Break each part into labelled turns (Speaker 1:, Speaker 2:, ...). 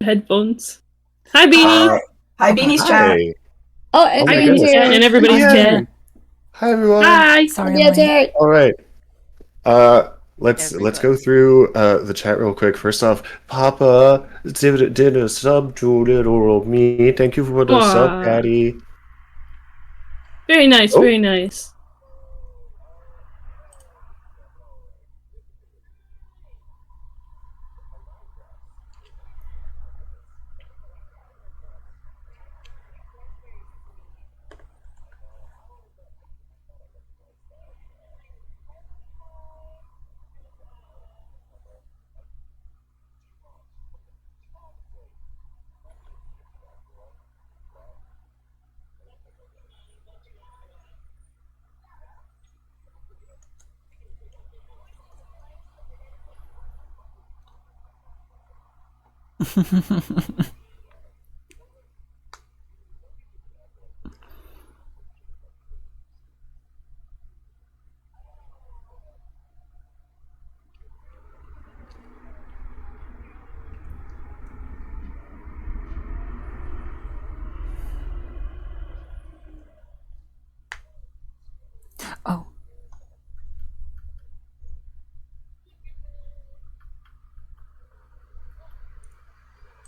Speaker 1: headphones. Hi, Beanie.
Speaker 2: Hi, Beanie's chat.
Speaker 3: Hi.
Speaker 4: Oh,
Speaker 3: Oh
Speaker 4: and
Speaker 3: my
Speaker 1: Hi,
Speaker 4: you
Speaker 3: goodness.
Speaker 1: chat
Speaker 4: too.
Speaker 1: and everybody's
Speaker 3: Yeah.
Speaker 1: chat.
Speaker 3: Hi everyone.
Speaker 1: Hi.
Speaker 4: Sorry,
Speaker 5: Yeah,
Speaker 4: I'm late.
Speaker 5: Jared.
Speaker 3: All right. Let's go through the chat real quick. First off, Papa did a sub to little me. Thank you for the sub,
Speaker 1: Aw.
Speaker 3: Daddy.
Speaker 1: Very nice,
Speaker 3: Oh.
Speaker 1: very nice.
Speaker 4: Oh,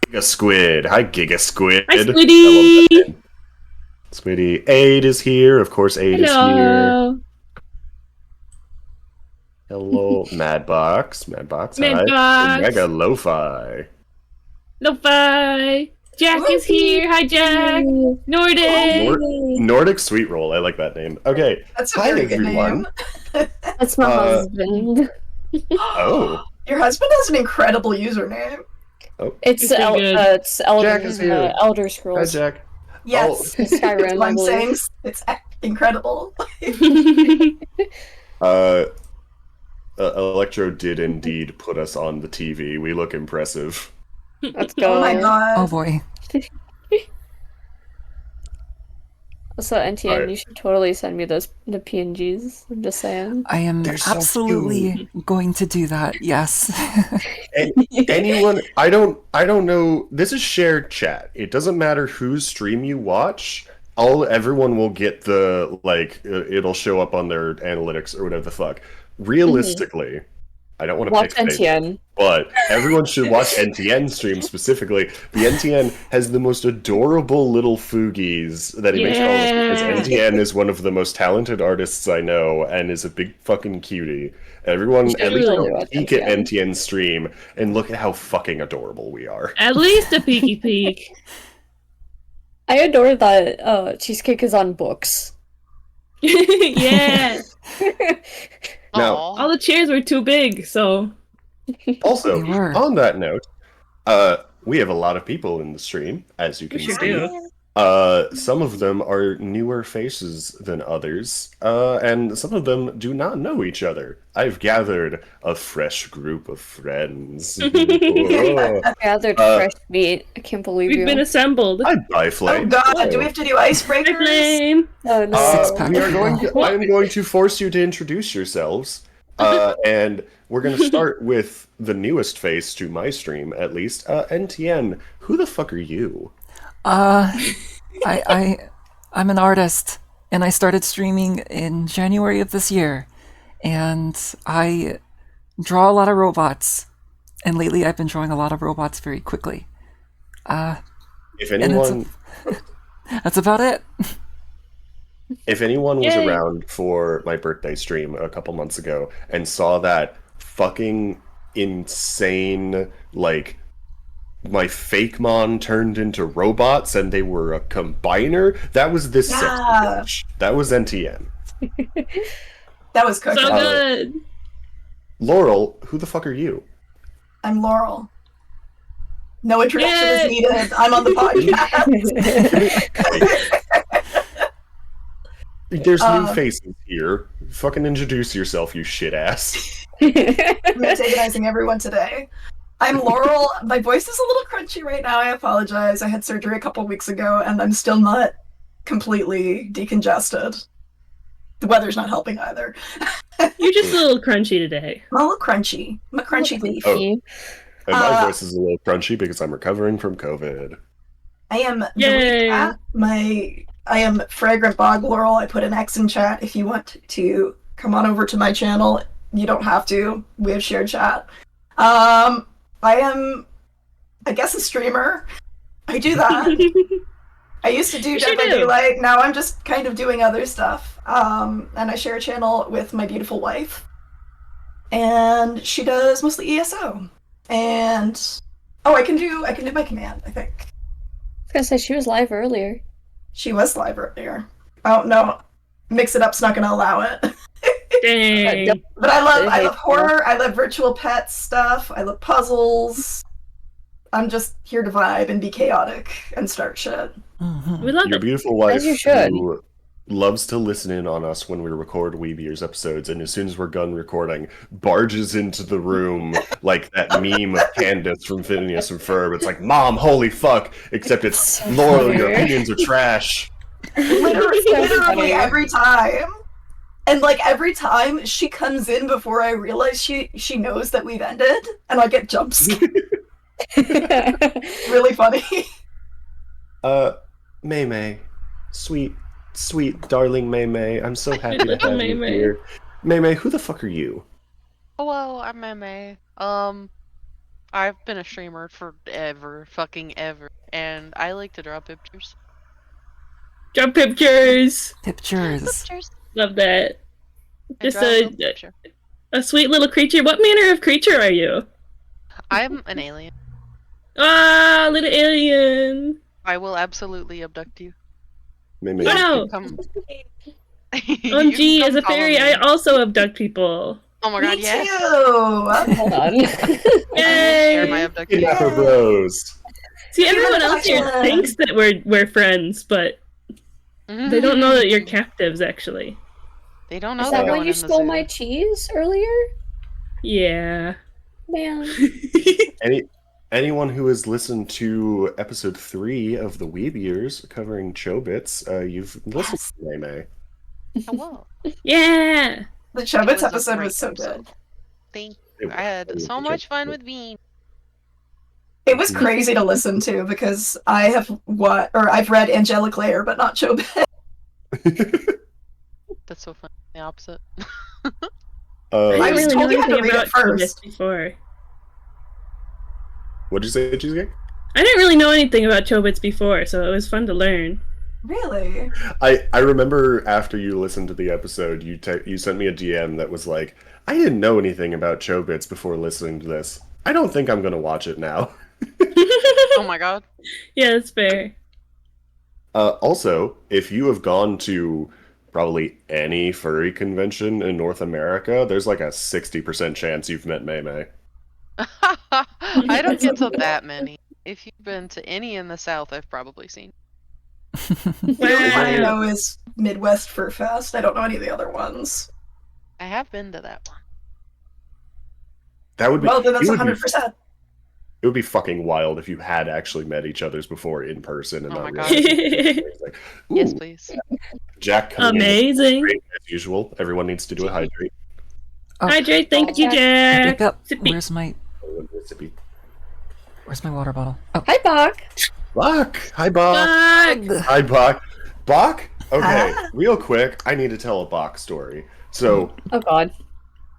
Speaker 3: Giga Squid. Hi, Giga Squid.
Speaker 1: Hi,
Speaker 3: I love
Speaker 1: Squiddy.
Speaker 3: that name. Squiddy. Aid is here. Of course, Aid is here.
Speaker 1: Hello.
Speaker 3: Hello, Madbox. Madbox. Hi.
Speaker 1: Madbox.
Speaker 3: Mega Lo-Fi.
Speaker 1: Lo-fi. Jack is here. Hi, Jack. Nordic.
Speaker 3: Nordic Sweet Roll. I like that name. Okay.
Speaker 2: That's a
Speaker 3: Hi,
Speaker 2: very good
Speaker 3: everyone.
Speaker 2: name.
Speaker 5: That's my husband.
Speaker 3: Oh.
Speaker 2: Your husband has an incredible username.
Speaker 5: It's
Speaker 1: Pretty good.
Speaker 5: it's Elder,
Speaker 3: Jack is here.
Speaker 5: Elder
Speaker 3: Hi,
Speaker 5: Scrolls.
Speaker 3: Jack.
Speaker 2: Yes,
Speaker 5: Skyrim,
Speaker 2: that's what
Speaker 5: I
Speaker 2: I'm
Speaker 5: believe.
Speaker 2: saying. It's incredible.
Speaker 3: Electro did indeed put us on the TV. We look impressive.
Speaker 5: Let's go.
Speaker 2: Oh my god.
Speaker 4: oh boy.
Speaker 5: Also, NTN,
Speaker 3: Alright.
Speaker 5: you should totally send me the PNGs. I'm just saying.
Speaker 4: I am
Speaker 3: They're so
Speaker 4: absolutely going to do that. Yes.
Speaker 3: Anyone? I don't know. This is shared chat. It doesn't matter whose stream you watch. Everyone will get the it'll show up on their analytics or whatever the fuck. Realistically, I don't want to
Speaker 5: Watch
Speaker 3: pick favorites,
Speaker 5: NTN.
Speaker 3: but everyone should watch NTN stream specifically. The NTN has the most adorable little foogies that he makes all this because NTN is one of the most talented artists I know and is a big fucking cutie. Everyone,
Speaker 1: should
Speaker 3: at least
Speaker 1: really
Speaker 3: go
Speaker 5: watch
Speaker 3: peek at
Speaker 5: NTN.
Speaker 3: NTN's stream and look at how fucking adorable we are.
Speaker 1: At least a peeky peek.
Speaker 5: I adore that Cheesecake is on books.
Speaker 1: Yeah.
Speaker 3: Now,
Speaker 1: All the chairs were too big, so.
Speaker 3: also,
Speaker 4: They were.
Speaker 3: on that note, we have a lot of people in the stream, as you can
Speaker 1: We sure
Speaker 3: see.
Speaker 1: do.
Speaker 3: Some of them are newer faces than others, and some of them do not know each other. I've gathered a fresh group of friends. Oh.
Speaker 5: Gathered
Speaker 3: Uh,
Speaker 5: fresh meat. I can't believe
Speaker 1: We've
Speaker 5: you.
Speaker 1: been assembled.
Speaker 3: Hi,
Speaker 2: Oh
Speaker 3: Byflame.
Speaker 2: god, do we have to do
Speaker 1: Hi,
Speaker 2: icebreakers?
Speaker 1: Flame.
Speaker 5: Oh no.
Speaker 4: Six-pack
Speaker 3: We are
Speaker 4: of
Speaker 3: going
Speaker 4: people.
Speaker 3: I'm going to force you to introduce yourselves, and we're going to start with the newest face to my stream, at least. NTN, who the fuck are you?
Speaker 4: I'm an artist, and I started streaming in January of this year, and I draw a lot of robots, and lately I've been drawing a lot of robots very quickly.
Speaker 3: If
Speaker 4: And
Speaker 3: anyone,
Speaker 4: That's about it.
Speaker 3: if anyone was
Speaker 1: Yay.
Speaker 3: around for my birthday stream a couple months ago and saw that fucking insane, my fake mon turned into robots and they were a combiner, that was this sexy
Speaker 2: Yeah.
Speaker 3: bitch. That was NTN.
Speaker 2: That was cooking.
Speaker 1: So good.
Speaker 3: Laurel, who the fuck are you?
Speaker 2: I'm Laurel. No introduction is
Speaker 1: Yay.
Speaker 2: needed. I'm on the podcast.
Speaker 3: There's new faces here. Fucking introduce yourself, you shit ass.
Speaker 2: I'm antagonizing everyone today. I'm Laurel. My voice is a little crunchy right now. I apologize. I had surgery a couple weeks ago, and I'm still not completely decongested. The weather's not helping either.
Speaker 1: You're just a little crunchy today.
Speaker 2: I'm a little crunchy. I'm a crunchy leaf.
Speaker 3: Oh. And my voice is a little crunchy because I'm recovering from COVID.
Speaker 2: I am the
Speaker 1: Yay.
Speaker 2: Weeb cat. I am Fragrant Bog Laurel. I put an X in chat if you want to come on over to my channel. You don't have to. We have shared chat. I am, I guess, a streamer. I do that. I used to do Dead by Daylight. Now I'm just kind of doing other stuff. And I share a channel with my beautiful wife. And she does mostly ESO. And I can do my command, I think.
Speaker 5: I was gonna say she was live earlier.
Speaker 2: She was live earlier. Oh no. Mix It Up's not gonna allow it.
Speaker 1: Dang.
Speaker 2: But I love horror, I love virtual pet stuff, I love puzzles. I'm just here to vibe and be chaotic and start shit.
Speaker 1: We love
Speaker 3: Your
Speaker 1: it.
Speaker 3: beautiful wife
Speaker 5: As you should.
Speaker 3: who loves to listen in on us when we record Weeb Years episodes, and as soon as we're done recording, barges into the room like that meme of Candace from Phineas and Ferb. It's like, Mom, holy fuck! Except it's Laurel, your opinions are trash.
Speaker 2: Literally every time. And like every time she comes in before I realize she knows that we've ended, and I get jump scared. Really funny.
Speaker 3: May May, sweet darling May May, I'm so happy to have you here. May May, who the fuck are you?
Speaker 6: Hello, I'm Meme. I've been a streamer forever, fucking ever, and I like to draw pictures.
Speaker 1: Draw pictures.
Speaker 4: Pictures.
Speaker 1: Love that.
Speaker 6: I
Speaker 1: Just
Speaker 6: draw a little picture.
Speaker 1: a sweet little creature. What manner of creature are you?
Speaker 6: I'm an alien.
Speaker 1: Ah, little alien.
Speaker 6: I will absolutely abduct you.
Speaker 3: May May,
Speaker 1: Wow.
Speaker 6: Come.
Speaker 1: OMG, as a fairy, I also abduct people.
Speaker 6: Oh my god,
Speaker 2: Me
Speaker 6: yes.
Speaker 2: too.
Speaker 5: Hold on.
Speaker 6: Share my
Speaker 1: Yay!
Speaker 6: abduction.
Speaker 3: get for bros.
Speaker 1: See, everyone else here thinks that we're friends, but they don't know that you're captives, actually.
Speaker 6: They don't know
Speaker 5: Is
Speaker 6: they're
Speaker 5: that why
Speaker 6: going
Speaker 5: you
Speaker 6: in the
Speaker 5: stole
Speaker 6: zoo.
Speaker 5: my cheese earlier?
Speaker 1: Yeah.
Speaker 5: Man.
Speaker 3: Anyone who has listened to episode 3 of the Weeb Years covering Chobits, you've listened to May May.
Speaker 6: Hello.
Speaker 1: Yeah.
Speaker 2: The
Speaker 6: It
Speaker 2: Chobits
Speaker 6: a
Speaker 2: episode
Speaker 6: great
Speaker 2: was so
Speaker 6: episode.
Speaker 2: good.
Speaker 6: Thank you. I had so much fun with Bean.
Speaker 2: It was crazy to listen to because I've read Angelic Layer, but not Chobits.
Speaker 6: That's so funny. The opposite.
Speaker 1: I
Speaker 2: I
Speaker 1: didn't
Speaker 2: was
Speaker 1: really know
Speaker 2: told you had to
Speaker 1: anything
Speaker 2: read it
Speaker 1: about
Speaker 2: first.
Speaker 1: Chobits before.
Speaker 3: What'd you say, Cheesecake?
Speaker 1: I didn't really know anything about Chobits before, so it was fun to learn.
Speaker 2: Really?
Speaker 3: I remember after you listened to the episode, you sent me a DM that was like, I didn't know anything about Chobits before listening to this. I don't think I'm gonna watch it now.
Speaker 6: Oh my god.
Speaker 1: Yeah, that's fair.
Speaker 3: Also, if you have gone to probably any furry convention in North America, there's like a 60% chance you've met May May.
Speaker 6: I don't get to that many. If you've been to any in the South, I've probably seen.
Speaker 2: The only one I
Speaker 1: Wow.
Speaker 2: know is Midwest Fur Fest. I don't know any of the other ones.
Speaker 6: I have been to that one.
Speaker 3: That would be
Speaker 2: Well, then that's
Speaker 3: it would be
Speaker 2: 100%.
Speaker 3: It would be fucking wild if you had actually met each other's before in person and
Speaker 6: Oh
Speaker 3: not
Speaker 6: my
Speaker 3: realized
Speaker 6: God.
Speaker 3: it's like,
Speaker 6: Yes,
Speaker 3: ooh,
Speaker 6: please.
Speaker 3: Jack coming in
Speaker 1: Amazing.
Speaker 3: great as usual. Everyone needs to do a hydrate.
Speaker 4: Oh,
Speaker 1: Hydrate, thank you,
Speaker 4: pick
Speaker 1: Jack.
Speaker 4: up.
Speaker 1: Sippy.
Speaker 4: Where's my water bottle? Oh,
Speaker 5: Hi, Bach.
Speaker 3: Bach! Hi, Bach!
Speaker 1: Fuck.
Speaker 3: Hi, Bach! Bach? Okay,
Speaker 2: Ah.
Speaker 3: real quick, I need to tell a Bach story. So,
Speaker 5: Oh God.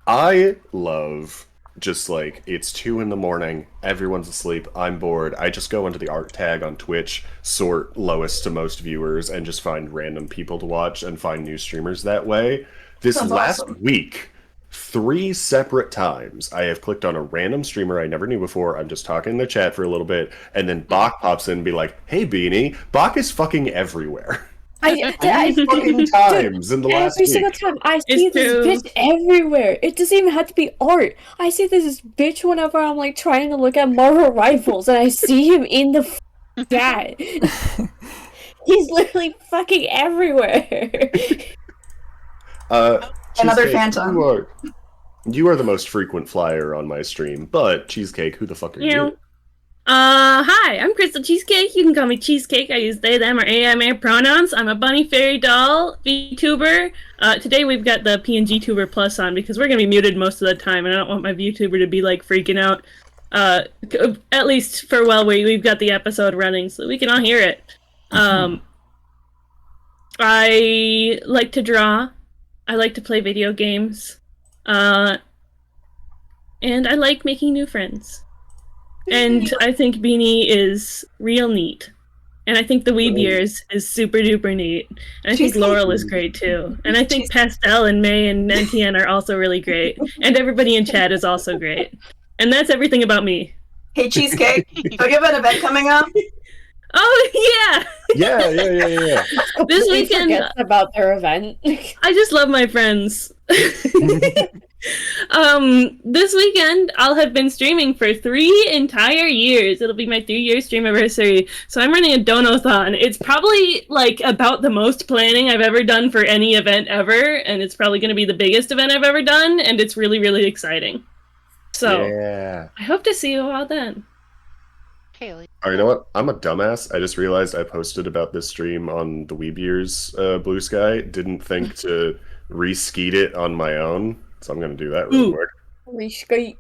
Speaker 3: I love just like it's 2 a.m, everyone's asleep, I'm bored. I just go into the art tag on Twitch, sort lowest to most viewers, and just find random people to watch and find new streamers that way. This
Speaker 2: Sounds
Speaker 3: last
Speaker 2: awesome.
Speaker 3: week, 3 separate times, I have clicked on a random streamer I never knew before. I'm just talking in the chat for a little bit, and then Bach pops in and be like, "Hey, Beanie, Bach is fucking everywhere."
Speaker 5: I
Speaker 3: Fucking times in the last
Speaker 5: every single
Speaker 3: week.
Speaker 5: time I see
Speaker 1: It's
Speaker 5: this
Speaker 1: true.
Speaker 5: bitch everywhere. It doesn't even have to be art. I see this bitch whenever I'm like trying to look at Marvel Rifles, and I see him in the chat. He's literally fucking everywhere.
Speaker 2: Another
Speaker 3: Cheesecake,
Speaker 2: phantom.
Speaker 3: You are the most frequent flyer on my stream, but Cheesecake, who the fuck are
Speaker 1: Yeah.
Speaker 3: you?
Speaker 1: Hi, I'm Crystal Cheesecake. You can call me Cheesecake. I use they, them, or AMA pronouns. I'm a bunny fairy doll VTuber. Today we've got the PNG Tuber Plus on because we're gonna be muted most of the time, and I don't want my VTuber to be like freaking out. At least for we've got the episode running, so we can all hear it. I like to draw. I like to play video games. And I like making new friends. And I think Beanie is real neat. And I think the Weeb years is super duper neat. And I think Laurel is great too. And I think Pastel and May and Nentian are also really great. And everybody in chat is also great. And that's everything about me.
Speaker 2: Hey, Cheesecake, do you have an event coming up?
Speaker 1: Oh, yeah!
Speaker 3: Yeah.
Speaker 1: This weekend...
Speaker 5: forgets about their event.
Speaker 1: I just love my friends. This weekend, I'll have been streaming for 3 entire years. It'll be my 3-year stream anniversary. So I'm running a Donathon. It's probably, like, about the most planning I've ever done for any event ever. And it's probably going to be the biggest event I've ever done. And it's really, really exciting. So,
Speaker 3: yeah.
Speaker 1: I hope to see you all then.
Speaker 6: Kaylee.
Speaker 3: Oh, you know what? I'm a dumbass. I just realized I posted about this stream on the Weeb Years Blue Sky. Didn't think to re-skeet it on my own. So I'm going to do that real quick.
Speaker 5: Reskeet.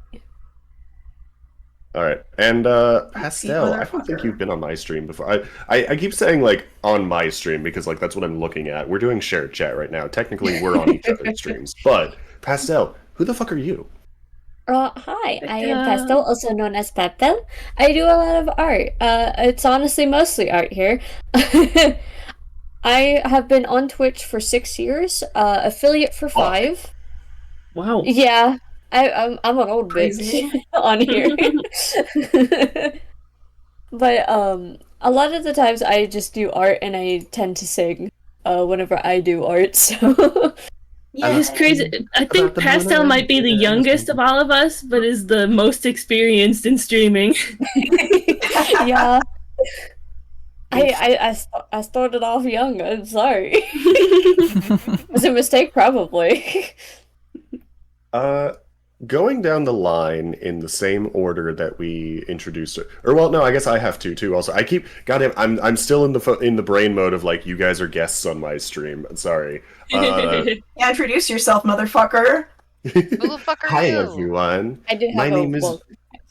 Speaker 3: All right. And Pastel, I don't think you've been on my stream before. I keep saying, like, on my stream because, like, that's what I'm looking at. We're doing shared chat right now. Technically, we're on each other's streams. But, Pastel, who the fuck are you?
Speaker 5: Hi, I am Pastel, also known as Papel. I do a lot of art. It's honestly mostly art here. I have been on Twitch for 6 years, affiliate for 5.
Speaker 1: Wow.
Speaker 5: Yeah, I'm an old
Speaker 2: Crazy.
Speaker 5: bitch on here. But a lot of the times I just do art and I tend to sing whenever I do art, so...
Speaker 1: Yeah, it's crazy. I think Pastel might be the youngest of all of us, but is the most experienced in streaming.
Speaker 5: Yeah. I started off young, I'm sorry. It was a mistake, probably.
Speaker 3: Going down the line in the same order that we introduced it, or well, no, I guess I have to too. Also, I keep goddamn, I'm still in the brain mode of like you guys are guests on my stream. Sorry.
Speaker 2: Yeah, introduce yourself, motherfucker.
Speaker 6: Who the fuck are
Speaker 3: Hi
Speaker 6: you?
Speaker 3: everyone.
Speaker 5: I did have
Speaker 3: My
Speaker 5: a
Speaker 3: name is
Speaker 5: well,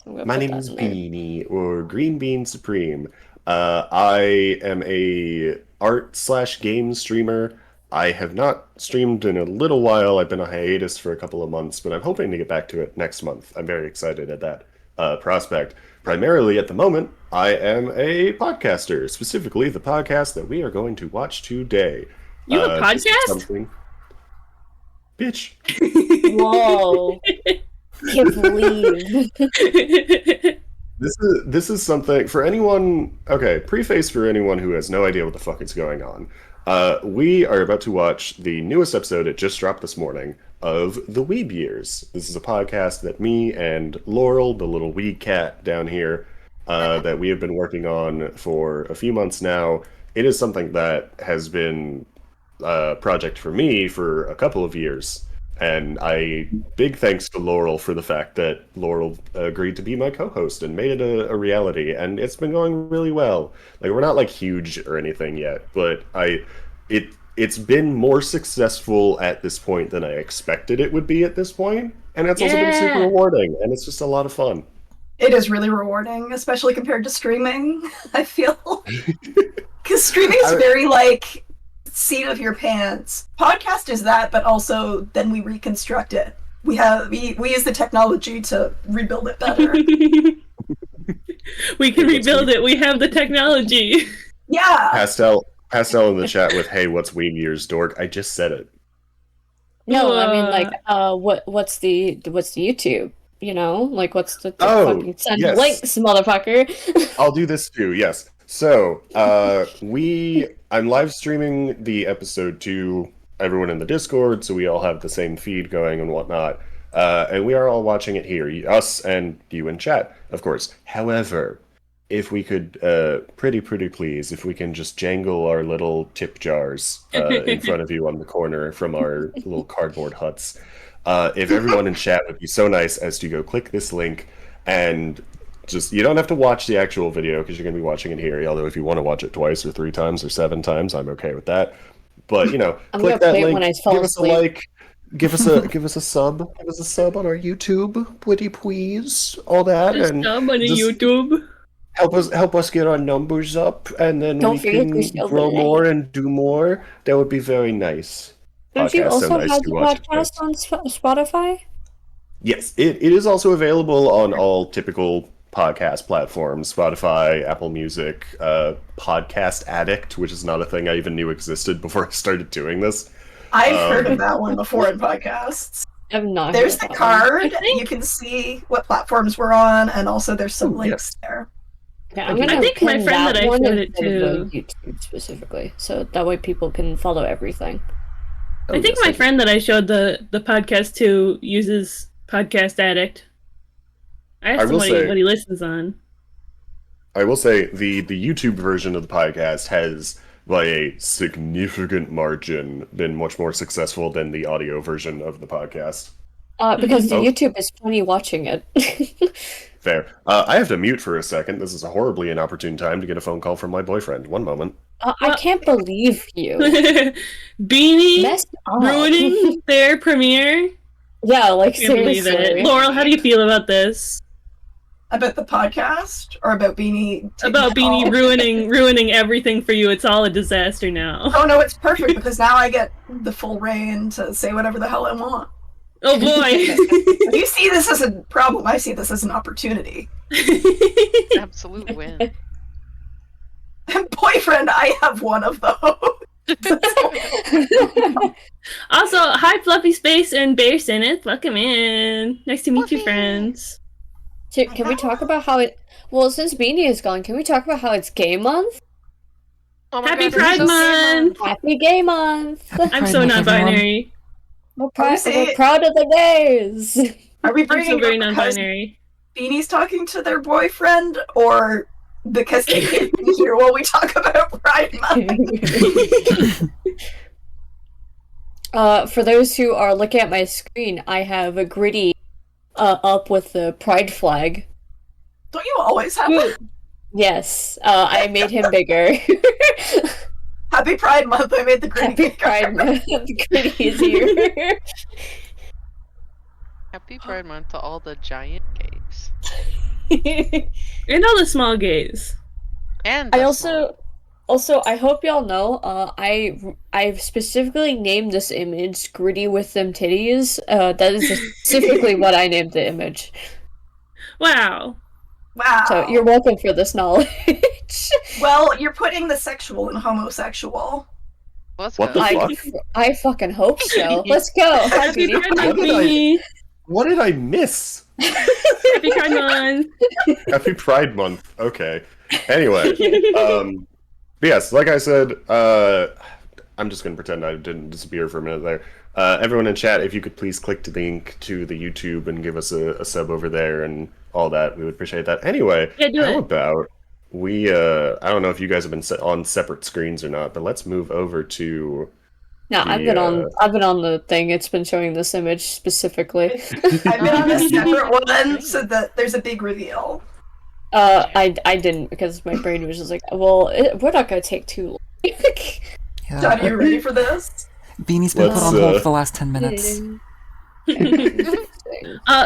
Speaker 5: I'm gonna
Speaker 3: my
Speaker 5: put
Speaker 3: name
Speaker 5: that
Speaker 3: is
Speaker 5: in there.
Speaker 3: Beanie or Green Bean Supreme. I am a art/game streamer. I have not streamed in a little while. I've been on hiatus for a couple of months, but I'm hoping to get back to it next month. I'm very excited at that prospect. Primarily at the moment, I am a podcaster, specifically the podcast that we are going to watch today.
Speaker 1: You have a
Speaker 3: this is
Speaker 1: podcast?
Speaker 3: something... Bitch.
Speaker 5: Whoa. Can't believe.
Speaker 3: This is something for anyone. Okay, preface for anyone who has no idea what the fuck is going on. We are about to watch the newest episode. It just dropped this morning of The Weeb Years. This is a podcast that me and Laurel, the little wee cat down here, that we have been working on for a few months now. It is something that has been a project for me for a couple of years. And big thanks to Laurel for the fact that Laurel agreed to be my co-host and made it a reality, and it's been going really well. Like, we're not like huge or anything yet, but it's been more successful at this point than I expected it would be at this point, and it's also been super rewarding, and it's just a lot of fun.
Speaker 2: It is really rewarding, especially compared to streaming, I feel. Because streaming is very, like, seat of your pants. Podcast is that, but also then we reconstruct it. We use the technology to rebuild it better.
Speaker 1: We can rebuild it. We have the technology.
Speaker 2: Yeah.
Speaker 3: Pastel in the chat with, "Hey, what's Weeb Years, dork?" I just said it.
Speaker 5: No, I mean, like, what's the YouTube? You know, like, what's the fucking send
Speaker 3: yes.
Speaker 5: links, motherfucker?
Speaker 3: I'll do this too, yes. So, I'm live streaming the episode to everyone in the Discord, so we all have the same feed going and whatnot. And we are all watching it here, us and you in chat, of course. However, if we could, pretty please, if we can just jangle our little tip jars in front of you on the corner from our little cardboard huts. If everyone in chat would be so nice as to go click this link and just, you don't have to watch the actual video because you're going to be watching it here. Although if you want to watch it twice or 3 times or 7 times, I'm okay with that. But, you know, click that link, give us a like, Give us a sub. Give us a sub on our YouTube, pretty please. All that,
Speaker 1: Just
Speaker 3: and
Speaker 1: sub on
Speaker 3: just
Speaker 1: YouTube.
Speaker 3: help us get our numbers up, and then
Speaker 5: Don't
Speaker 3: we
Speaker 5: forget to
Speaker 3: can
Speaker 5: show the
Speaker 3: grow
Speaker 5: like.
Speaker 3: more and do more. That would be very nice.
Speaker 5: Don't you
Speaker 3: Podcasts so
Speaker 5: also
Speaker 3: nice
Speaker 5: have
Speaker 3: to
Speaker 5: the
Speaker 3: watch.
Speaker 5: podcast on Spotify?
Speaker 3: Yes, it is also available on all typical podcast platforms: Spotify, Apple Music, Podcast Addict, which is not a thing I even knew existed before I started doing this.
Speaker 2: I've heard of that one before in podcasts.
Speaker 5: I've not.
Speaker 2: There's
Speaker 5: heard
Speaker 2: the
Speaker 5: of that one.
Speaker 2: card. You can see what platforms we're on, and also there's some links there.
Speaker 5: Yeah, I'm
Speaker 3: I
Speaker 5: gonna
Speaker 1: think my
Speaker 5: pin
Speaker 1: friend that I
Speaker 5: one
Speaker 1: showed it
Speaker 5: instead of
Speaker 1: to-
Speaker 5: YouTube specifically, so that way people can follow everything.
Speaker 3: Oh,
Speaker 1: I think
Speaker 3: yes,
Speaker 1: my friend that I showed the podcast to uses Podcast Addict. I asked him what he listens on.
Speaker 3: I will say the YouTube version of the podcast has, by a significant margin, been much more successful than the audio version of the podcast.
Speaker 5: Because the
Speaker 3: Oh.
Speaker 5: YouTube is funny watching it.
Speaker 3: Fair. I have to mute for a second. This is a horribly inopportune time to get a phone call from my boyfriend. One moment.
Speaker 5: I can't believe you.
Speaker 1: Beanie
Speaker 5: Messed up.
Speaker 1: ruining their premiere.
Speaker 5: Yeah, like
Speaker 1: Can't believe
Speaker 5: seriously.
Speaker 1: it. Laurel, how do you feel about this?
Speaker 2: About the podcast or about Beanie? taking
Speaker 1: About
Speaker 2: it
Speaker 1: Beanie
Speaker 2: all?
Speaker 1: ruining everything for you? It's all a disaster now.
Speaker 2: Oh no, it's perfect because now I get the full reign to say whatever the hell I want.
Speaker 1: Oh boy.
Speaker 2: You see this as a problem. I see this as an opportunity.
Speaker 6: Absolute win.
Speaker 2: Boyfriend, I have one of those.
Speaker 1: Also, hi Fluffy Space and Bear Senate. Welcome in. Nice to meet you,
Speaker 6: Fluffy.
Speaker 1: friends.
Speaker 5: Can we talk about how it? Well, since Beanie is gone, can we talk about how it's Gay Month?
Speaker 6: Oh my
Speaker 1: Happy
Speaker 6: God,
Speaker 1: Pride
Speaker 6: there's no
Speaker 1: Month!
Speaker 5: Happy Gay Month!
Speaker 4: Happy
Speaker 1: I'm
Speaker 4: Pride
Speaker 1: so
Speaker 4: Month, everyone.
Speaker 1: non-binary.
Speaker 5: We're
Speaker 2: saying-
Speaker 5: proud of the gays.
Speaker 2: Are we
Speaker 1: I'm
Speaker 2: bringing
Speaker 1: so very
Speaker 2: it up because
Speaker 1: non-binary.
Speaker 2: Beanie's talking to their boyfriend, or because they can't be here while we talk about Pride Month?
Speaker 5: For those who are looking at my screen, I have a Gritty up with the pride flag.
Speaker 2: Don't you always have it?
Speaker 5: Yes, I made him bigger.
Speaker 2: Happy Pride Month. I made the green
Speaker 5: Happy Pride Month. Gritty is here.
Speaker 6: Happy Pride Month to all the giant gays.
Speaker 1: And all the small gays.
Speaker 6: And
Speaker 5: I
Speaker 6: the
Speaker 5: also I hope y'all know I've specifically named this image Gritty with them titties. That is specifically what I named the image.
Speaker 1: Wow.
Speaker 2: Wow.
Speaker 5: So you're welcome for this knowledge.
Speaker 2: Well, you're putting the sexual in homosexual.
Speaker 6: Let's
Speaker 3: What
Speaker 6: go.
Speaker 3: the fuck?
Speaker 5: I fucking hope so. Let's go.
Speaker 1: Happy
Speaker 5: Beanie.
Speaker 1: Pride Month,
Speaker 3: What did I-
Speaker 1: Beanie.
Speaker 3: What did I miss?
Speaker 1: Happy Pride Month.
Speaker 3: Happy Pride Month. Okay. Anyway, but yes, like I said, I'm just gonna pretend I didn't disappear for a minute there. Everyone in chat, if you could please click the link to the YouTube and give us a sub over there and all that, we would appreciate that. Anyway,
Speaker 1: Yeah, do
Speaker 3: how
Speaker 1: it.
Speaker 3: about we? I don't know if you guys have been on separate screens or not, but let's move over to.
Speaker 5: No, I've been on the thing. It's been showing this image specifically.
Speaker 2: I've been on a separate one so that there's a big reveal.
Speaker 5: I didn't because my brain was just like, well, we're not gonna take too long.
Speaker 4: Yeah.
Speaker 2: John, are you ready for this?
Speaker 4: Beanie's been put
Speaker 3: Let's,
Speaker 4: on hold for the last 10 minutes.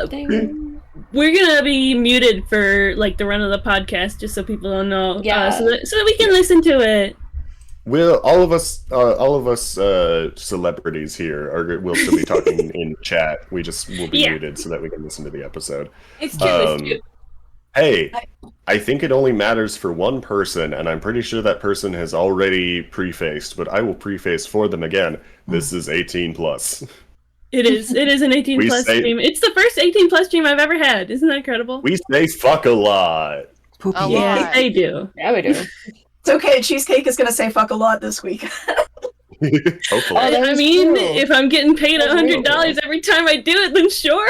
Speaker 5: Ding.
Speaker 1: We're gonna be muted for like the run of the podcast, just so people don't know.
Speaker 5: Yeah.
Speaker 1: So that we can listen to it.
Speaker 3: All of us celebrities here will still be talking in chat. We just will be
Speaker 1: Yeah.
Speaker 3: muted so that we can listen to the episode.
Speaker 1: It's true. It's true.
Speaker 3: Hey, I think it only matters for one person, and I'm pretty sure that person has already prefaced, but I will preface for them again. This is 18 plus.
Speaker 1: It is. It is an 18
Speaker 3: We
Speaker 1: plus
Speaker 3: say-
Speaker 1: stream. It's the first 18 plus stream I've ever had. Isn't that incredible?
Speaker 3: We say fuck a lot.
Speaker 4: Poopy.
Speaker 6: A
Speaker 1: Yes,
Speaker 6: lot.
Speaker 1: they do.
Speaker 5: Yeah, we do.
Speaker 2: It's okay. Cheesecake is gonna say fuck a lot this week.
Speaker 3: Hopefully.
Speaker 5: Oh, that
Speaker 1: I
Speaker 5: is
Speaker 1: mean,
Speaker 5: true.
Speaker 1: if I'm getting paid
Speaker 5: That's real.
Speaker 1: $100 every time I do it, then sure.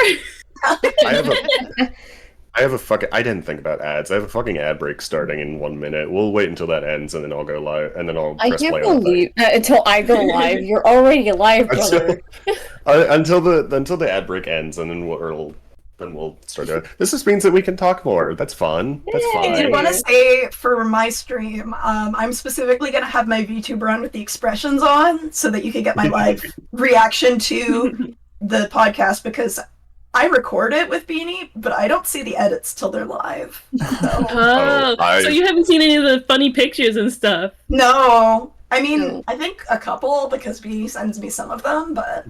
Speaker 3: I have a fucking. I didn't think about ads. I have a fucking ad break starting in 1 minute. We'll wait until that ends, and then I'll go live, and then I'll
Speaker 5: I
Speaker 3: press
Speaker 5: can't
Speaker 3: play on the thing.
Speaker 5: believe until I go live. You're already live, brother.
Speaker 3: Until the ad break ends, and then we'll start doing it. This just means that we can talk more. That's fun. That's
Speaker 2: I did
Speaker 3: fine.
Speaker 2: want to say for my stream, I'm specifically going to have my VTuber on with the expressions on so that you can get my live reaction to the podcast because I record it with Beanie, but I don't see the edits till they're live. So.
Speaker 1: So you haven't seen any of the funny pictures and stuff?
Speaker 2: No. I mean,
Speaker 5: No.
Speaker 2: I think a couple because Beanie sends me some of them, but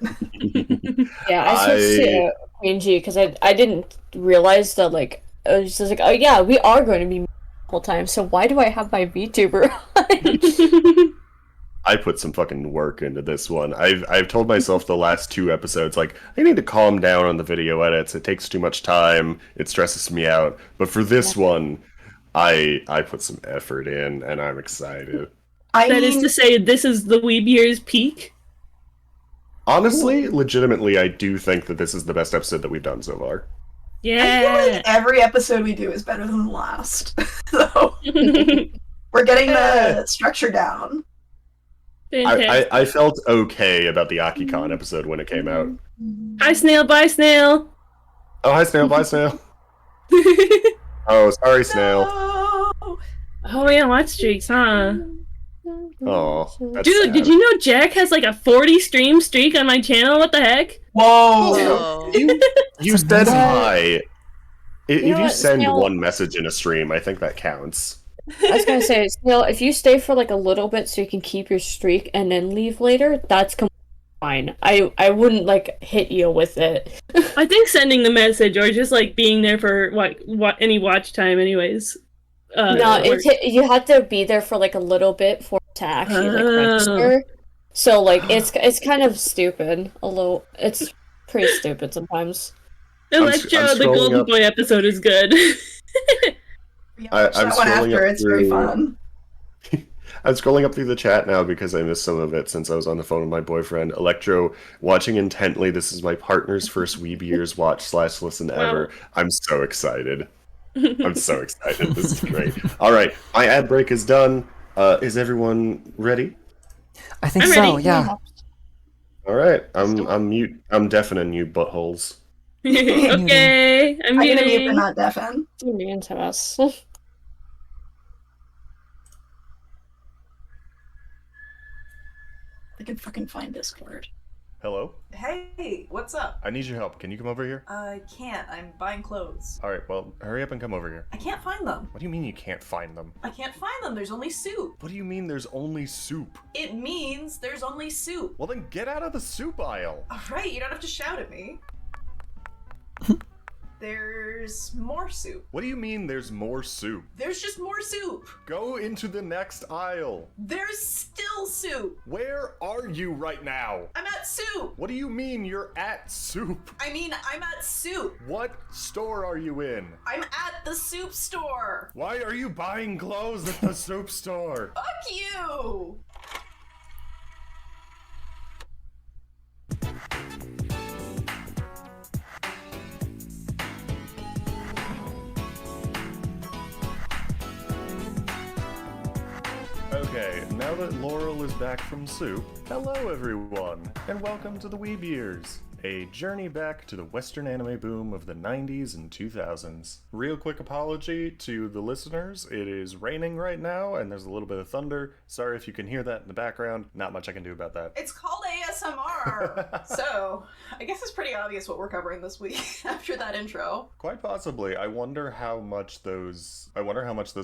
Speaker 5: Yeah, I switched to Queen G because I didn't realize that, like, I was just like, oh yeah, we are going to be the whole time, so why do I have my VTuber on?
Speaker 3: I put some fucking work into this one. I've told myself the last 2 episodes, like, I need to calm down on the video edits. It takes too much time. It stresses me out. But for this one, I put some effort in, and I'm excited.
Speaker 1: That is to say, this is the Weeb year's peak?
Speaker 3: Honestly, legitimately, I do think that this is the best episode that we've done so far.
Speaker 1: Yeah.
Speaker 2: I feel like every episode we do is better than the last. So we're getting the structure down.
Speaker 3: I felt okay about the AkiCon episode when it came out.
Speaker 1: Hi, Snail. Bye, Snail.
Speaker 3: Oh, hi, Snail. Bye, Snail. Oh, sorry, Snail.
Speaker 2: No!
Speaker 1: Oh, yeah, watch streaks, huh?
Speaker 3: Oh,
Speaker 1: Dude, did you know Jack has like a 40 stream streak on my channel? What the heck?
Speaker 2: Whoa!
Speaker 6: Whoa.
Speaker 3: You said hi. If
Speaker 5: know
Speaker 3: you
Speaker 5: what,
Speaker 3: send
Speaker 5: Snail-
Speaker 3: one message in a stream, I think that counts.
Speaker 5: I was gonna say, Snail, if you stay for like a little bit so you can keep your streak and then leave later, that's fine. I wouldn't like hit you with it.
Speaker 1: I think sending the message or just like being there for what any watch time, anyways.
Speaker 5: No, you have to be there for like a little bit for it to actually like register. So like it's kind of stupid. Although it's pretty stupid sometimes.
Speaker 1: Electro, the Golden Boy episode is good.
Speaker 2: I'm
Speaker 3: I'm
Speaker 2: that one
Speaker 3: scrolling
Speaker 2: after.
Speaker 3: up
Speaker 2: It's very
Speaker 3: through-
Speaker 2: fun.
Speaker 3: I'm scrolling up through the chat now because I missed some of it since I was on the phone with my boyfriend. Electro, watching intently. This is my partner's first Weeb Years watch/listen ever. I'm so excited. I'm so excited. This is great. All right, my ad break is done. Is everyone ready?
Speaker 4: I think
Speaker 1: I'm
Speaker 4: so,
Speaker 1: ready.
Speaker 4: yeah.
Speaker 3: All right, I'm mute. I'm deafening you buttholes.
Speaker 1: Okay, I'm
Speaker 2: I'm gonna mute
Speaker 1: muting.
Speaker 2: but not deafen.
Speaker 5: You mean to us.
Speaker 2: I can fucking find Discord.
Speaker 3: Hello.
Speaker 7: Hey, what's up?
Speaker 3: I need your help. Can you come over here?
Speaker 7: I can't. I'm buying clothes.
Speaker 3: All right. Well, hurry up and come over here.
Speaker 7: I can't find them.
Speaker 3: What do you mean you can't find them?
Speaker 7: I can't find them. There's only soup.
Speaker 3: What do you mean there's only soup?
Speaker 7: It means there's only soup.
Speaker 3: Well, then get out of the soup aisle.
Speaker 7: Alright, you don't have to shout at me. There's more soup.
Speaker 3: What do you mean there's more soup?
Speaker 7: There's just more soup.
Speaker 3: Go into the next aisle.
Speaker 7: There's still soup.
Speaker 3: Where are you right now?
Speaker 7: I'm at soup.
Speaker 3: What do you mean you're at soup?
Speaker 7: I mean, I'm at soup.
Speaker 3: What store are you in?
Speaker 7: I'm at the soup store.
Speaker 3: Why are you buying clothes at the soup store?
Speaker 7: Fuck you.
Speaker 3: Okay, now that Laurel is back from soup, hello everyone, and welcome to the Weeb Years, a journey back to the Western anime boom of the 90s and 2000s. Real quick apology to the listeners, it is raining right now and there's a little bit of thunder. Sorry if you can hear that in the background, not much I can do about that.
Speaker 7: It's called ASMR. So, I guess it's pretty obvious what we're covering this week after that intro.
Speaker 3: Quite possibly. I wonder how much those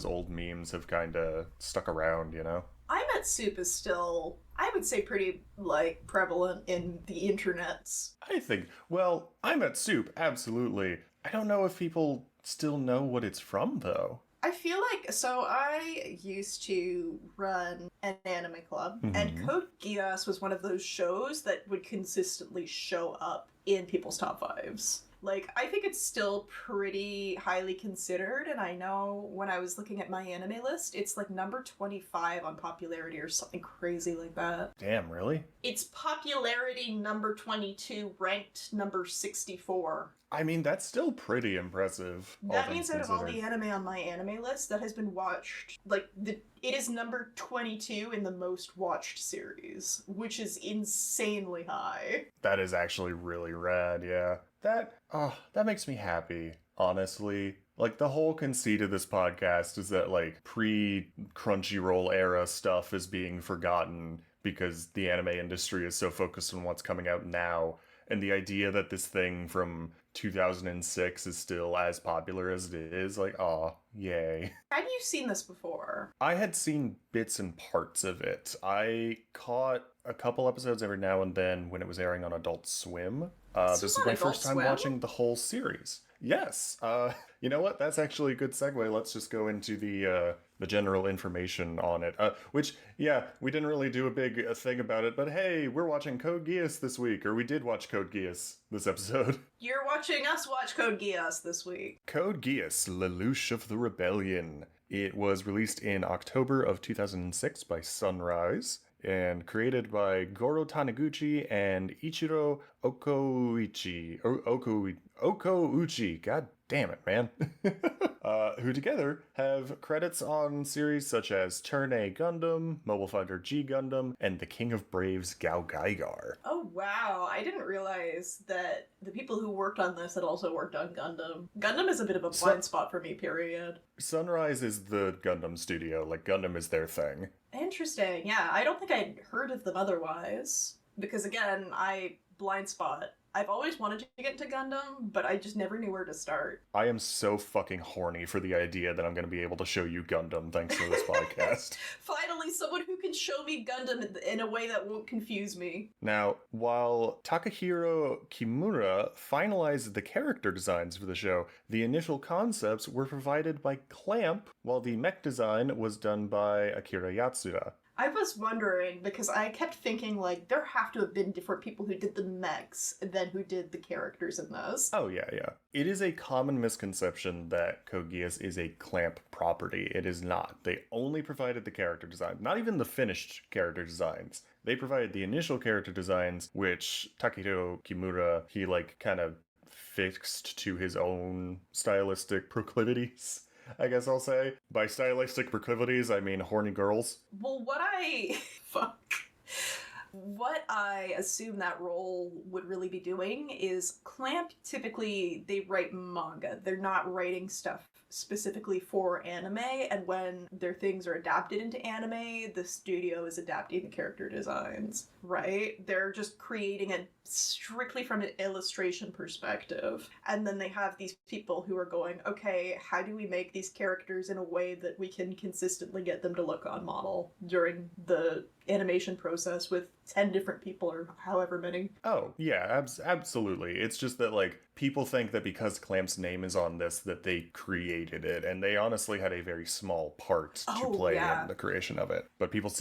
Speaker 3: old memes have kinda stuck around, you know?
Speaker 7: I'm at soup is still, I would say, pretty, like, prevalent in the internets.
Speaker 3: I think, well, I'm at soup, absolutely. I don't know if people still know what it's from, though.
Speaker 7: I feel like, so I used to run an anime club, and
Speaker 3: Mhm.
Speaker 7: Code Geass was one of those shows that would consistently show up in people's top fives. Like, I think it's still pretty highly considered, and I know when I was looking at my anime list, it's like number 25 on popularity or something crazy like that.
Speaker 3: Damn, really?
Speaker 7: It's popularity number 22, ranked number 64.
Speaker 3: I mean, that's still pretty impressive. all
Speaker 7: That
Speaker 3: things
Speaker 7: means out of all the
Speaker 3: considered.
Speaker 7: anime on my anime list that has been watched, like, it is number 22 in the most watched series, which is insanely high.
Speaker 3: That is actually really rad, yeah. That makes me happy, honestly. Like, the whole conceit of this podcast is that, like, pre-Crunchyroll era stuff is being forgotten because the anime industry is so focused on what's coming out now. and the idea that this thing from 2006 is still as popular as it is, like, aw, yay.
Speaker 7: Had you seen this before?
Speaker 3: I had seen bits and parts of it. I caught a couple episodes every now and then when it was airing on Adult Swim. This is
Speaker 7: on
Speaker 3: my
Speaker 7: Adult
Speaker 3: first time
Speaker 7: Swim?
Speaker 3: watching the whole series. Yes. You know what? That's actually a good segue. Let's just go into the general information on it. Which, yeah, we didn't really do a big thing about it, but hey, we're watching Code Geass this week, or we did watch Code Geass this episode.
Speaker 7: You're watching us watch Code Geass this week.
Speaker 3: Code Geass, Lelouch of the Rebellion. It was released in October of 2006 by Sunrise, and created by Goro Taniguchi and Ichiro Okouchi. God damn it, man. Who together have credits on series such as Turn A Gundam, Mobile Fighter G Gundam, and The King of Braves Gao Gaigar.
Speaker 7: Oh wow, I didn't realize that the people who worked on this had also worked on Gundam. Gundam is a bit of a blind spot for me, period.
Speaker 3: Sunrise is the Gundam studio, like Gundam is their thing.
Speaker 7: Interesting, yeah, I don't think I'd heard of them otherwise. Because again, blind spot. I've always wanted to get into Gundam, but I just never knew where to start.
Speaker 3: I am so fucking horny for the idea that I'm going to be able to show you Gundam thanks to this podcast.
Speaker 7: Finally, someone who can show me Gundam in a way that won't confuse me.
Speaker 3: Now, while Takahiro Kimura finalized the character designs for the show, the initial concepts were provided by Clamp, while the mech design was done by Akira Yatsuda.
Speaker 7: I was wondering, because I kept thinking, like, there have to have been different people who did the mechs than who did the characters in this.
Speaker 3: Oh, yeah. It is a common misconception that Code Geass is a Clamp property. It is not. They only provided the character design, not even the finished character designs. They provided the initial character designs, which Takahiro Kimura, he, kind of fixed to his own stylistic proclivities, I guess I'll say. By stylistic proclivities, I mean horny girls.
Speaker 7: Well, what I assume that role would really be doing is Clamp typically, they write manga. They're not writing stuff specifically for anime, and when their things are adapted into anime, the studio is adapting the character designs, right? They're just creating it strictly from an illustration perspective. And then they have these people who are going, okay, how do we make these characters in a way that we can consistently get them to look on model during the animation process with 10 different people or however many.
Speaker 3: Oh, yeah, absolutely. It's just that, people think that because Clamp's name is on this, that they created it, and they honestly had a very small part to play in the creation of it. But people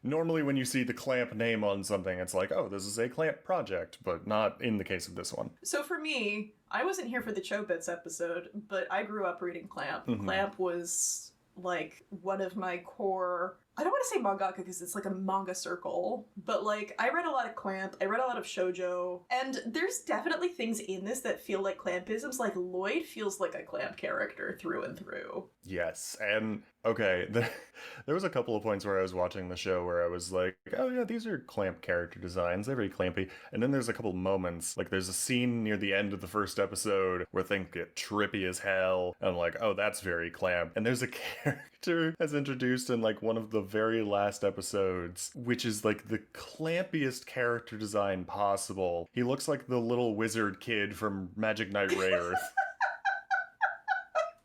Speaker 3: normally when you see the Clamp name on something, it's like, oh, this is a Clamp project, but not in the case of this one.
Speaker 7: So for me, I wasn't here for the Chobits episode, but I grew up reading Clamp. Mm-hmm. Clamp was one of my core, I don't want to say mangaka because it's a manga circle, but I read a lot of Clamp, I read a lot of shoujo, and there's definitely things in this that feel like Clampisms. Lloyd feels like a Clamp character through and through.
Speaker 3: Yes, and okay, there was a couple of points where I was watching the show where I was like, oh yeah, these are Clamp character designs, they're very Clampy, and then there's a couple moments, there's a scene near the end of the first episode where things get trippy as hell, and I'm like, oh, that's very Clamp, and there's a character that's introduced in one of the very last episodes, which is the clampiest character design possible. He looks like the little wizard kid from Magic Knight Rayearth.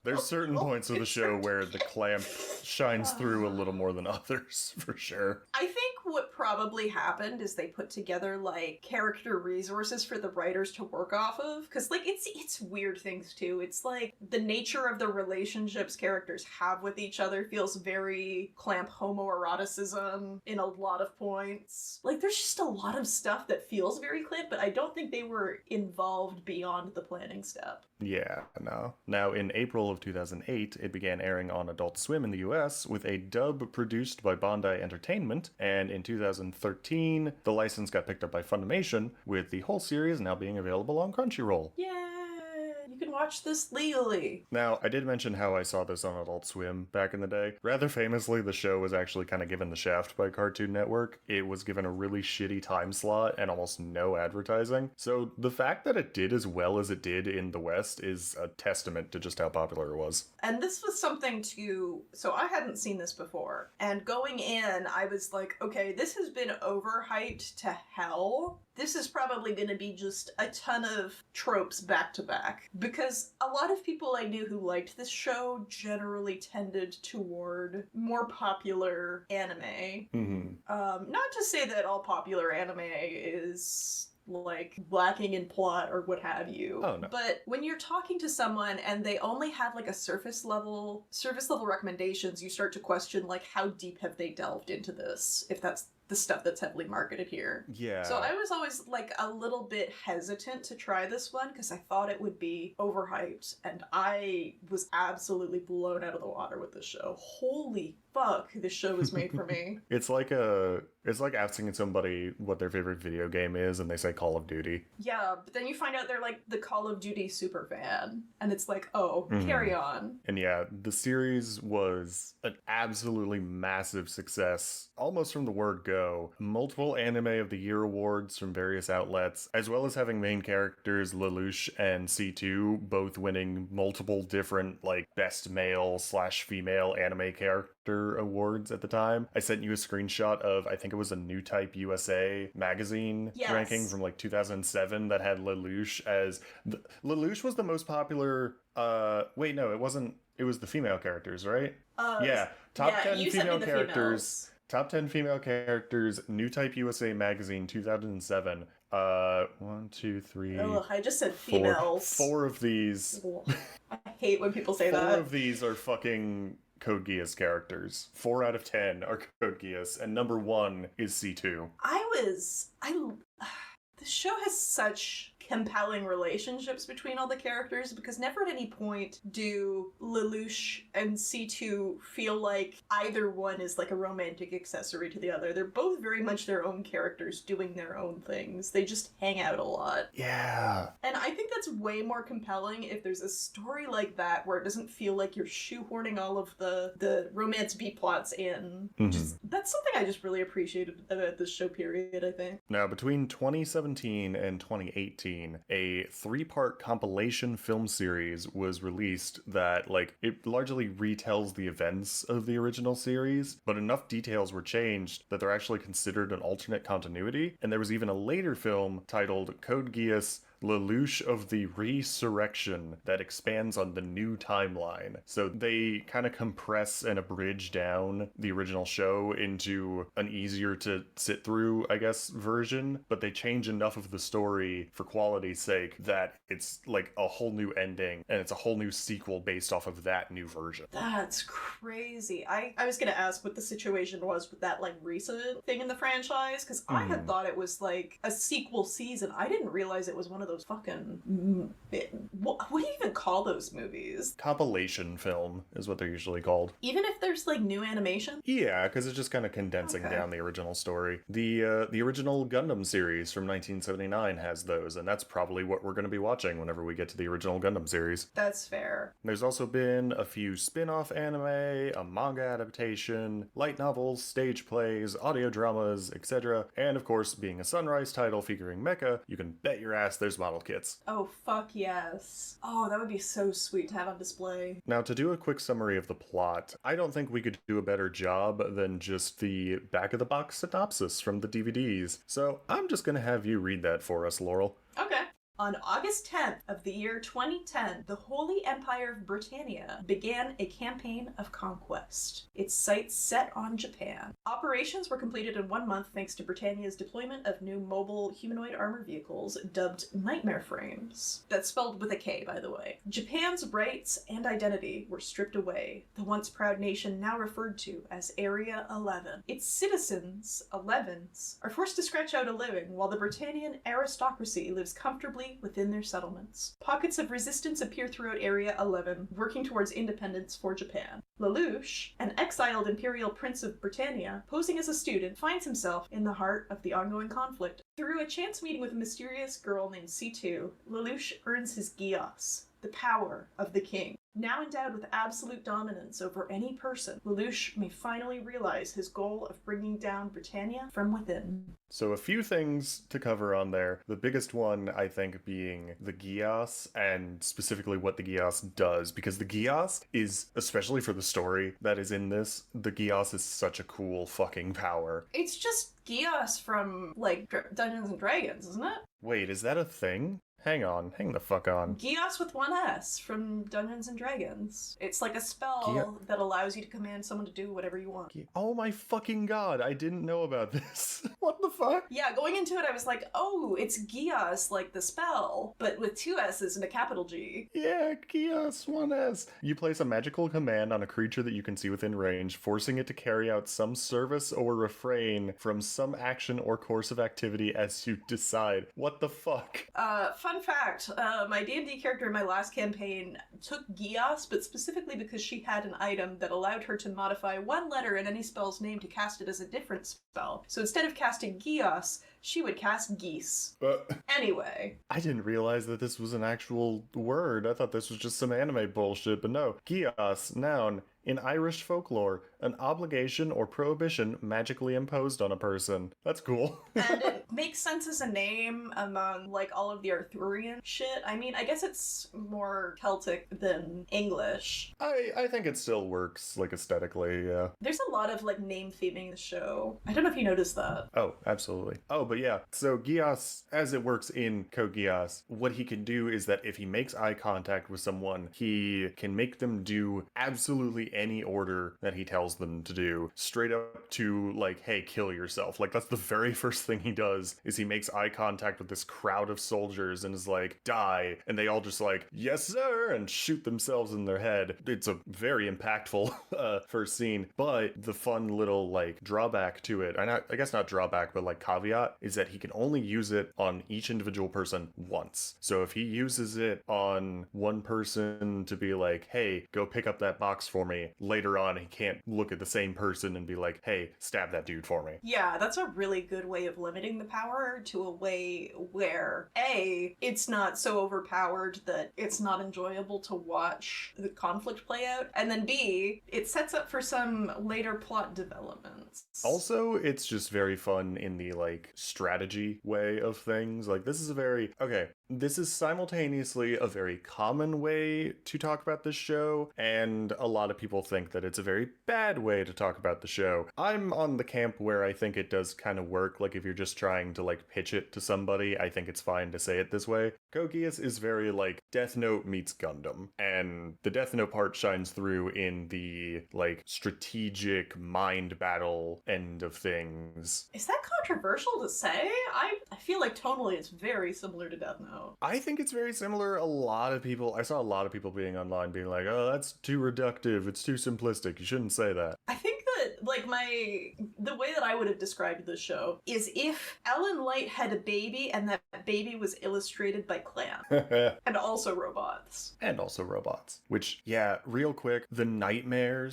Speaker 3: There's certain points of the show where the Clamp shines through a little more than others, for sure.
Speaker 7: I think what probably happened is they put together character resources for the writers to work off of, because it's weird things too. It's the nature of the relationships characters have with each other feels very Clamp homoeroticism in a lot of points. There's just a lot of stuff that feels very Clamp, but I don't think they were involved beyond the planning step.
Speaker 3: Yeah, no. Now, in April of 2008, it began airing on Adult Swim in the US with a dub produced by Bondi Entertainment, and in 2013, the license got picked up by Funimation, with the whole series now being available on Crunchyroll.
Speaker 7: Yay! You can watch this legally.
Speaker 3: Now, I did mention how I saw this on Adult Swim back in the day. Rather famously, the show was actually kind of given the shaft by Cartoon Network. It was given a really shitty time slot and almost no advertising. So the fact that it did as well as it did in the West is a testament to just how popular it was.
Speaker 7: And this was something so I hadn't seen this before. And going in, I was like, okay, this has been overhyped to hell. this is probably going to be just a ton of tropes back to back. Because a lot of people I knew who liked this show generally tended toward more popular anime. Not to say that all popular anime is like lacking in plot or what have you.
Speaker 3: Oh, no.
Speaker 7: But when you're talking to someone and they only have like a surface level recommendations, you start to question like how deep have they delved into this, if that's the stuff that's heavily marketed here.
Speaker 3: Yeah.
Speaker 7: So I was always like a little bit hesitant to try this one because I thought it would be overhyped, and I was absolutely blown out of the water with this show. Holy fuck, this show was made for me.
Speaker 3: It's like asking somebody what their favorite video game is and they say Call of Duty.
Speaker 7: Yeah, but then you find out they're like the Call of Duty super fan, and it's like, oh, carry on.
Speaker 3: And yeah, the series was an absolutely massive success, almost from the word go. Multiple Anime of the Year awards from various outlets, as well as having main characters Lelouch and C2 both winning multiple different like best male/female anime character awards at the time. I sent you a screenshot of, I think it was a New Type USA magazine ranking from like 2007 that had Lelouch as Lelouch was the most popular. Wait, no, it wasn't. It was the female characters, right? Top 10 female characters. Top 10 female characters, New Type USA magazine, 2007. 1, 2, 3.
Speaker 7: Ugh, I just said females.
Speaker 3: Four of these.
Speaker 7: I hate when people say that.
Speaker 3: 4 of these are fucking Code Geass characters. 4 out of 10 are Code Geass, and number 1 is C2. The show has such compelling relationships between all the characters because never at any point do Lelouch and C2 feel like either one is like a romantic accessory to the other. They're both very much their own characters doing their own things. They just hang out a lot. Yeah.
Speaker 7: And I think that's way more compelling if there's a story like that where it doesn't feel like you're shoehorning all of the romance B-plots in. That's something I just really appreciated about this show, period, I think.
Speaker 3: Now, between 2017 and 2018, a 3-part compilation film series was released that, like, it largely retells the events of the original series, but enough details were changed that they're actually considered an alternate continuity, and there was even a later film titled Code Geass Lelouch of the Resurrection that expands on the new timeline. So they kind of compress and abridge down the original show into an easier to sit through, I guess, version, but they change enough of the story for quality's sake that it's like a whole new ending and it's a whole new sequel based off of that new version.
Speaker 7: That's crazy. I was gonna ask what the situation was with that like recent thing in the franchise, because I had thought it was like a sequel season. I didn't realize it was one of those fucking... What do you even call those movies?
Speaker 3: Compilation film is what they're usually called.
Speaker 7: Even if there's like new animation?
Speaker 3: Yeah, because it's just kind of condensing down the original story. The original Gundam series from 1979 has those, and that's probably what we're going to be watching whenever we get to the original Gundam series.
Speaker 7: That's fair.
Speaker 3: There's also been a few spin-off anime, a manga adaptation, light novels, stage plays, audio dramas, etc. And of course, being a Sunrise title featuring mecha, you can bet your ass there's model kits.
Speaker 7: Oh, fuck yes. Oh, that would be so sweet to have on display.
Speaker 3: Now, to do a quick summary of the plot, I don't think we could do a better job than just the back-of-the-box synopsis from the DVDs. So I'm just going to have you read that for us, Laurel.
Speaker 7: Okay. On August 10th of the year 2010, the Holy Empire of Britannia began a campaign of conquest, its sights set on Japan. Operations were completed in 1 month thanks to Britannia's deployment of new mobile humanoid armor vehicles dubbed Nightmare Frames. That's spelled with a K, by the way. Japan's rights and identity were stripped away, the once proud nation now referred to as Area 11. Its citizens, 11s, are forced to scratch out a living while the Britannian aristocracy lives comfortably within their settlements. Pockets of resistance appear throughout Area 11, working towards independence for Japan. Lelouch, an exiled imperial prince of Britannia, posing as a student, finds himself in the heart of the ongoing conflict. Through a chance meeting with a mysterious girl named C2, Lelouch earns his Geass, the power of the king. Now endowed with absolute dominance over any person, Lelouch may finally realize his goal of bringing down Britannia from within.
Speaker 3: So a few things to cover on there. The biggest one, I think, being the Geass, and specifically what the Geass does, because the Geass is, especially for the story that is in this, the Geass is such a cool fucking power.
Speaker 7: It's just Gios from, like, Dungeons and Dragons, isn't it?
Speaker 3: Wait, is that a thing? Hang on, hang the fuck on.
Speaker 7: Gios with one S from Dungeons and Dragons. It's like a spell that allows you to command someone to do whatever you want.
Speaker 3: Oh my fucking god, I didn't know about this. What the fuck?
Speaker 7: Yeah, going into it, I was like, oh, it's Gios, like the spell, but with two S's and a capital G.
Speaker 3: Yeah, Gios 1S. You place a magical command on a creature that you can see within range, forcing it to carry out some service or refrain from some action or course of activity as you decide. What the fuck?
Speaker 7: Fun fact, my D&D character in my last campaign took Gios, but specifically because she had an item that allowed her to modify one letter in any spell's name to cast it as a different spell. So instead of casting Gios, she would cast geese. Anyway.
Speaker 3: I didn't realize that this was an actual word. I thought this was just some anime bullshit, but no. Gios, noun. In Irish folklore, an obligation or prohibition magically imposed on a person. That's cool.
Speaker 7: And it makes sense as a name among, like, all of the Arthurian shit. I mean, I guess it's more Celtic than English.
Speaker 3: I think it still works, like, aesthetically, yeah.
Speaker 7: There's a lot of, like, name theming the show. I don't know if you noticed that.
Speaker 3: Oh, absolutely. Oh, but yeah. So Gios, as it works in Code Geass, what he can do is that if he makes eye contact with someone, he can make them do absolutely any order that he tells them to do, straight up to, like, hey, kill yourself. Like, that's the very first thing he does, is he makes eye contact with this crowd of soldiers and is like, die, and they all just like, yes sir, and shoot themselves in their head. It's a very impactful first scene, but the fun little, like, drawback to it, I guess not drawback, but, like, caveat, is that he can only use it on each individual person once. So if he uses it on one person to be like, hey, go pick up that box for me, later on he can't look at the same person and be like, hey, stab that dude for me.
Speaker 7: Yeah, that's a really good way of limiting the power to a way where, A, it's not so overpowered that it's not enjoyable to watch the conflict play out, and then B, it sets up for some later plot developments.
Speaker 3: Also, it's just very fun in the, like, strategy way of things. Like, this is simultaneously a very common way to talk about this show, and a lot of people think that it's a very bad way to talk about the show. I'm on the camp where I think it does kind of work. Like, if you're just trying to, like, pitch it to somebody, I think it's fine to say it this way. Code Geass is very, like, Death Note meets Gundam, and the Death Note part shines through in the, like, strategic mind battle end of things.
Speaker 7: Is that controversial to say? I feel like tonally it's very similar to Death Note.
Speaker 3: I think it's very similar. I saw a lot of people being online being like, oh, that's too reductive, it's too simplistic, you shouldn't say that.
Speaker 7: I think that, like, the way that I would have described the show is if Ellen Light had a baby and that baby was illustrated by Clan. And also robots.
Speaker 3: Which, yeah, real quick, the nightmare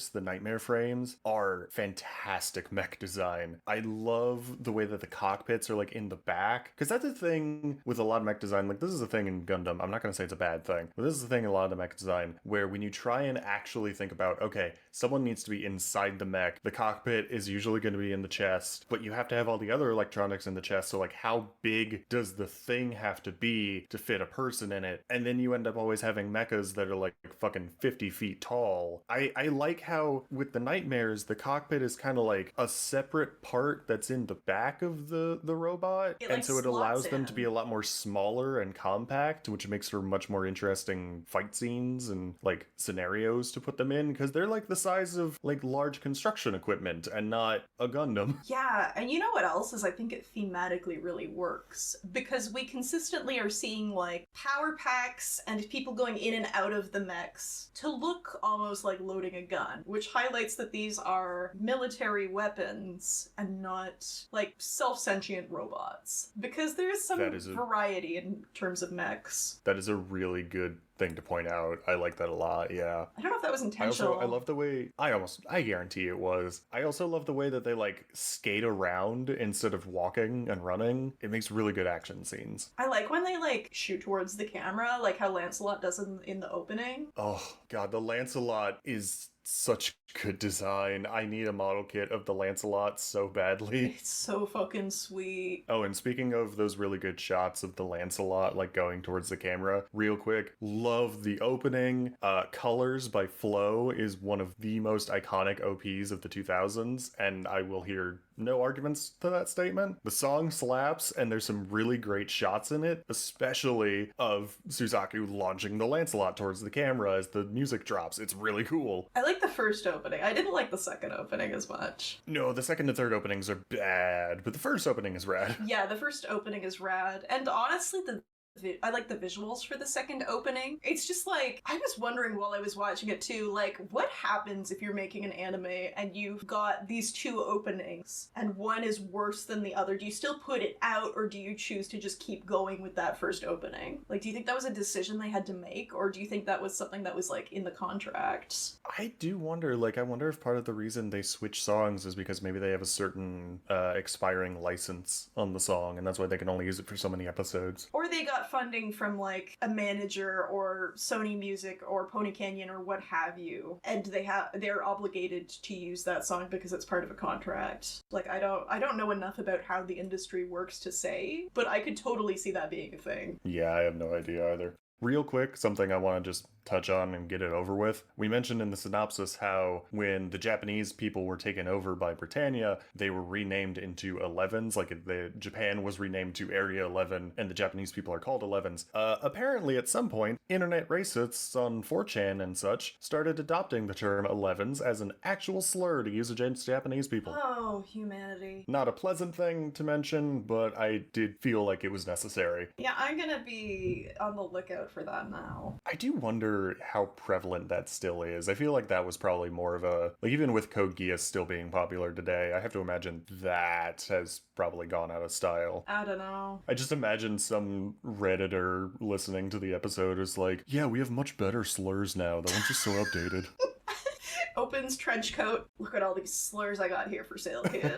Speaker 3: frames are fantastic mech design. I love the way that the cockpits are, like, in the back, because that's a thing with a lot of mech design. Like, this is a thing in Gundam. I'm not going to say it's a bad thing, but this is the thing in a lot of the mech design, where when you try and actually think about, okay, someone needs to be inside the mech, the cockpit is usually going to be in the chest, but you have to have all the other electronics in the chest, so, like, how big does the thing have to be to fit a person in it? And then you end up always having mechas that are, like, fucking 50 feet tall. I like how, with the nightmares, the cockpit is kind of like a separate part that's in the back of the robot, and so it allows them to be a lot more smaller and compact, which makes for much more interesting fight scenes and, like, scenarios to put them in, because they're, like, the size of, like, large construction equipment and not a Gundam.
Speaker 7: Yeah, and you know what else is I think it thematically really works? Because we consistently are seeing, like, power packs and people going in and out of the mechs to look almost like loading a gun, which highlights that these are military weapons and not, like, self-sentient robots. Because there's some variety in terms of mechs.
Speaker 3: That is a really good thing to point out. I like that a lot, yeah.
Speaker 7: I don't know if that was intentional.
Speaker 3: I love the way, I guarantee it was. I also love the way that they, like, skate around instead of walking and running. It makes really good action scenes.
Speaker 7: I like when they, like, shoot towards the camera, like how Lancelot does in the opening.
Speaker 3: Oh, God, the Lancelot is such good design. I need a model kit of the Lancelot so badly.
Speaker 7: It's so fucking sweet.
Speaker 3: Oh, and speaking of those really good shots of the Lancelot, like, going towards the camera, real quick, love the opening. Colors by Flow is one of the most iconic OPs of the 2000s, and I will hear no arguments to that statement. The song slaps, and there's some really great shots in it, especially of Suzaku launching the Lancelot towards the camera as the music drops. It's really cool.
Speaker 7: I like the first opening. I didn't like the second opening as much.
Speaker 3: No, the second and third openings are bad, but the first opening is rad.
Speaker 7: Yeah, the first opening is rad. And honestly, I like the visuals for the second opening. It's just like, I was wondering while I was watching it too, like, what happens if you're making an anime and you've got these two openings and one is worse than the other? Do you still put it out, or do you choose to just keep going with that first opening? Like, do you think that was a decision they had to make, or do you think that was something that was, like, in the contract?
Speaker 3: I do wonder, I wonder if part of the reason they switch songs is because maybe they have a certain expiring license on the song, and that's why they can only use it for so many episodes.
Speaker 7: Or they got funding from like a manager or Sony Music or Pony Canyon or what have you, and they're obligated to use that song because it's part of a contract. Like, I don't know enough about how the industry works to say, but I could totally see that being a thing.
Speaker 3: Yeah, I have no idea either. Real quick, something I want to just touch on and get it over with. We mentioned in the synopsis how when the Japanese people were taken over by Britannia, they were renamed into 11s, like Japan was renamed to Area 11, and the Japanese people are called 11s. Apparently, at some point, internet racists on 4chan and such started adopting the term 11s as an actual slur to use against Japanese people.
Speaker 7: Oh, humanity.
Speaker 3: Not a pleasant thing to mention, but I did feel like it was necessary.
Speaker 7: Yeah, I'm gonna be on the lookout for that now.
Speaker 3: I do wonder how prevalent that still is. I feel like that was probably more of a, like, even with Code Geass still being popular today, I have to imagine that has probably gone out of style.
Speaker 7: I don't know.
Speaker 3: I just imagine some Redditor listening to the episode is like, yeah, we have much better slurs now. That one's just so outdated.
Speaker 7: Opens trench coat. Look at all these slurs I got here for sale, kid.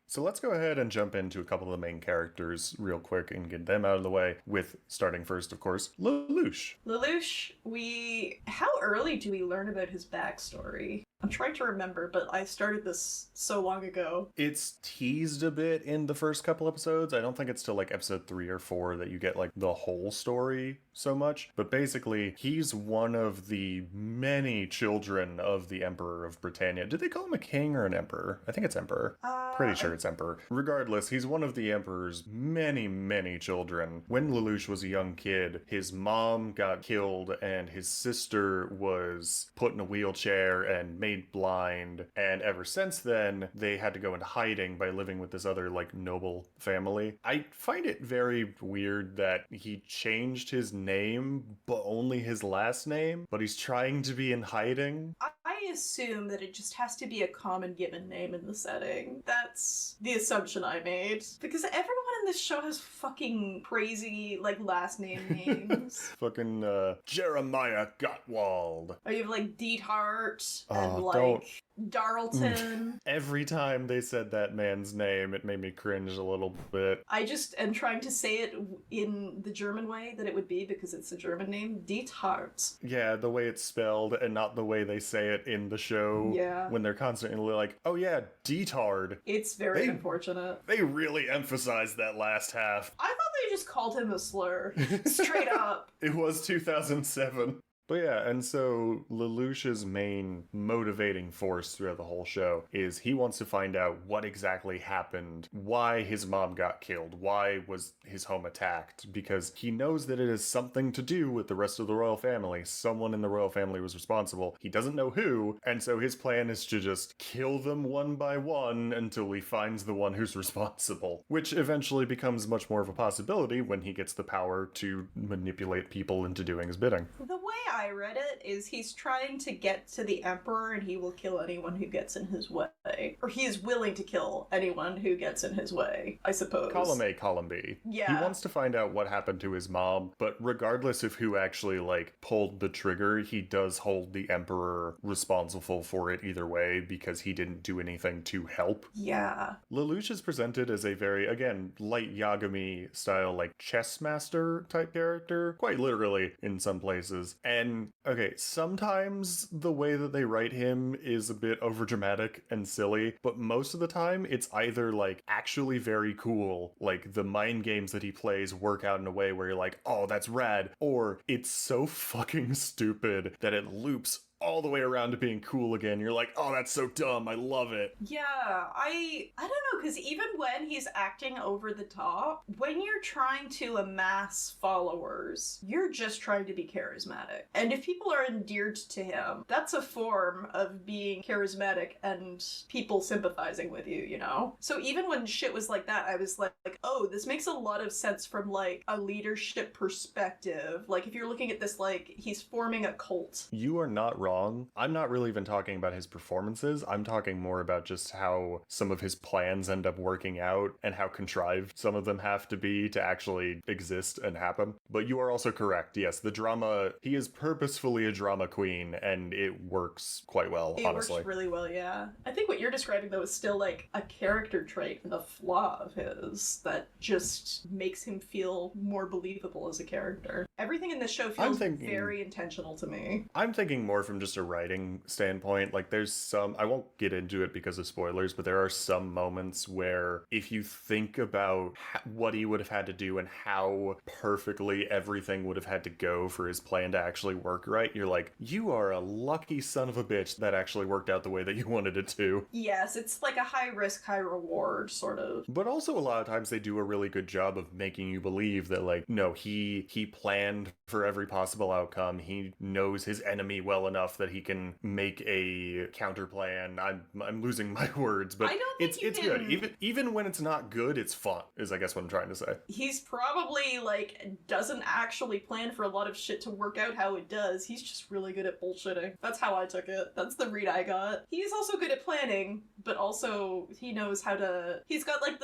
Speaker 3: So let's go ahead and jump into a couple of the main characters real quick and get them out of the way, with, starting first, of course, Lelouch.
Speaker 7: Lelouch, how early do we learn about his backstory? I'm trying to remember, but I started this so long ago.
Speaker 3: It's teased a bit in the first couple episodes. I don't think it's till like episode 3 or 4 that you get like the whole story so much. But basically, he's one of the many children of the Emperor of Britannia. Did they call him a king or an emperor? I think it's emperor. Pretty sure it's emperor. Regardless, he's one of the emperor's many, many children. When Lelouch was a young kid, his mom got killed and his sister was put in a wheelchair and made blind, and ever since then they had to go into hiding by living with this other like noble family. I find it very weird that he changed his name but only his last name, but he's trying to be in hiding.
Speaker 7: I assume that it just has to be a common given name in the setting. That's the assumption I made, because everyone in this show has fucking crazy like last name names.
Speaker 3: Fucking Jeremiah Gottwald.
Speaker 7: Or you have like Diethard and
Speaker 3: don't.
Speaker 7: like Darlton.
Speaker 3: Every time they said that man's name, it made me cringe a little bit.
Speaker 7: I just am trying to say it in the German way that it would be, because it's a German name. Diethard.
Speaker 3: Yeah, the way it's spelled and not the way they say it in the show.
Speaker 7: Yeah.
Speaker 3: When they're constantly like, oh yeah, Diethard.
Speaker 7: It's very unfortunate.
Speaker 3: They really emphasized that last half.
Speaker 7: I thought they just called him a slur. Straight up.
Speaker 3: It was 2007. But yeah, and so Lelouch's main motivating force throughout the whole show is he wants to find out what exactly happened, why his mom got killed, why was his home attacked, because he knows that it has something to do with the rest of the royal family. Someone in the royal family was responsible. He doesn't know who, and so his plan is to just kill them one by one until he finds the one who's responsible, which eventually becomes much more of a possibility when he gets the power to manipulate people into doing his bidding.
Speaker 7: The way I read it is he's trying to get to the Emperor and he will kill anyone who gets in his way. Or he is willing to kill anyone who gets in his way, I suppose.
Speaker 3: Column A, column B.
Speaker 7: Yeah.
Speaker 3: He wants to find out what happened to his mom, but regardless of who actually, like, pulled the trigger, he does hold the Emperor responsible for it either way because he didn't do anything to help.
Speaker 7: Yeah.
Speaker 3: Lelouch is presented as a very, again, light Yagami style, like, chess master type character, quite literally in some places. And okay, sometimes the way that they write him is a bit overdramatic and silly, but most of the time it's either like actually very cool, like the mind games that he plays work out in a way where you're like, oh, that's rad, or it's so fucking stupid that it loops all the way around to being cool again. You're like, oh, that's so dumb. I love it.
Speaker 7: Yeah, I don't know, because even when he's acting over the top, when you're trying to amass followers, you're just trying to be charismatic. And if people are endeared to him, that's a form of being charismatic and people sympathizing with you, you know? So even when shit was like that, I was like, oh, this makes a lot of sense from like a leadership perspective. Like if you're looking at this like he's forming a cult.
Speaker 3: You are not wrong. I'm not really even talking about his performances. I'm talking more about just how some of his plans end up working out and how contrived some of them have to be to actually exist and happen. But you are also correct. Yes, the drama, he is purposefully a drama queen and it works quite well, honestly.
Speaker 7: It works really well, yeah. I think what you're describing though is still like a character trait and a flaw of his that just makes him feel more believable as a character. Everything in this show feels very intentional to me.
Speaker 3: I'm thinking more from just a writing standpoint. Like there's some, I won't get into it because of spoilers, but there are some moments where if you think about what he would have had to do and how perfectly everything would have had to go for his plan to actually work right, you're like, you are a lucky son of a bitch that actually worked out the way that you wanted it to.
Speaker 7: Yes, it's like a high risk, high reward sort of.
Speaker 3: But also a lot of times they do a really good job of making you believe that like, no, he planned for every possible outcome. He knows his enemy well enough that he can make a counter plan. I'm losing my words, but
Speaker 7: I don't think
Speaker 3: it's good. Even when it's not good, it's fun, is I guess what I'm trying to say.
Speaker 7: He's probably like doesn't actually plan for a lot of shit to work out how it does. He's just really good at bullshitting. That's how I took it. That's the read I got. He's also good at planning, but also he knows how to. He's got like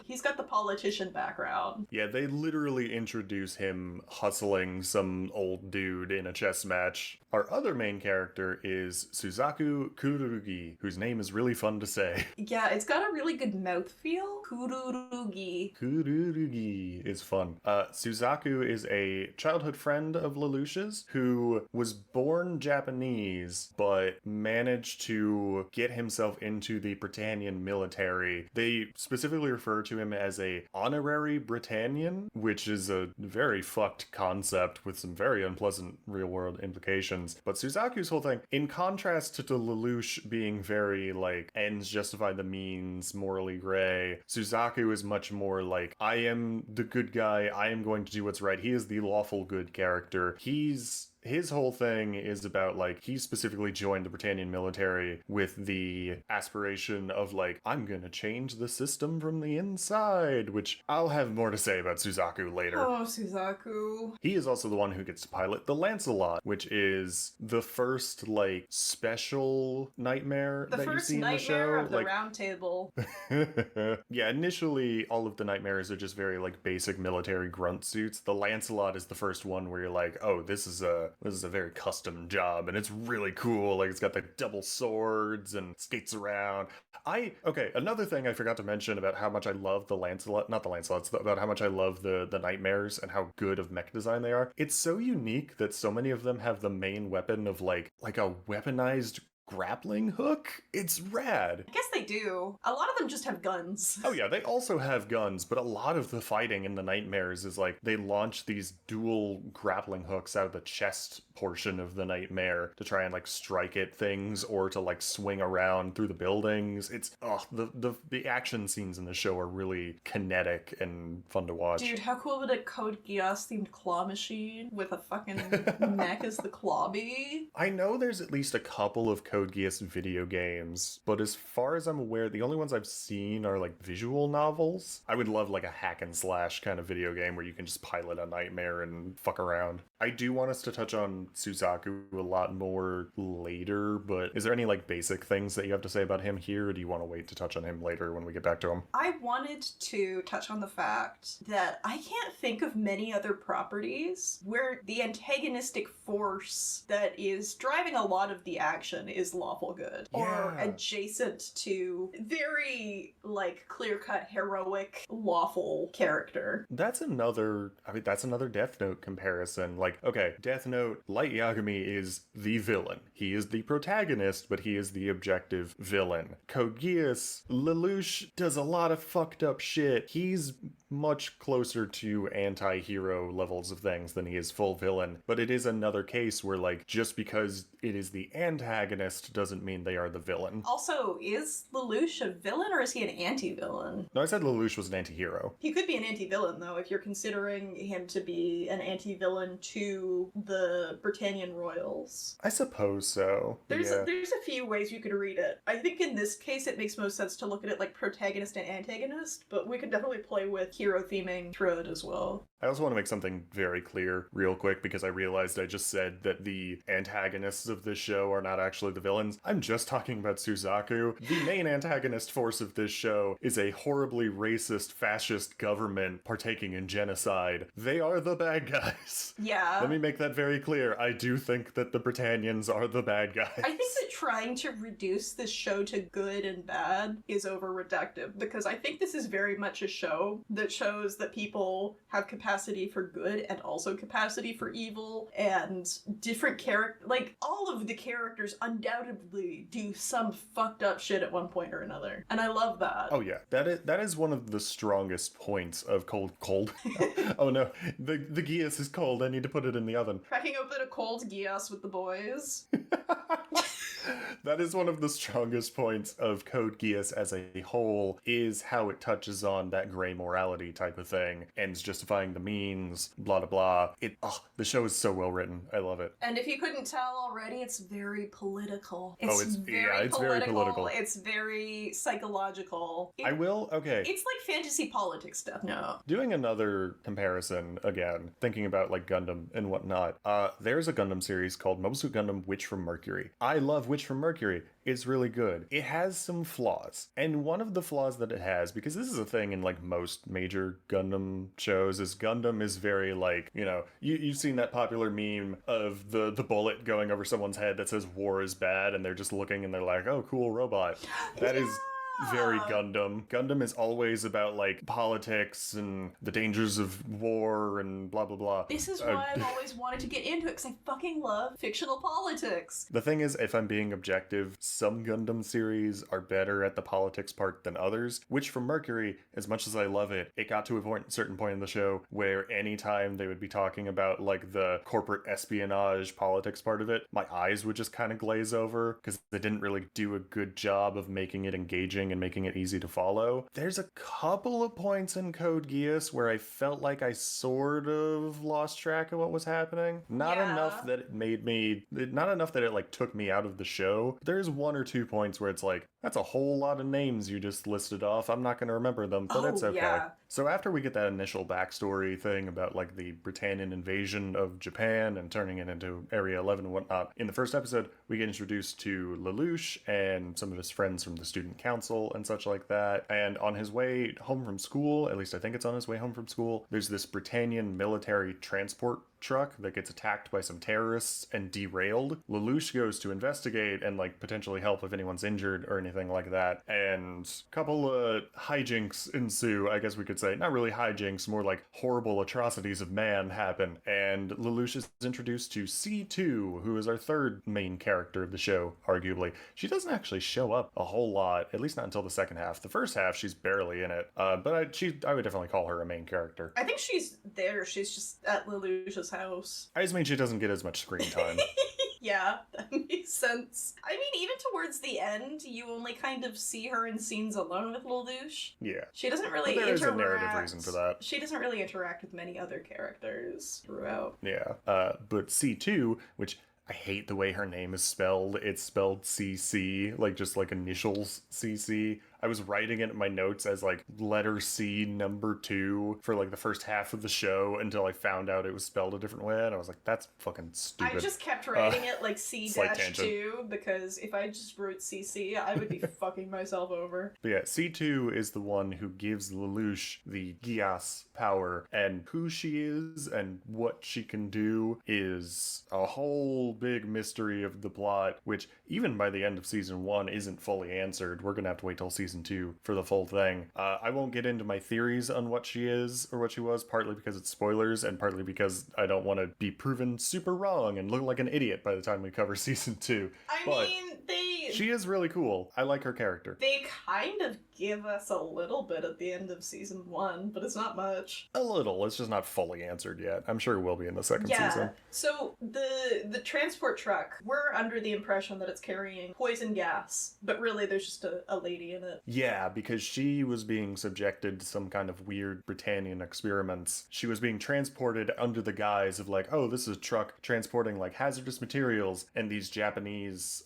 Speaker 7: he's got the politician background.
Speaker 3: Yeah, they literally introduce him hustling some old dude in a chess match. Our other main character is Suzaku Kurugi, whose name is really fun to say.
Speaker 7: Yeah, it's got a really good mouthfeel. Kurugi.
Speaker 3: Kurugi is fun. Suzaku is a childhood friend of Lelouch's who was born Japanese, but managed to get himself into the Britannian military. They specifically refer to him as a honorary Britannian, which is a very fucked concept with some very unpleasant real-world implications. But Suzaku's whole thing, in contrast to Lelouch being very, like, ends justify the means, morally gray, Suzaku is much more like, I am the good guy, I am going to do what's right. He is the lawful good character. His whole thing is about, like, he specifically joined the Britannian military with the aspiration of, like, I'm gonna change the system from the inside, which I'll have more to say about Suzaku later.
Speaker 7: Oh, Suzaku.
Speaker 3: He is also the one who gets to pilot the Lancelot, which is the first, like, special nightmare that you see in the show.
Speaker 7: The first nightmare of the
Speaker 3: like,
Speaker 7: round table.
Speaker 3: Yeah, initially, all of the nightmares are just very, like, basic military grunt suits. The Lancelot is the first one where you're like, oh, this is a very custom job, and it's really cool. Like, it's got the double swords and skates around. Okay, another thing I forgot to mention about how much I love the Lancelot, not the Lancelots, about how much I love the nightmares and how good of mech design they are. It's so unique that so many of them have the main weapon of, like a weaponized grappling hook? It's rad.
Speaker 7: I guess they do. A lot of them just have guns.
Speaker 3: Oh yeah, they also have guns, but a lot of the fighting in the nightmares is like they launch these dual grappling hooks out of the chest portion of the nightmare to try and like strike at things or to like swing around through the buildings. It's the action scenes in the show are really kinetic and fun to watch.
Speaker 7: Dude, how cool would a Code Geass themed claw machine with a fucking neck as the claw be?
Speaker 3: I know there's at least a couple of Code Geass video games, but as far as I'm aware, the only ones I've seen are like visual novels. I would love like a hack and slash kind of video game where you can just pilot a nightmare and fuck around. I do want us to touch on Suzaku a lot more later, but is there any like basic things that you have to say about him here, or do you want to wait to touch on him later when we get back to him?
Speaker 7: I wanted to touch on the fact that I can't think of many other properties where the antagonistic force that is driving a lot of the action is lawful good or adjacent to very like clear-cut heroic lawful character.
Speaker 3: That's another Death Note comparison. Like, okay, Death Note, Light Yagami is the villain. He is the protagonist, but he is the objective villain. Code Geass, Lelouch does a lot of fucked up shit. He's much closer to anti-hero levels of things than he is full villain. But it is another case where, like, just because it is the antagonist doesn't mean they are the villain.
Speaker 7: Also, is Lelouch a villain or is he an anti-villain?
Speaker 3: No, I said Lelouch was an anti-hero.
Speaker 7: He could be an anti-villain, though, if you're considering him to be an anti-villain to the Britannian royals.
Speaker 3: I suppose so.
Speaker 7: There's
Speaker 3: yeah.
Speaker 7: there's a few ways you could read it. I think in this case it makes most sense to look at it like protagonist and antagonist, but we could definitely play with hero theming through it as well.
Speaker 3: I also want to make something very clear real quick because I realized I just said that the antagonists of this show are not actually the villains. I'm just talking about Suzaku. The main antagonist force of this show is a horribly racist fascist government partaking in genocide. They are the bad guys.
Speaker 7: Yeah.
Speaker 3: Let me make that very clear. I do think that the Britannians are the bad guys.
Speaker 7: I think that trying to reduce this show to good and bad is over reductive, because I think this is very much a show that shows that people have capacity for good and also capacity for evil, and different like, all of the characters undoubtedly do some fucked up shit at one point or another. And I love that.
Speaker 3: Oh yeah, that is one of the strongest points of cold. Oh no, the Geass is cold. I need to put it in the oven.
Speaker 7: Cracking open a cold Geass with the boys.
Speaker 3: That is one of the strongest points of Code Geass as a whole, is how it touches on that gray morality type of thing, ends justifying the means, blah blah blah. The show is so well written. I love it.
Speaker 7: And if you couldn't tell already, it's very political.
Speaker 3: It's very political.
Speaker 7: It's very psychological.
Speaker 3: Okay.
Speaker 7: It's like fantasy politics stuff. No.
Speaker 3: Doing another comparison again, thinking about like Gundam and whatnot, there's a Gundam series called Mobile Suit Gundam Witch from Mercury. I love Witch from Mercury. It's really good. It has some flaws. And one of the flaws that it has, because this is a thing in like most major Gundam shows, is Gundam is very like, you've seen that popular meme of the bullet going over someone's head that says war is bad, and they're just looking and they're like, oh, cool robot. That is very Gundam. Gundam is always about like politics and the dangers of war and blah blah blah.
Speaker 7: This is why I've always wanted to get into it, because I fucking love fictional politics.
Speaker 3: The thing is, if I'm being objective, some Gundam series are better at the politics part than others. Which from Mercury, as much as I love it, it got to a certain point in the show where anytime they would be talking about like the corporate espionage politics part of it, my eyes would just kind of glaze over because they didn't really do a good job of making it engaging and making it easy to follow. There's a couple of points in Code Geass where I felt like I sort of lost track of what was happening. Not enough that it like took me out of the show. There's one or two points where it's like, that's a whole lot of names you just listed off. I'm not going to remember them, but it's okay. Yeah. So after we get that initial backstory thing about like the Britannian invasion of Japan and turning it into Area 11 and whatnot, in the first episode, we get introduced to Lelouch and some of his friends from the student council and such like that. And on his way home from school, at least I think it's on his way home from school, there's this Britannian military transport truck that gets attacked by some terrorists and derailed. Lelouch goes to investigate and like potentially help if anyone's injured or anything like that. And a couple of hijinks ensue, I guess we could say. Not really hijinks, more like horrible atrocities of man happen. And Lelouch is introduced to C2, who is our third main character of the show, arguably. She doesn't actually show up a whole lot, at least not until the second half. The first half, she's barely in it. But I would definitely call her a main character.
Speaker 7: I think she's there. She's just at Lelouch's house.
Speaker 3: I just mean she doesn't get as much screen time.
Speaker 7: Yeah, that makes sense. I mean, even towards the end, you only kind of see her in scenes alone with Lelouch.
Speaker 3: Yeah.
Speaker 7: She doesn't really
Speaker 3: there
Speaker 7: interact.
Speaker 3: is a narrative reason for that.
Speaker 7: She doesn't really interact with many other characters throughout.
Speaker 3: Yeah. But C2, which I hate the way her name is spelled. It's spelled CC, like just like initials CC. I was writing it in my notes as like letter C number 2 for like the first half of the show until I found out it was spelled a different way, and I was like, that's fucking stupid.
Speaker 7: I just kept writing it like C-2 because if I just wrote CC, I would be fucking myself over.
Speaker 3: But yeah, C2 is the one who gives Lelouch the Geass power, and who she is and what she can do is a whole big mystery of the plot, which even by the end of season 1 isn't fully answered. We're gonna have to wait till season 2 for the full thing. I won't get into my theories on what she is or what she was, partly because it's spoilers and partly because I don't want to be proven super wrong and look like an idiot by the time we cover season 2.
Speaker 7: I mean,
Speaker 3: She is really cool. I like her character.
Speaker 7: They kind of give us a little bit at the end of season 1, but it's not much.
Speaker 3: A little. It's just not fully answered yet. I'm sure it will be in the second season.
Speaker 7: So the transport truck, we're under the impression that it's carrying poison gas, but really there's just a lady in it.
Speaker 3: Yeah, because she was being subjected to some kind of weird Britannian experiments. She was being transported under the guise of like, oh, this is a truck transporting like hazardous materials, and these Japanese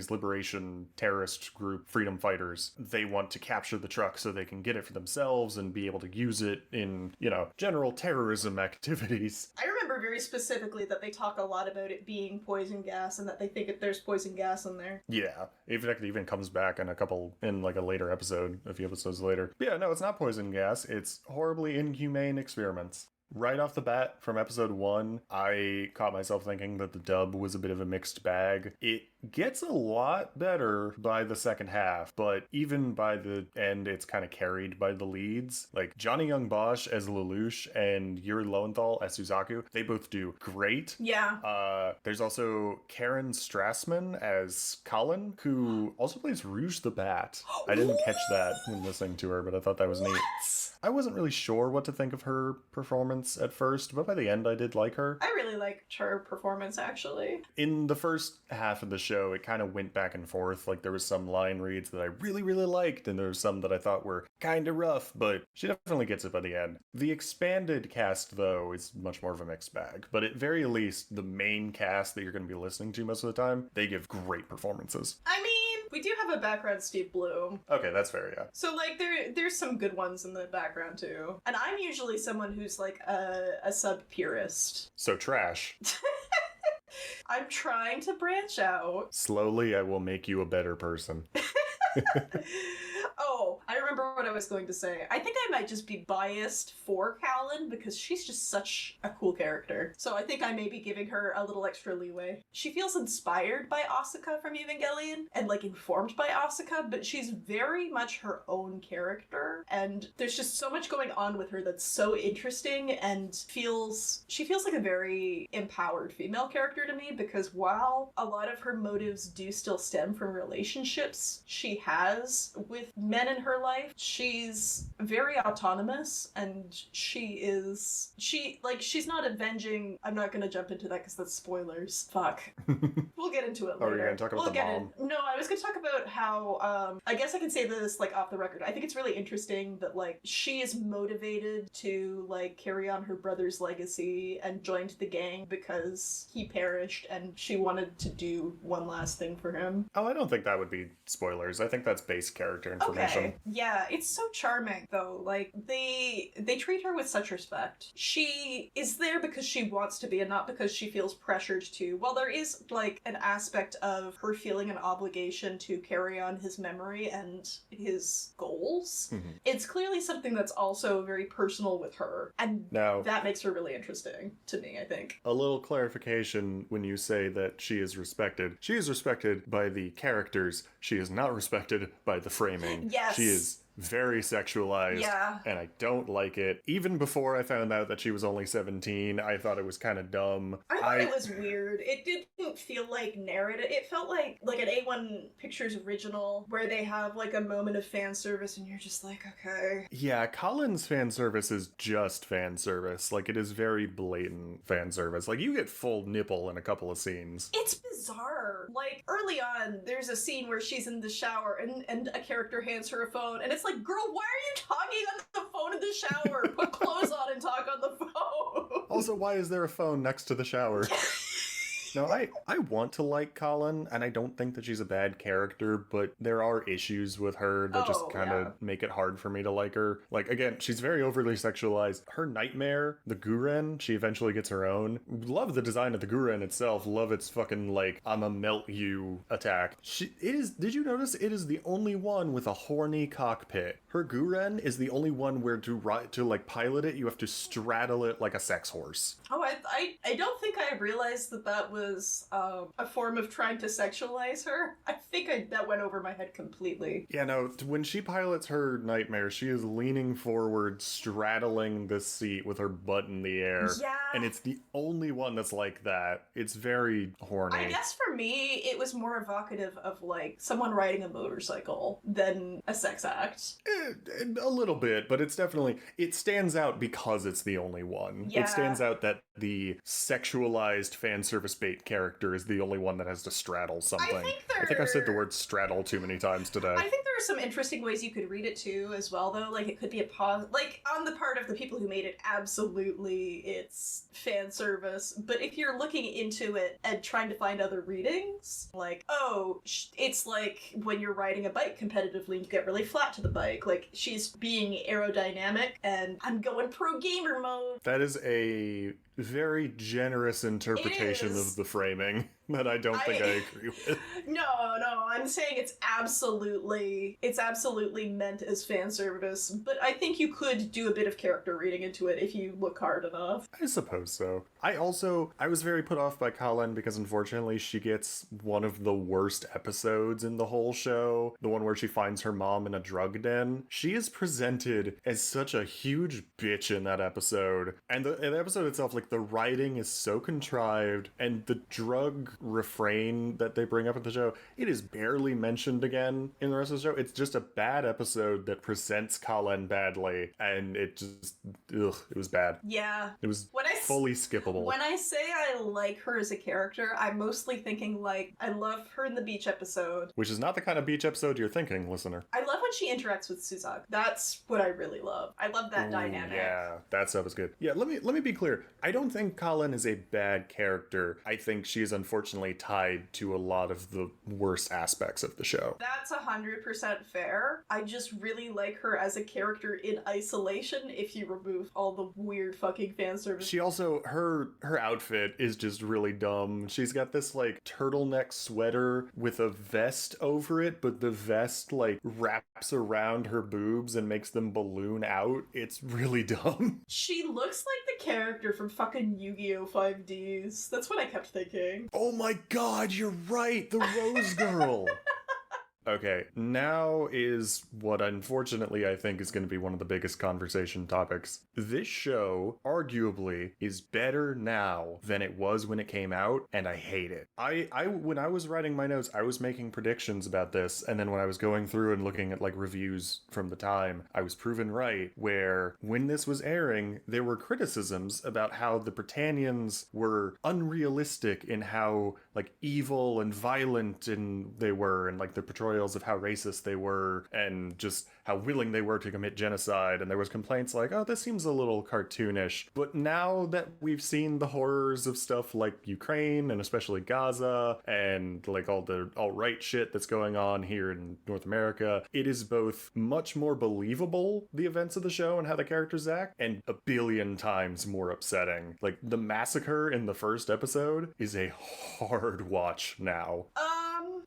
Speaker 3: liberation terrorist group freedom fighters, they want to capture the truck so they can get it for themselves and be able to use it in, general terrorism activities.
Speaker 7: I remember very specifically that they talk a lot about it being poison gas and that they think that there's poison gas in there.
Speaker 3: Yeah, it even comes back in a later episode, a few episodes later. But yeah, no, it's not poison gas. It's horribly inhumane experiments. Right off the bat, from episode 1, I caught myself thinking that the dub was a bit of a mixed bag. It gets a lot better by the second half, but even by the end, it's kind of carried by the leads. Like, Johnny Young Bosch as Lelouch and Yuri Lowenthal as Suzaku, they both do great.
Speaker 7: Yeah.
Speaker 3: There's also Karen Strassman as Colin, who also plays Rouge the Bat. I didn't catch that when listening to her, but I thought that was neat. I wasn't really sure what to think of her performance at first, but by the end I did like her.
Speaker 7: I really liked her performance, actually.
Speaker 3: In the first half of the show, it kind of went back and forth. Like, there was some line reads that I really, really liked, and there was some that I thought were kind of rough, but she definitely gets it by the end. The expanded cast, though, is much more of a mixed bag. But at very least, the main cast that you're going to be listening to most of the time, they give great performances.
Speaker 7: I mean, we do have a background Steve Bloom.
Speaker 3: Okay, that's fair, yeah.
Speaker 7: So, like, there's some good ones in the background, too. And I'm usually someone who's, like, a sub-purist.
Speaker 3: So trash.
Speaker 7: I'm trying to branch out.
Speaker 3: Slowly, I will make you a better person.
Speaker 7: Oh, I remember what I was going to say. I think I might just be biased for Callan because she's just such a cool character. So I think I may be giving her a little extra leeway. She feels inspired by Asuka from Evangelion and like informed by Asuka, but she's very much her own character. And there's just so much going on with her that's so interesting and she feels like a very empowered female character to me because while a lot of her motives do still stem from relationships she has with men in her life, she's very autonomous and she's not avenging. I'm not gonna jump into that because that's spoilers. Fuck. We'll get into it later.
Speaker 3: Oh, you're gonna talk about the mom?
Speaker 7: No, I was gonna talk about how I guess I can say this like off the record. I think it's really interesting that like she is motivated to like carry on her brother's legacy and joined the gang because he perished and she wanted to do one last thing for him.
Speaker 3: Oh, I don't think that would be spoilers. I think that's base character information.
Speaker 7: Okay. Yeah, it's so charming though. Like they treat her with such respect. She is there because she wants to be and not because she feels pressured to. While there is like an aspect of her feeling an obligation to carry on his memory and his goals, it's clearly something that's also very personal with her. And
Speaker 3: now,
Speaker 7: that makes her really interesting to me, I think.
Speaker 3: A little clarification when you say that she is respected. She is respected by the characters. She is not respected by the framing.
Speaker 7: Yes.
Speaker 3: She is very sexualized, and I don't like it. Even before I found out that she was only 17, I thought it was kind of dumb.
Speaker 7: I thought it was weird. It didn't feel like narrative. It felt like an A1 Pictures original where they have like a moment of fan service and you're just like, okay.
Speaker 3: Yeah, Colin's fan service is just fan service. Like, it is very blatant fan service. Like, you get full nipple in a couple of scenes.
Speaker 7: It's bizarre. Like, early on, there's a scene where she's in the shower and a character hands her a phone and it's like, girl, why are you talking on the phone in the shower? Put clothes on and talk on the phone.
Speaker 3: Also, why is there a phone next to the shower? No, I want to like Colin, and I don't think that she's a bad character, but there are issues with her that just kind of make it hard for me to like her. Like, again, she's very overly sexualized. Her nightmare, the Guren, she eventually gets her own. Love the design of the Guren itself. Love its fucking, like, I'ma melt you attack. Did you notice it is the only one with a horny cockpit? Her Guren is the only one where to pilot it, you have to straddle it like a sex horse.
Speaker 7: Oh, I don't think I realized that was a form of trying to sexualize her. I think that went over my head completely.
Speaker 3: Yeah, no, when she pilots her nightmare, she is leaning forward, straddling the seat with her butt in the air.
Speaker 7: Yeah.
Speaker 3: and it's the only one that's like that. It's very horny.
Speaker 7: I guess for me, it was more evocative of like someone riding a motorcycle than a sex act.
Speaker 3: A little bit, but it's definitely, it stands out because it's the only one.
Speaker 7: Yeah.
Speaker 3: It stands out that the sexualized fan service bait character is the only one that has to straddle something. I think I've said the word straddle too many times today.
Speaker 7: I think there are some interesting ways you could read it too, as well. Though, like it could be a pause, like on the part of the people who made it. Absolutely, it's fan service. But if you're looking into it and trying to find other readings, like it's like when you're riding a bike competitively, and you get really flat to the bike. Like she's being aerodynamic, and I'm going pro gamer mode.
Speaker 3: That is a very generous interpretation of the framing that I don't think I agree with.
Speaker 7: No, I'm saying it's absolutely meant as fan service, but I think you could do a bit of character reading into it if you look hard enough.
Speaker 3: I suppose so. I was very put off by Colin because unfortunately she gets one of the worst episodes in the whole show, the one where she finds her mom in a drug den. She is presented as such a huge bitch in that episode, and the episode itself, like, the writing is so contrived, and the drug refrain that they bring up at the show, it is barely mentioned again in the rest of the show. It's just a bad episode that presents Colin badly, and it just, it was bad.
Speaker 7: Yeah.
Speaker 3: It was fully skippable.
Speaker 7: When I say I like her as a character, I'm mostly thinking, like, I love her in the beach episode.
Speaker 3: Which is not the kind of beach episode you're thinking, listener.
Speaker 7: I love when she interacts with Suzak. That's what I really love. I love that dynamic.
Speaker 3: Yeah, that stuff is good. Yeah, let me be clear. I don't think Colin is a bad character. I think she is unfortunately tied to a lot of the worst aspects of the show.
Speaker 7: That's 100% fair. I just really like her as a character in isolation if you remove all the weird fucking fan service.
Speaker 3: She also, her outfit is just really dumb. She's got this, like, turtleneck sweater with a vest over it, but the vest, like, wraps around her boobs and makes them balloon out. It's really dumb.
Speaker 7: She looks like the character from fucking Yu-Gi-Oh! 5Ds. That's what I kept thinking.
Speaker 3: Oh my god, you're right! The Rose Girl! Okay, now is what unfortunately I think is going to be one of the biggest conversation topics. This show, arguably, is better now than it was when it came out, and I hate it. When I was writing my notes, I was making predictions about this, and then when I was going through and looking at, like, reviews from the time, I was proven right, where when this was airing, there were criticisms about how the Britannians were unrealistic in how, like, evil and violent they were, and, like, the portrayal of how racist they were and just how willing they were to commit genocide, and there was complaints like, oh, this seems a little cartoonish. But now that we've seen the horrors of stuff like Ukraine and especially Gaza and, like, all the alt-right shit that's going on here in North America, it is both much more believable, the events of the show and how the characters act, and a billion times more upsetting. Like, the massacre in the first episode is a hard watch now.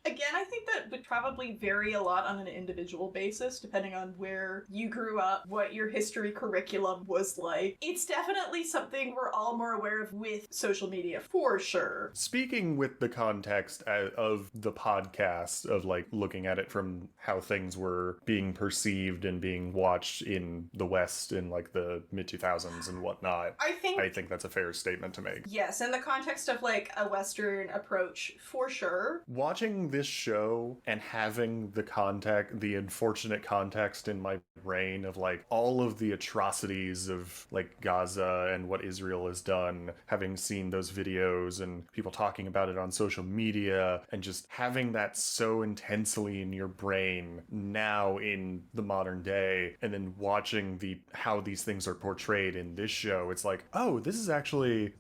Speaker 7: Again, I think that would probably vary a lot on an individual basis, depending on where you grew up, what your history curriculum was like. It's definitely something we're all more aware of with social media, for sure.
Speaker 3: Speaking with the context of the podcast, of, like, looking at it from how things were being perceived and being watched in the West in, like, the mid-2000s and whatnot, I think that's a fair statement to make.
Speaker 7: Yes, in the context of, like, a Western approach, for sure.
Speaker 3: Watching this show and having the unfortunate context in my brain of, like, all of the atrocities of, like, Gaza and what Israel has done, having seen those videos and people talking about it on social media, and just having that so intensely in your brain now in the modern day, and then watching how these things are portrayed in this show, it's like, oh, this is actually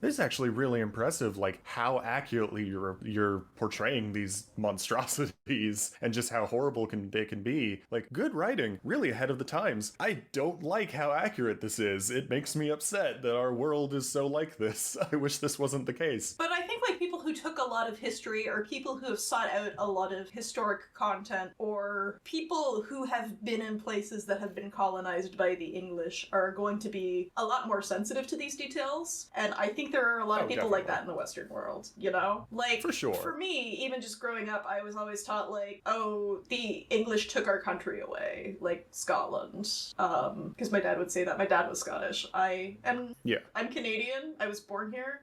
Speaker 3: really impressive, like, how accurately you're portraying these monstrosities and just how horrible they can be. Like, good writing, really ahead of the times. I don't like how accurate this is. It makes me upset that our world is so like this. I wish this wasn't the case.
Speaker 7: But I think, like, people who who took a lot of history, or people who have sought out a lot of historic content, or people who have been in places that have been colonized by the English are going to be a lot more sensitive to these details. And I think there are a lot of people like that in the Western world, you know? Like,
Speaker 3: For sure.
Speaker 7: For me, even just growing up, I was always taught, like, oh, the English took our country away, like Scotland. Because my dad would say that. My dad was Scottish. I'm Canadian. I was born here.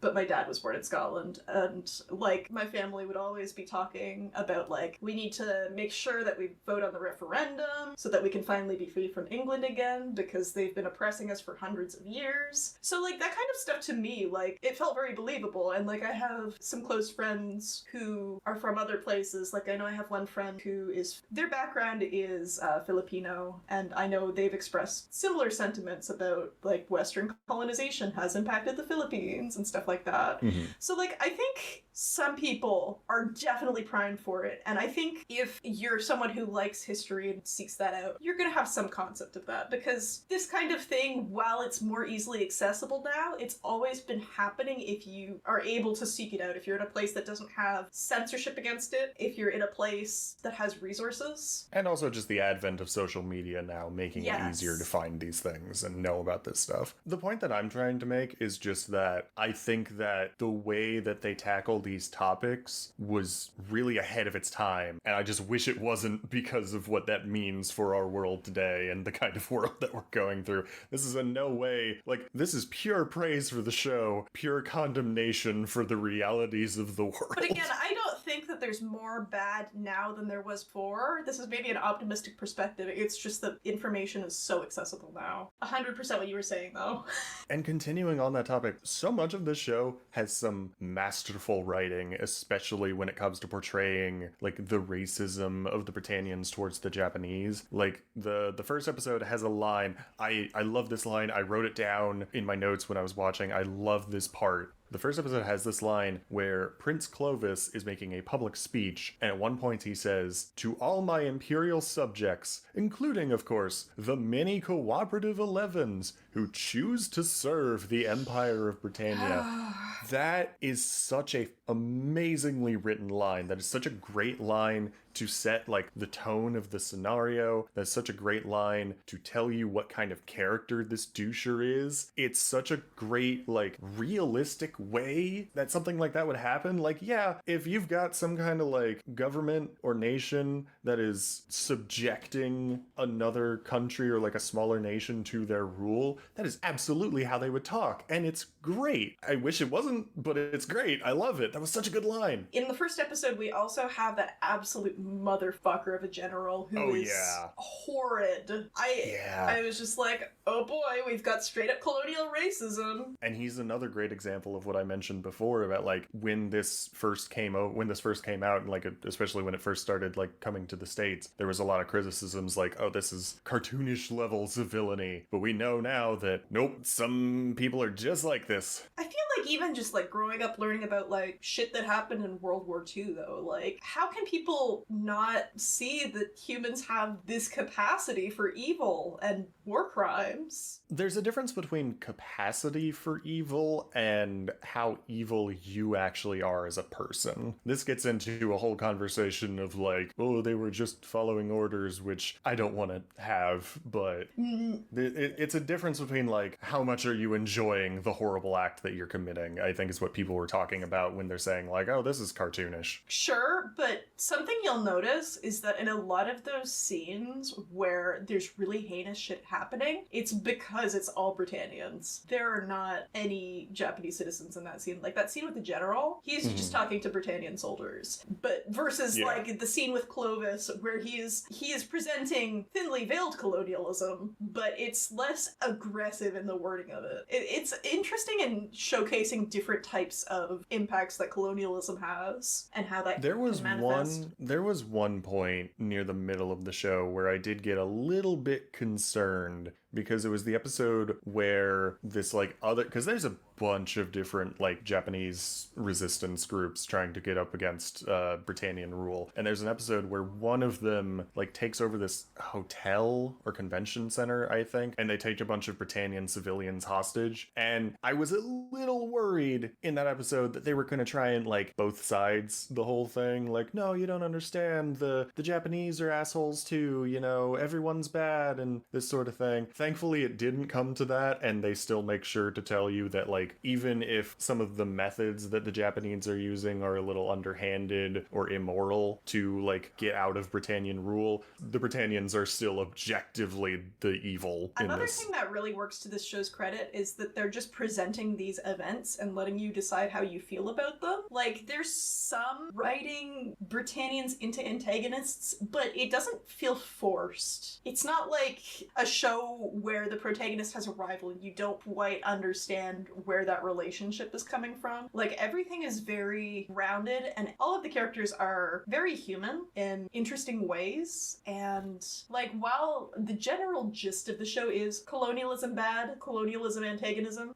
Speaker 7: But my dad was born in Scotland. And, like, my family would always be talking about, like, we need to make sure that we vote on the referendum so that we can finally be free from England again, because they've been oppressing us for hundreds of years. So, like, that kind of stuff to me, like, it felt very believable. And, like, I have some close friends who are from other places. Like, I know I have one friend who is, their background is Filipino, and I know they've expressed similar sentiments about, like, Western colonization has impacted the Philippines and stuff like that.
Speaker 3: Mm-hmm.
Speaker 7: So, like, I think some people are definitely primed for it, and I think if you're someone who likes history and seeks that out, you're gonna have some concept of that, because this kind of thing, while it's more easily accessible now, it's always been happening if you are able to seek it out, if you're in a place that doesn't have censorship against it, if you're in a place that has resources.
Speaker 3: And also just the advent of social media now making it easier to find these things and know about this stuff. The point that I'm trying to make is just that I think that the way that they tackle these topics was really ahead of its time, and I just wish it wasn't, because of what that means for our world today and the kind of world that we're going through. This is in no way, like, this is pure praise for the show, pure condemnation for the realities of the world.
Speaker 7: But again, I don't think that there's more bad now than there was before. This is maybe an optimistic perspective. It's just that information is so accessible now. 100% what you were saying, though.
Speaker 3: And continuing on that topic, so much of this show has some masterful writing, especially when it comes to portraying, like, the racism of the Britannians towards the Japanese. Like, the first episode has a line. I love this line. I wrote it down in my notes when I was watching. I love this part. The first episode has this line where Prince Clovis is making a public speech, and at one point he says, "To all my imperial subjects, including, of course, the many cooperative 11s who choose to serve the Empire of Britannia." That is such a amazingly written line. That is such a great line to set, like, the tone of the scenario. That's such a great line to tell you what kind of character this doucher is. It's such a great, like, realistic way that something like that would happen. Like, yeah, if you've got some kind of, like, government or nation that is subjecting another country or, like, a smaller nation to their rule, that is absolutely how they would talk. And it's great. I wish it wasn't, but it's great. I love it. That was such a good line.
Speaker 7: In the first episode, we also have that absolute motherfucker of a general who is horrid. I was just like, oh boy, we've got straight up colonial racism.
Speaker 3: And he's another great example of what I mentioned before about, like, when this first came out, and, like, especially when it first started, like, coming to the States, there was a lot of criticisms like, oh, this is cartoonish levels of villainy. But we know now that, nope, some people are just like this.
Speaker 7: I feel like even just, like, growing up learning about, like, shit that happened in World War II, though, like, how can people not see that humans have this capacity for evil and war crimes?
Speaker 3: There's a difference between capacity for evil and how evil you actually are as a person. This gets into a whole conversation of, like, oh, they were just following orders, which I don't want to have, but it's a difference between, like, how much are you enjoying the horrible act that you're committing, I think is what people were talking about when they're saying, like, oh, this is cartoonish.
Speaker 7: Sure, but something you'll notice is that in a lot of those scenes where there's really heinous shit happening, it's because it's all Britannians. There are not any Japanese citizens in that scene. Like, that scene with the general, he's just talking to Britannian soldiers. But versus, like, the scene with Clovis, where he is presenting thinly veiled colonialism, but it's less aggressive in the wording of it. It's interesting in showcasing different types of impacts that colonialism has and how that
Speaker 3: there was
Speaker 7: can manifest.
Speaker 3: There was one point near the middle of the show where I did get a little bit concerned because it was the episode where this like other, because there's a bunch of different like Japanese resistance groups trying to get up against Britannian rule, and there's an episode where one of them like takes over this hotel or convention center, I think, and they take a bunch of Britannian civilians hostage. And I was a little worried in that episode that they were going to try and like both sides the whole thing, like, no, you don't understand, the Japanese are assholes too, you know, everyone's bad and this sort of thing. Thankfully it didn't come to that, and they still make sure to tell you that like even if some of the methods that the Japanese are using are a little underhanded or immoral to like get out of Britannian rule, the Britannians are still objectively the evil in
Speaker 7: Another
Speaker 3: this.
Speaker 7: thing that really works to this show's credit is that they're just presenting these events and letting you decide how you feel about them. Like, there's some writing Britannians into antagonists, but it doesn't feel forced. It's not like a show where the protagonist has a rival and you don't quite understand where that relationship is coming from. Like, everything is very rounded, and all of the characters are very human in interesting ways. And, like, while the general gist of the show is colonialism bad, colonialism antagonism,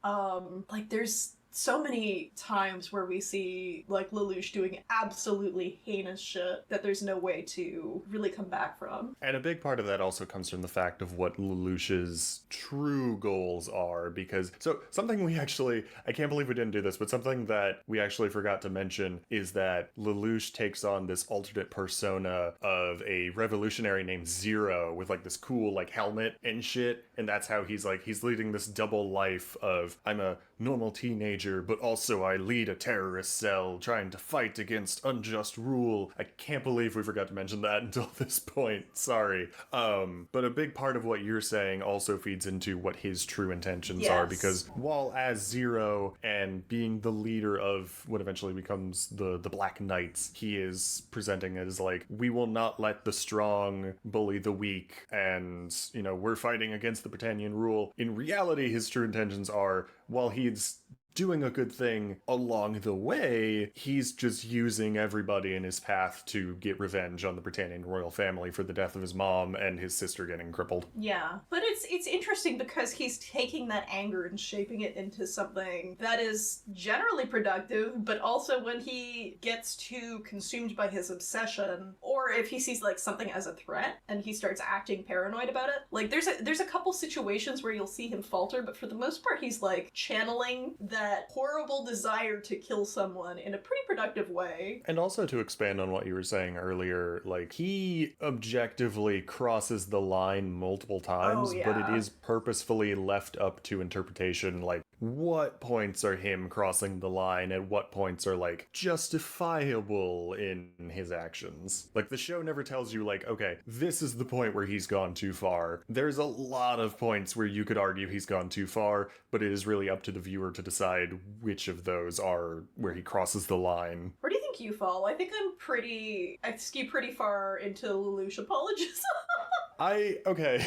Speaker 7: like, there's so many times where we see, like, Lelouch doing absolutely heinous shit that there's no way to really come back from.
Speaker 3: And a big part of that also comes from the fact of what Lelouch's true goals are, because, so, something we actually, I can't believe we didn't do this, but something that we actually forgot to mention is that Lelouch takes on this alternate persona of a revolutionary named Zero with, like, this cool, like, helmet and shit, and that's how he's, like, he's leading this double life of, I'm a normal teenager, but also I lead a terrorist cell trying to fight against unjust rule. I can't believe we forgot to mention that until this point. Sorry. But a big part of what you're saying also feeds into what his true intentions are, because while as Zero and being the leader of what eventually becomes the Black Knights, he is presenting it as like, we will not let the strong bully the weak, and, you know, we're fighting against the Britannian rule. In reality, his true intentions are, while he's doing a good thing along the way, he's just using everybody in his path to get revenge on the Britannian royal family for the death of his mom and his sister getting crippled.
Speaker 7: Yeah, but it's interesting because he's taking that anger and shaping it into something that is generally productive, but also when he gets too consumed by his obsession, or if he sees like something as a threat and he starts acting paranoid about it, like there's a couple situations where you'll see him falter, but for the most part he's like channeling that horrible desire to kill someone in a pretty productive way.
Speaker 3: And also to expand on what you were saying earlier, like, he objectively crosses the line multiple times, but it is purposefully left up to interpretation, like, what points are him crossing the line and what points are, like, justifiable in his actions. Like, the show never tells you, like, okay, this is the point where he's gone too far. There's a lot of points where you could argue he's gone too far, but it is really up to the viewer to decide which of those are where he crosses the line.
Speaker 7: Where do you think you fall? I think I skew pretty far into Lelouch apologism.
Speaker 3: Okay.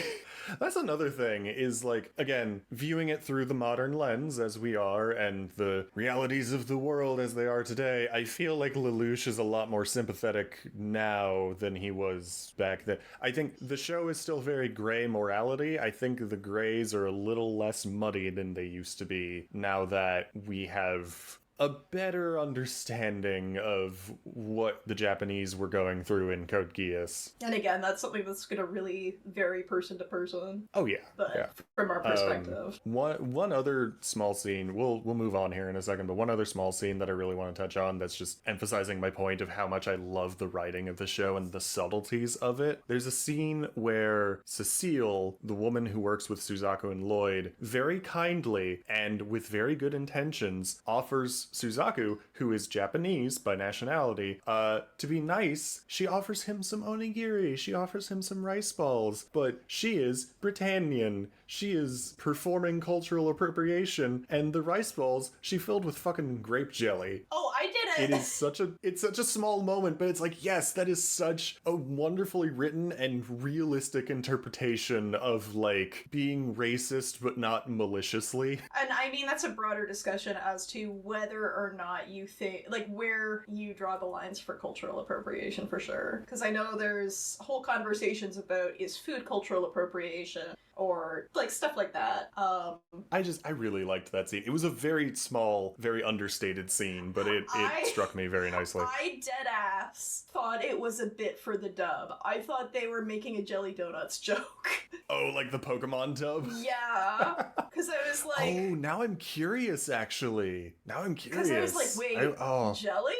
Speaker 3: That's another thing, is like, again, viewing it through the modern lens as we are and the realities of the world as they are today, I feel like Lelouch is a lot more sympathetic now than he was back then. I think the show is still very gray morality. I think the grays are a little less muddy than they used to be now that we have a better understanding of what the Japanese were going through in Code Geass.
Speaker 7: And again, that's something that's going to really vary person to person.
Speaker 3: Oh yeah,
Speaker 7: but from our perspective.
Speaker 3: One other small scene, we'll move on here in a second, but one other small scene that I really want to touch on that's just emphasizing my point of how much I love the writing of the show and the subtleties of it. There's a scene where Cecile, the woman who works with Suzaku and Lloyd, very kindly and with very good intentions offers Suzaku, who is Japanese by nationality, to be nice. She offers him some onigiri, she offers him some rice balls, but she is Britannian. She is performing cultural appropriation, and the rice balls she filled with fucking grape jelly.
Speaker 7: Oh, I did
Speaker 3: it is such a small moment, but it's like, yes, that is such a wonderfully written and realistic interpretation of like being racist but not maliciously.
Speaker 7: And I mean, that's a broader discussion as to whether or not you think, like, where you draw the lines for cultural appropriation, for sure. Because I know there's whole conversations about, is food cultural appropriation, or like stuff like that.
Speaker 3: I really liked that scene. It was a very small, very understated scene, but it struck me very nicely.
Speaker 7: I dead ass thought it was a bit for the dub. I thought they were making a Jelly Donuts joke.
Speaker 3: Oh, like the Pokemon dub?
Speaker 7: Yeah. Because I was like...
Speaker 3: Oh, now I'm curious, actually. Now I'm curious.
Speaker 7: Because I was like, wait, jelly?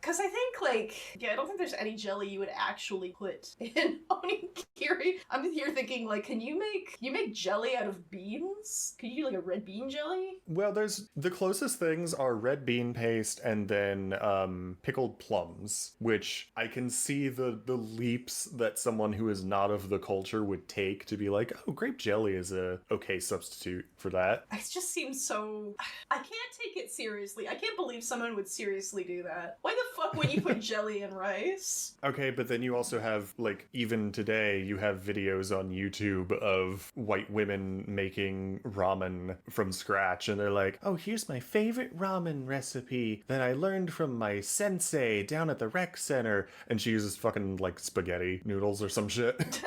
Speaker 7: Because I think, like, I don't think there's any jelly you would actually put in onigiri. I'm here thinking, like, can you make jelly out of beans? Can you do, like, a red bean jelly?
Speaker 3: Well, there's the closest things are red bean paste and then pickled plums, which I can see the leaps that someone who is not of the culture would take to be like, oh, grape jelly is a okay substitute for that.
Speaker 7: It just seems so... I can't take it seriously. I can't believe someone would seriously do that. Why the fuck would you put jelly in rice?
Speaker 3: Okay, but then you also have, like, even today, you have videos on YouTube of white women making ramen from scratch, and they're like, oh, here's my favorite ramen recipe that I learned from my sensei down at the rec center, and she uses fucking, like, spaghetti noodles or some shit.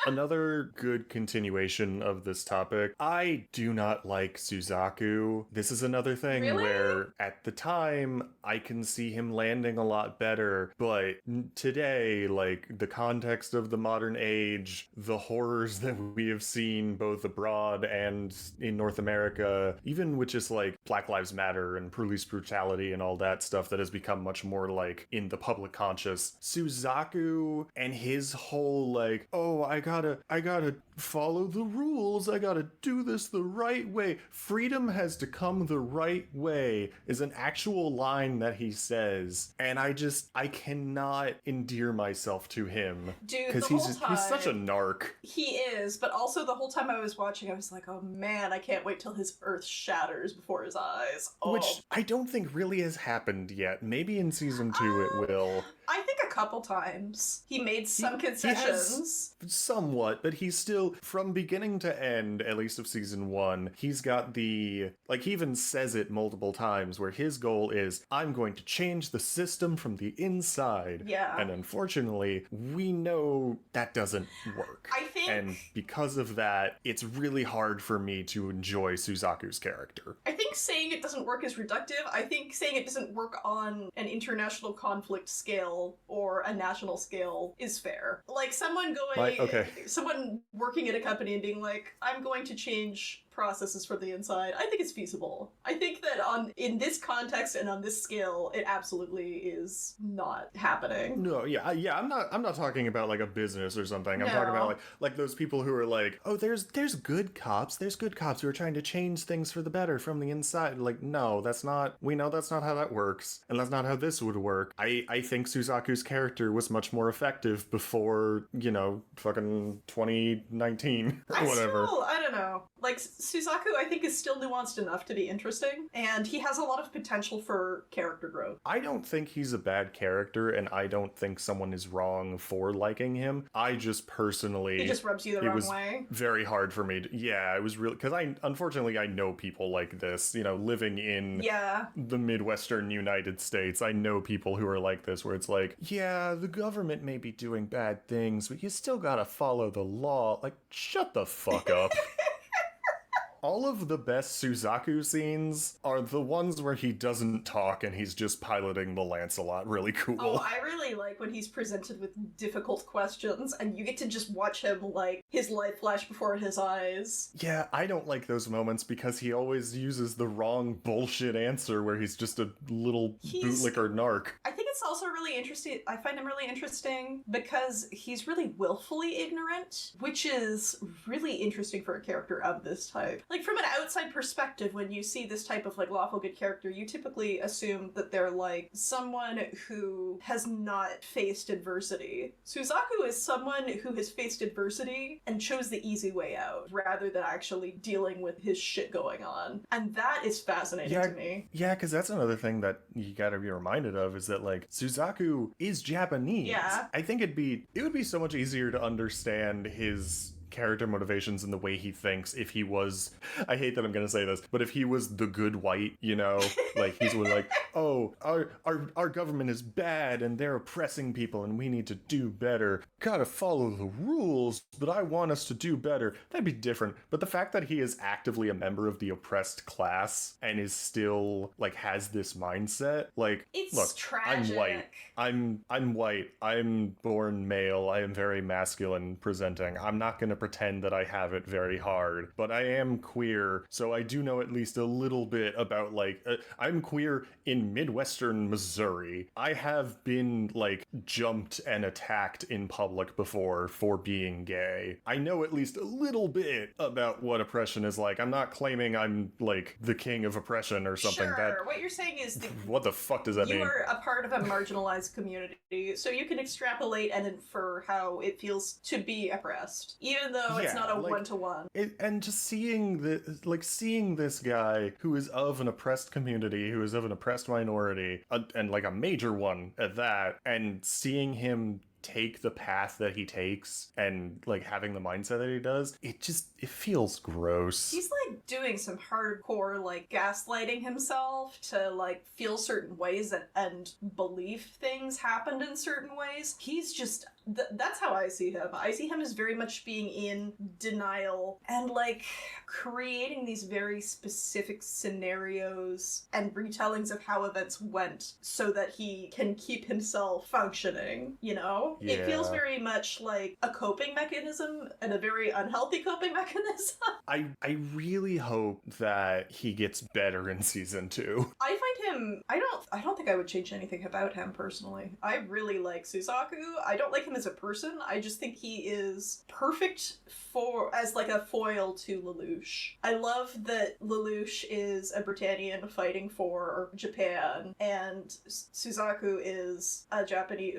Speaker 3: Another good continuation of this topic, I do not like Suzaku. This is another thing where, at the time, I can see him landing a lot better, but today, like, the context of the modern age, the horrors that we have seen both abroad and in North America, even with just, like, Black Lives Matter and police brutality and all that stuff that has become much more, like, in the public conscious, Suzaku and his whole, like, oh, I gotta follow the rules. I gotta do this the right way. Freedom has to come the right way is an actual line that he says. And I cannot endear myself to him.
Speaker 7: Dude,
Speaker 3: because he's such a narc.
Speaker 7: He is, but also the whole time I was watching, I was like, oh man, I can't wait till his earth shatters before his eyes. Oh.
Speaker 3: Which I don't think really has happened yet. Maybe in season 2 it will.
Speaker 7: I think a couple times. He made some concessions.
Speaker 3: Somewhat, but he's still, from beginning to end, at least of season 1, he's got the, like, he even says it multiple times, where his goal is, I'm going to change the system from the inside.
Speaker 7: Yeah.
Speaker 3: And unfortunately, we know that doesn't work.
Speaker 7: I think...
Speaker 3: And because of that, it's really hard for me to enjoy Suzaku's character.
Speaker 7: I think saying it doesn't work is reductive. I think saying it doesn't work on an international conflict scale or a national scale is fair. Like, someone someone working at a company and being like, I'm going to change processes from the inside, I think it's feasible. I think that in this context and on this scale, it absolutely is not happening.
Speaker 3: No, I'm not talking about like a business or something. I'm talking about like those people who are like, oh, there's good cops. There's good cops who are trying to change things for the better from the inside. Like, no, we know that's not how that works, and that's not how this would work. I think Suzaku's character was much more effective before, fucking 2019 or whatever.
Speaker 7: I don't know. Like, Suzaku, I think, is still nuanced enough to be interesting, and he has a lot of potential for character growth.
Speaker 3: I don't think he's a bad character, and I don't think someone is wrong for liking him. I just personally...
Speaker 7: He just rubs you the wrong way.
Speaker 3: Very hard for me to... Yeah, it was really... Because unfortunately, I know people like this, living in the Midwestern United States. I know people who are like this, where it's like, yeah, the government may be doing bad things, but you still gotta follow the law. Like, shut the fuck up. All of the best Suzaku scenes are the ones where he doesn't talk and he's just piloting the Lancelot really cool.
Speaker 7: Oh, I really like when he's presented with difficult questions and you get to just watch him, like, his life flash before his eyes.
Speaker 3: Yeah, I don't like those moments because he always uses the wrong bullshit answer where he's just a little bootlicker narc.
Speaker 7: I think it's also really interesting. I find him really interesting because he's really willfully ignorant, which is really interesting for a character of this type. Like, from an outside perspective, when you see this type of, like, lawful good character, you typically assume that they're, like, someone who has not faced adversity. Suzaku is someone who has faced adversity and chose the easy way out, rather than actually dealing with his shit going on. And that is fascinating to me.
Speaker 3: Yeah, because that's another thing that you gotta be reminded of, is that, like, Suzaku is Japanese.
Speaker 7: Yeah.
Speaker 3: I think it would be so much easier to understand his character motivations and the way he thinks if he was, I hate that I'm gonna say this, but if he was the good white, you know, like he's like, oh, our government is bad and they're oppressing people and we need to do better. Gotta follow the rules, but I want us to do better. That'd be different. But the fact that he is actively a member of the oppressed class and is still, like, has this mindset, like,
Speaker 7: It's
Speaker 3: look,
Speaker 7: tragic.
Speaker 3: I'm white. I'm white. I'm born male. I am very masculine presenting. I'm not gonna pretend that I have it very hard, but I am queer, so I do know at least a little bit about, like, I'm queer in Midwestern Missouri. I have been, like, jumped and attacked in public before for being gay. I know at least a little bit about what oppression is like. I'm not claiming I'm, like, the king of oppression or something.
Speaker 7: Sure, what you're saying is that
Speaker 3: What the fuck does that mean?
Speaker 7: you are a part of a marginalized community, so you can extrapolate and infer how it feels to be oppressed, even though it's
Speaker 3: Yeah,
Speaker 7: not a
Speaker 3: like,
Speaker 7: one-to-one.
Speaker 3: And just seeing this guy who is of an oppressed community, who is of an oppressed minority, and like a major one at that, and seeing him take the path that he takes and, like, having the mindset that he does, it feels gross.
Speaker 7: He's, like, doing some hardcore, like, gaslighting himself to, like, feel certain ways and believe things happened in certain ways. He's just... that's how I see him. I see him as very much being in denial and, like, creating these very specific scenarios and retellings of how events went so that he can keep himself functioning, you know?
Speaker 3: Yeah.
Speaker 7: It feels very much like a coping mechanism, and a very unhealthy coping mechanism.
Speaker 3: I really hope that he gets better in season 2.
Speaker 7: I find him... I don't think I would change anything about him, personally. I really like Suzaku. I don't like him as a person. I just think he is perfect as, like, a foil to Lelouch. I love that Lelouch is a Britannian fighting for Japan, and Suzaku is a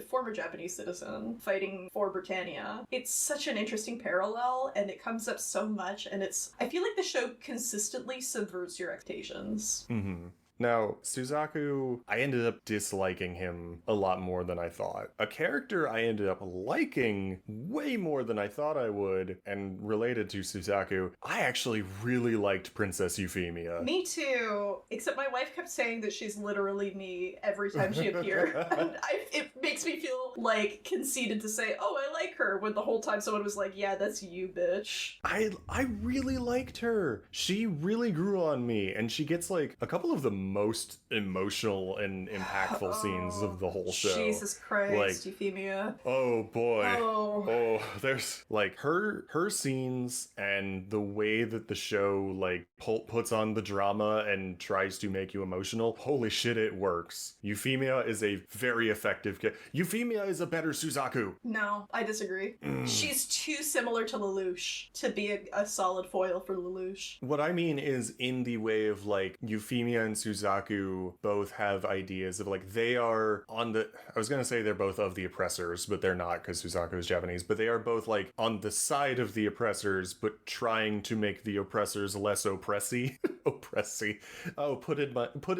Speaker 7: former Japanese citizen fighting for Britannia. It's such an interesting parallel, and it comes up so much, and I feel like the show consistently subverts your expectations.
Speaker 3: Mm-hmm. Now, Suzaku, I ended up disliking him a lot more than I thought. A character I ended up liking way more than I thought I would, and related to Suzaku, I actually really liked Princess Euphemia.
Speaker 7: Me too, except my wife kept saying that she's literally me every time she appeared. And it makes me feel, like, conceited to say, oh, I like her, when the whole time someone was like, yeah, that's you, bitch.
Speaker 3: I really liked her. She really grew on me, and she gets, like, a couple of the most emotional and impactful scenes of the whole show.
Speaker 7: Jesus Christ,
Speaker 3: like,
Speaker 7: Euphemia.
Speaker 3: Oh boy.
Speaker 7: Oh.
Speaker 3: There's, like, her scenes and the way that the show, like, puts on the drama and tries to make you emotional. Holy shit, it works. Euphemia is a very effective Euphemia is a better Suzaku.
Speaker 7: No, I disagree. She's too similar to Lelouch to be a solid foil for Lelouch.
Speaker 3: What I mean is in the way of, like, Euphemia and Suzaku both have ideas of, like, they are on the... I was gonna say they're both of the oppressors, but they're not because Suzaku is Japanese, but they are both, like, on the side of the oppressors, but trying to make the oppressors less oppressy. Oppressy. Oh, put it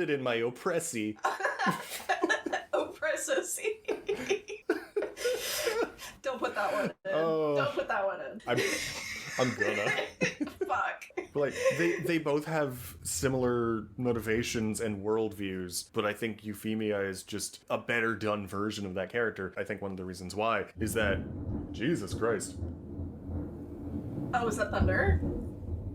Speaker 3: in my oppressy.
Speaker 7: Oppressy. Don't put that one in.
Speaker 3: Oh.
Speaker 7: Don't put that one in.
Speaker 3: I'm gonna.
Speaker 7: Fuck.
Speaker 3: Like, they both have similar motivations and worldviews, but I think Euphemia is just a better done version of that character. I think one of the reasons why is that... Jesus Christ.
Speaker 7: Oh, is that thunder?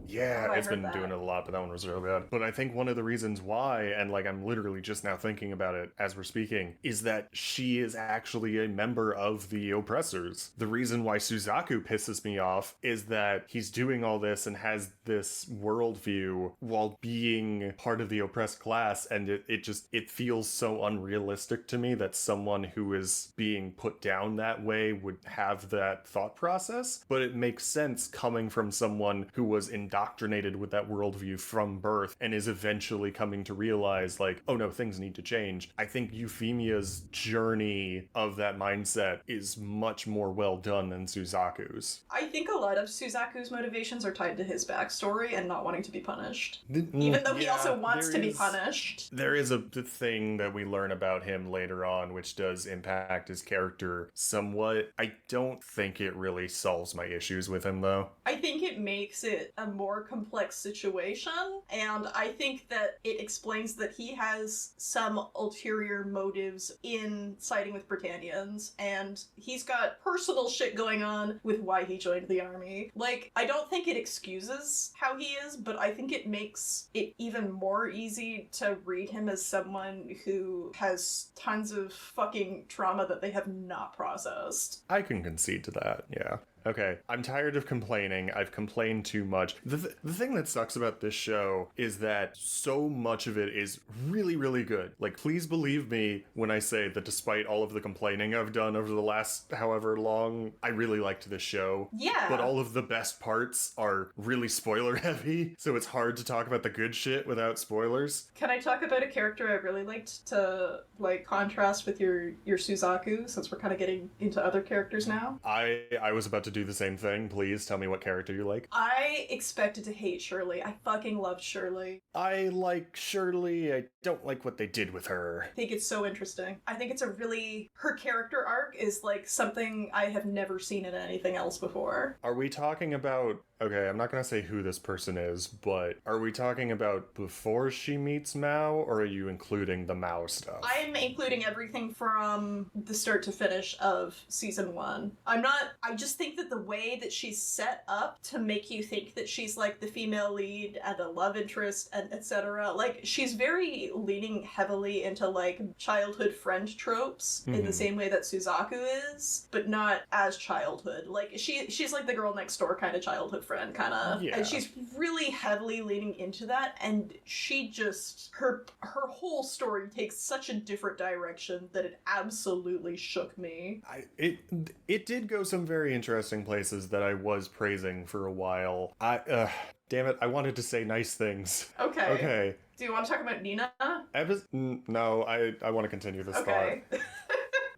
Speaker 3: Yeah,
Speaker 2: Oh, I
Speaker 3: it's
Speaker 2: heard
Speaker 3: been
Speaker 2: that.
Speaker 3: doing it a lot, but that one was really bad. But I think one of the reasons why, and like I'm literally just now thinking about it as we're speaking, is that she is actually a member of the oppressors. The reason why Suzaku pisses me off is that he's doing all this and has this worldview while being part of the oppressed class, and it feels so unrealistic to me that someone who is being put down that way would have that thought process. But it makes sense coming from someone who was indoctrinated with that worldview from birth and is eventually coming to realize, like, oh no, things need to change. I think Euphemia's journey of that mindset is much more well done than Suzaku's.
Speaker 7: I think a lot of Suzaku's motivations are tied to his backstory and not wanting to be punished.
Speaker 3: Even
Speaker 7: Even though he also wants to be punished.
Speaker 3: There is a thing that we learn about him later on, which does impact his character somewhat. I don't think it really solves my issues with him, though.
Speaker 7: I think it makes it a more complex situation, and I think that it explains that he has some ulterior motives in siding with Britannians, and he's got personal shit going on with why he joined the army. Like, I don't think it excuses how he is, but I think it makes it even more easy to read him as someone who has tons of fucking trauma that they have not processed.
Speaker 3: I can concede to that, yeah. Okay, I'm tired of complaining. I've complained too much. The thing that sucks about this show is that so much of it is really, really good. Like, please believe me when I say that despite all of the complaining I've done over the last however long, I really liked this show.
Speaker 7: Yeah.
Speaker 3: But all of the best parts are really spoiler heavy, so it's hard to talk about the good shit without spoilers.
Speaker 7: Can I talk about a character I really liked to, like, contrast with your Suzaku, since we're kind of getting into other characters now?
Speaker 3: I was about to do the same thing. Please tell me what character you like.
Speaker 7: I expected to hate Shirley. I fucking loved Shirley.
Speaker 3: I like Shirley. I don't like what they did with her.
Speaker 7: I think it's so interesting. I think it's a really... Her character arc is, like, something I have never seen in anything else before.
Speaker 3: Are we talking about... Okay, I'm not going to say who this person is, but are we talking about before she meets Mao, or are you including the Mao stuff?
Speaker 7: I'm including everything from the start to finish of season 1. I just think that the way that she's set up to make you think that she's, like, the female lead and a love interest and etc. Like, she's very leaning heavily into, like, childhood friend tropes in the same way that Suzaku is, but not as childhood. Like, she's like the girl next door kind of childhood friend, kind of.
Speaker 3: Yeah.
Speaker 7: And she's really heavily leaning into that, and she just... Her whole story takes such a different direction that it absolutely shook me.
Speaker 3: It did go some very interesting places that I was praising for a while. Damn it, I wanted to say nice things.
Speaker 7: Okay.
Speaker 3: Okay.
Speaker 7: Do you want to talk about Nina?
Speaker 3: No, I want to continue this
Speaker 7: Okay.
Speaker 3: thought.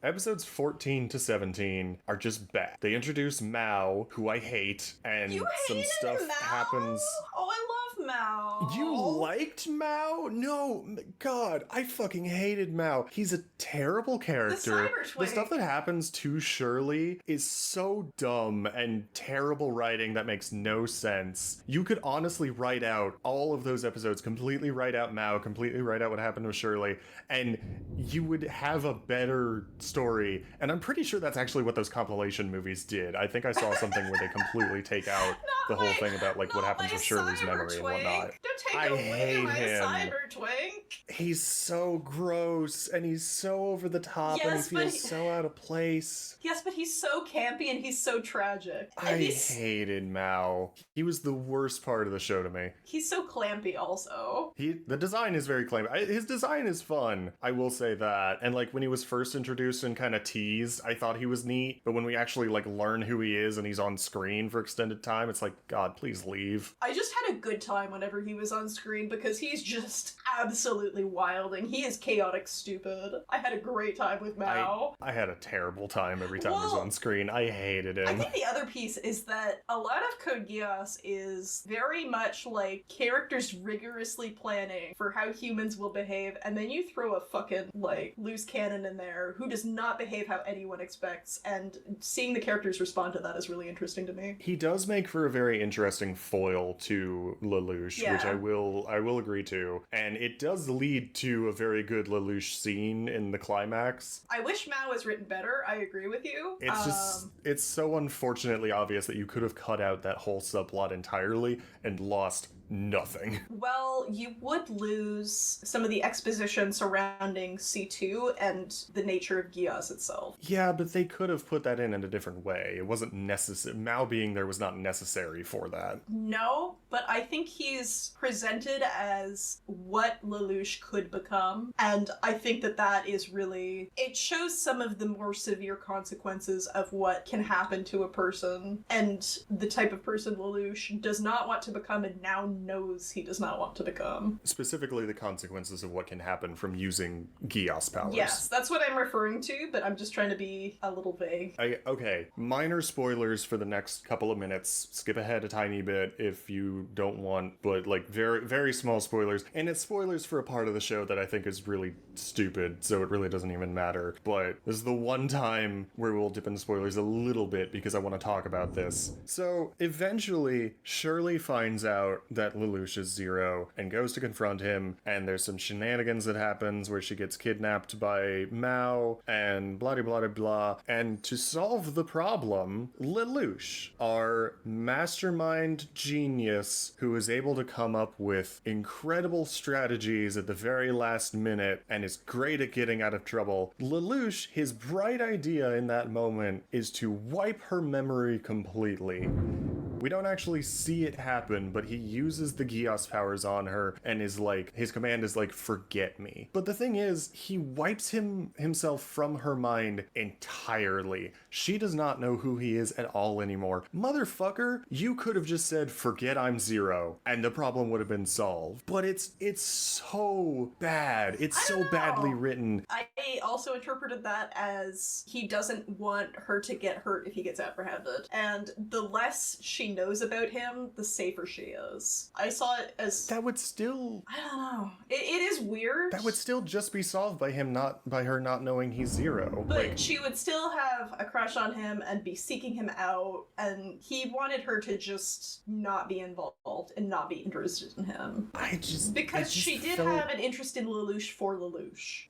Speaker 3: Episodes 14 to 17 are just bad. They introduce Mao, who I hate, and
Speaker 7: You
Speaker 3: some
Speaker 7: hated
Speaker 3: stuff
Speaker 7: Mao?
Speaker 3: happens.
Speaker 7: Oh, I love Mao.
Speaker 3: You liked Mao? No, God, I fucking hated Mao. He's a terrible character.
Speaker 7: Cyber
Speaker 3: The stuff that happens to Shirley is so dumb and terrible writing that makes no sense. You could honestly write out all of those episodes, completely write out Mao, completely write out what happened with Shirley, and you would have a better story. And I'm pretty sure that's actually what those compilation movies did. I think I saw something where they completely take out the whole thing about like what happens with Shirley's memory and whatnot.
Speaker 7: Don't take
Speaker 3: I
Speaker 7: away
Speaker 3: hate
Speaker 7: my
Speaker 3: him.
Speaker 7: cyber twink.
Speaker 3: He's so gross and he's so over the top and
Speaker 7: Yes,
Speaker 3: he
Speaker 7: but
Speaker 3: feels so out of place.
Speaker 7: Yes, but he's so campy and he's so tragic. And
Speaker 3: I hated Mao. He was the worst part of the show to me.
Speaker 7: he's so clampy also.
Speaker 3: The design is very claimed. His design is fun, I will say that. And like when he was first introduced and kind of teased, I thought he was neat. But when we actually like learn who he is and he's on screen for extended time, it's like, God, please leave.
Speaker 7: I just had a good time whenever he was on screen because he's just absolutely wild and he is chaotic stupid. I had a great time with Mao.
Speaker 3: I had a terrible time every time he was on screen. I hated him.
Speaker 7: I think the other piece is that a lot of Code Geass is very much like characters rigorously planning for how humans will behave, and then you throw a fucking, like, loose cannon in there who does not behave how anyone expects, and seeing the characters respond to that is really interesting to me.
Speaker 3: He does make for a very interesting foil to Lulu. Lelouch,
Speaker 2: Yeah.
Speaker 3: which I will agree to, and it does lead to a very good Lelouch scene in the climax.
Speaker 2: I wish Mao was written better. I agree with you.
Speaker 3: It's so unfortunately obvious that you could have cut out that whole subplot entirely and lost nothing.
Speaker 2: Well, you would lose some of the exposition surrounding C2 and the nature of Gios itself.
Speaker 3: Yeah, but they could have put that in a different way. It wasn't necessary. Mao being there was not necessary for that.
Speaker 2: No, but I think he's presented as what Lelouch could become, and I think that is really... It shows some of the more severe consequences of what can happen to a person, and the type of person Lelouch does not want to become and now knows he does not want to become.
Speaker 3: Specifically the consequences of what can happen from using Gios powers.
Speaker 2: Yes, that's what I'm referring to, but I'm just trying to be a little vague.
Speaker 3: Okay, minor spoilers for the next couple of minutes. Skip ahead a tiny bit if you don't want, but like very, very small spoilers. And it's spoilers for a part of the show that I think is really stupid, so it really doesn't even matter. But this is the one time where we'll dip into spoilers a little bit because I want to talk about this. So eventually, Shirley finds out that Lelouch is Zero and goes to confront him, and there's some shenanigans that happens where she gets kidnapped by Mao and blah blah blah blah. And to solve the problem, Lelouch, our mastermind genius who is able to come up with incredible strategies at the very last minute and is great at getting out of trouble, Lelouch, his bright idea in that moment is to wipe her memory completely. We don't actually see it happen, but he uses the Gios powers on her and is like, his command is like, forget me. But the thing is, he wipes himself from her mind entirely. She does not know who he is at all anymore. Motherfucker, you could have just said, forget I'm Zero, and the problem would have been solved. But it's so bad. It's so badly written.
Speaker 2: I also interpreted that as he doesn't want her to get hurt if he gets apprehended. And the less she knows about him, the safer she is. I saw it as...
Speaker 3: That would still...
Speaker 2: I don't know. It is weird.
Speaker 3: That would still just be solved by her not knowing he's Zero.
Speaker 2: But she would still have a crush on him and be seeking him out, and he wanted her to just not be involved and not be interested in him. Because she did have an interest in Lelouch for Lelouch.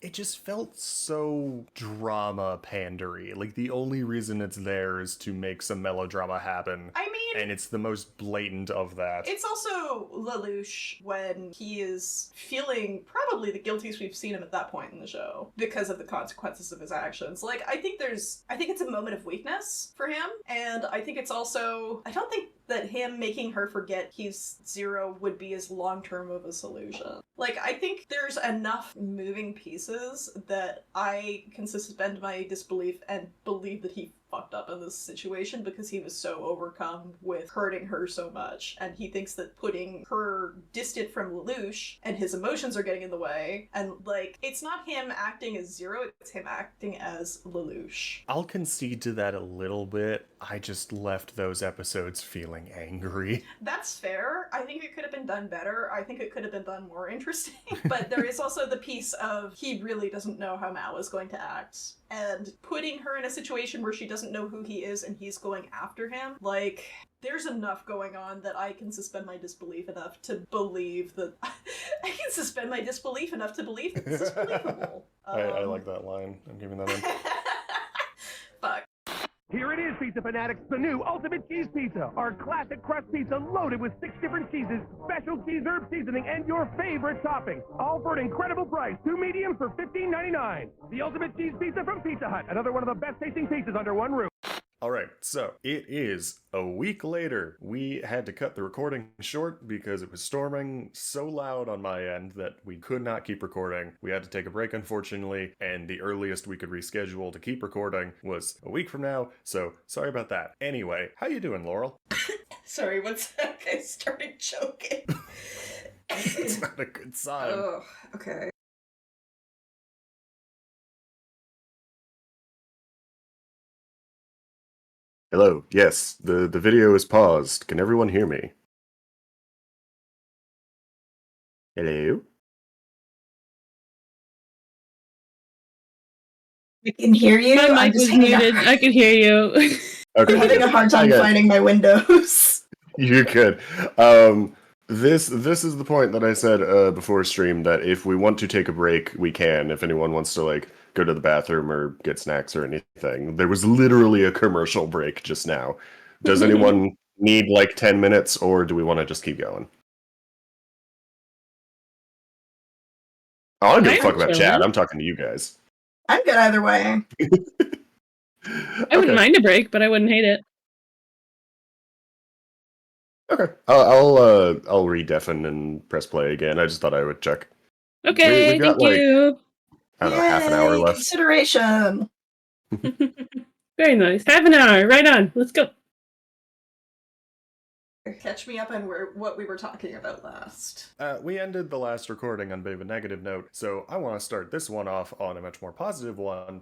Speaker 3: It just felt so drama pandery. Like the only reason it's there is to make some melodrama happen.
Speaker 2: I mean...
Speaker 3: And it's the most blatant of that.
Speaker 2: It's also Lelouch when he is feeling probably the guiltiest we've seen him at that point in the show because of the consequences of his actions. Like, I think it's a moment of weakness for him, and I think it's also... I don't think that him making her forget he's Zero would be as long-term of a solution. Like, I think there's enough moving pieces that I can suspend my disbelief and believe that he fucked up in this situation because he was so overcome with hurting her so much, and he thinks that putting her distant from Lelouch and his emotions are getting in the way, and like, it's not him acting as Zero, it's him acting as Lelouch.
Speaker 3: I'll concede to that a little bit. I just left those episodes feeling angry.
Speaker 2: That's fair. I think it could have been done better. I think it could have been done more interesting. But there is also the piece of he really doesn't know how Mao is going to act. And putting her in a situation where she doesn't know who he is and he's going after him, like, there's enough going on that I can suspend my disbelief enough to believe that... I can suspend my disbelief enough to believe that this is believable.
Speaker 3: I like that line. I'm giving that in.
Speaker 2: Fuck.
Speaker 8: Here it is, pizza fanatics, the new Ultimate Cheese Pizza. Our classic crust pizza loaded with 6 different cheeses, special cheese herb seasoning, and your favorite toppings. All for an incredible price, 2 mediums for $15.99. The Ultimate Cheese Pizza from Pizza Hut, another one of the best tasting pizzas under one roof.
Speaker 3: Alright, so it is a week later. We had to cut the recording short because it was storming so loud on my end that we could not keep recording. We had to take a break, unfortunately, and the earliest we could reschedule to keep recording was a week from now, so sorry about that. Anyway, how you doing, Laurel?
Speaker 2: Sorry, one sec. I started choking.
Speaker 3: It's not a good sign.
Speaker 2: Oh, okay.
Speaker 3: Hello, yes, the video is paused. Can everyone hear me? Hello?
Speaker 2: I can hear you.
Speaker 1: My mic was muted. I could hear you.
Speaker 3: Okay.
Speaker 2: I'm having a hard time finding my windows.
Speaker 3: You're good. This is the point that I said before stream, that if we want to take a break, we can. If anyone wants to like go to the bathroom or get snacks or anything, there was literally a commercial break just now. Does anyone need like 10 minutes, or do we want to just keep going? I don't give a
Speaker 1: I'm
Speaker 3: fuck about
Speaker 1: chilling.
Speaker 3: chat. I'm talking to you guys.
Speaker 2: I'm good either way.
Speaker 1: I wouldn't mind a break, but I wouldn't hate it.
Speaker 3: Okay. I'll re-deafen and press play again. I just thought I would check.
Speaker 1: Okay,
Speaker 3: We've got,
Speaker 1: thank you.
Speaker 3: I don't know, half an hour
Speaker 2: Yay,
Speaker 3: left.
Speaker 2: Consideration.
Speaker 1: Very nice. Half an hour. Right on. Let's go.
Speaker 7: Catch me up on what we were talking about last.
Speaker 3: We ended the last recording on a bit of a negative note, so I want to start this one off on a much more positive one.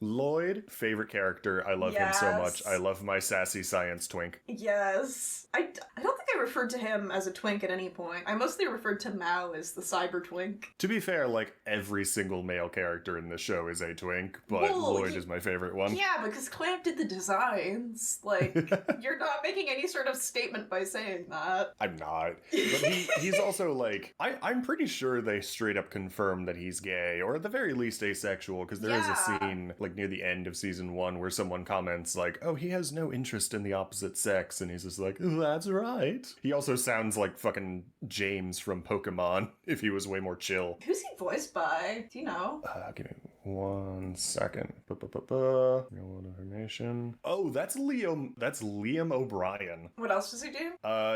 Speaker 3: Lloyd, favorite character. I love him so much. I love my sassy science twink.
Speaker 7: Yes. I don't think I referred to him as a twink at any point. I mostly referred to Mao as the cyber twink.
Speaker 3: To be fair, like, every single male character in the show is a twink, but Lloyd is my favorite one.
Speaker 7: Yeah, because Clamp did the designs. Like, you're not making any sort of statement by saying that.
Speaker 3: I'm not. But he's also, like, I'm pretty sure they straight up confirm that he's gay, or at the very least asexual, because there is a scene, like, near the end of season 1 where someone comments, like, oh, he has no interest in the opposite sex, and he's just like, that's right. He also sounds like fucking James from Pokemon, if he was way more chill.
Speaker 7: Who's he voiced by? Do you know?
Speaker 3: Give me 1 second. Real world information. Oh, that's Liam O'Brien.
Speaker 7: What else does he do?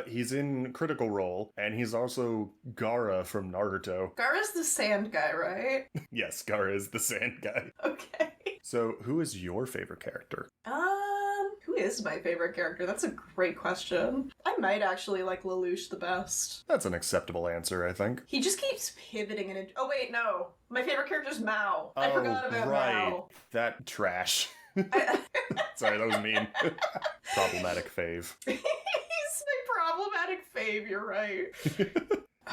Speaker 3: He's in Critical Role, and he's also Gaara from Naruto.
Speaker 7: Gaara's the sand guy, right?
Speaker 3: Yes, Gaara is the sand guy.
Speaker 7: Okay.
Speaker 3: So, who is your favorite character?
Speaker 7: Who is my favorite character? That's a great question. I might actually like Lelouch the best.
Speaker 3: That's an acceptable answer, I think.
Speaker 7: He just keeps pivoting and... Oh, wait, no. My favorite character's Mao. I forgot about Mao.
Speaker 3: That trash. Sorry, that was mean. Problematic fave.
Speaker 7: He's my problematic fave, you're right.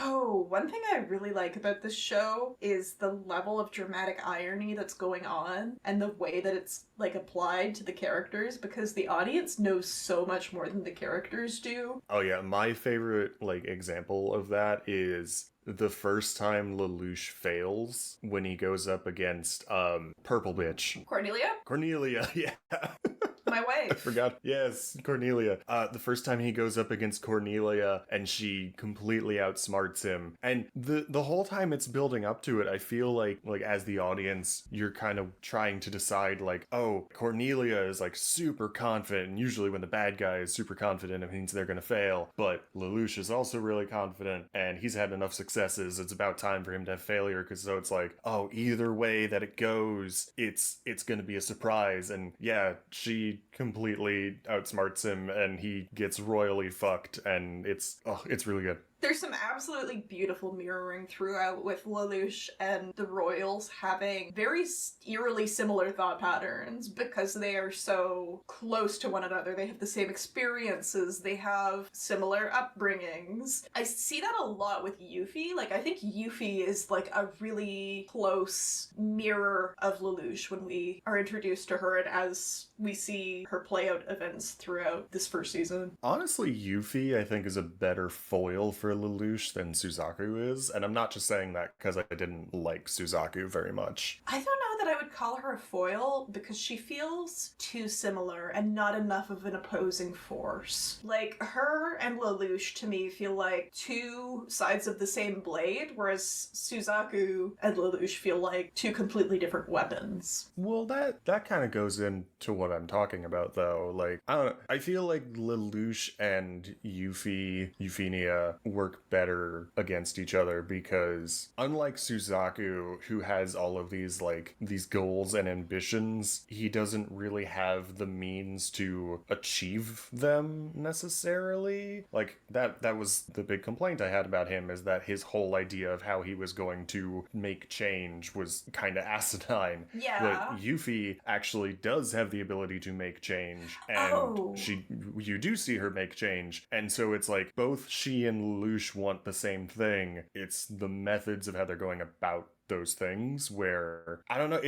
Speaker 7: Oh, one thing I really like about this show is the level of dramatic irony that's going on and the way that it's like applied to the characters, because the audience knows so much more than the characters do.
Speaker 3: Oh yeah, my favorite like example of that is the first time Lelouch fails when he goes up against Purple Bitch. Cornelia, yeah.
Speaker 7: My wife.
Speaker 3: I forgot. Yes, Cornelia. The first time he goes up against Cornelia and she completely outsmarts him. And the whole time it's building up to it, I feel like as the audience, you're kind of trying to decide like, oh, Cornelia is like super confident. And usually when the bad guy is super confident, it means they're going to fail. But Lelouch is also really confident and he's had enough successes. It's about time for him to have failure. Because so it's like, oh, either way that it goes, it's going to be a surprise. And yeah, she completely outsmarts him and he gets royally fucked, and it's really good.
Speaker 7: There's some absolutely beautiful mirroring throughout with Lelouch and the Royals having very eerily similar thought patterns because they are so close to one another. They have the same experiences. They have similar upbringings. I see that a lot with Yuffie. Like, I think Yuffie is like a really close mirror of Lelouch when we are introduced to her and as we see her play out events throughout this first season.
Speaker 3: Honestly, Yuffie, I think, is a better foil for Lelouch than Suzaku is, and I'm not just saying that because I didn't like Suzaku very much.
Speaker 7: I don't know that I would call her a foil because she feels too similar and not enough of an opposing force. Like, her and Lelouch to me feel like two sides of the same blade, whereas Suzaku and Lelouch feel like two completely different weapons.
Speaker 3: Well, that kind of goes into what I'm talking about, though. Like, I don't know, I feel like Lelouch and Euphenia work better against each other because unlike Suzaku, who has all of these goals and ambitions, he doesn't really have the means to achieve them necessarily. Like, that was the big complaint I had about him, is that his whole idea of how he was going to make change was kind of asinine.
Speaker 7: Yeah.
Speaker 3: But Yuffie actually does have the ability to make change, and you do see her make change, and so it's like both she and Lelouch want the same thing. It's the methods of how they're going about those things where, I don't know,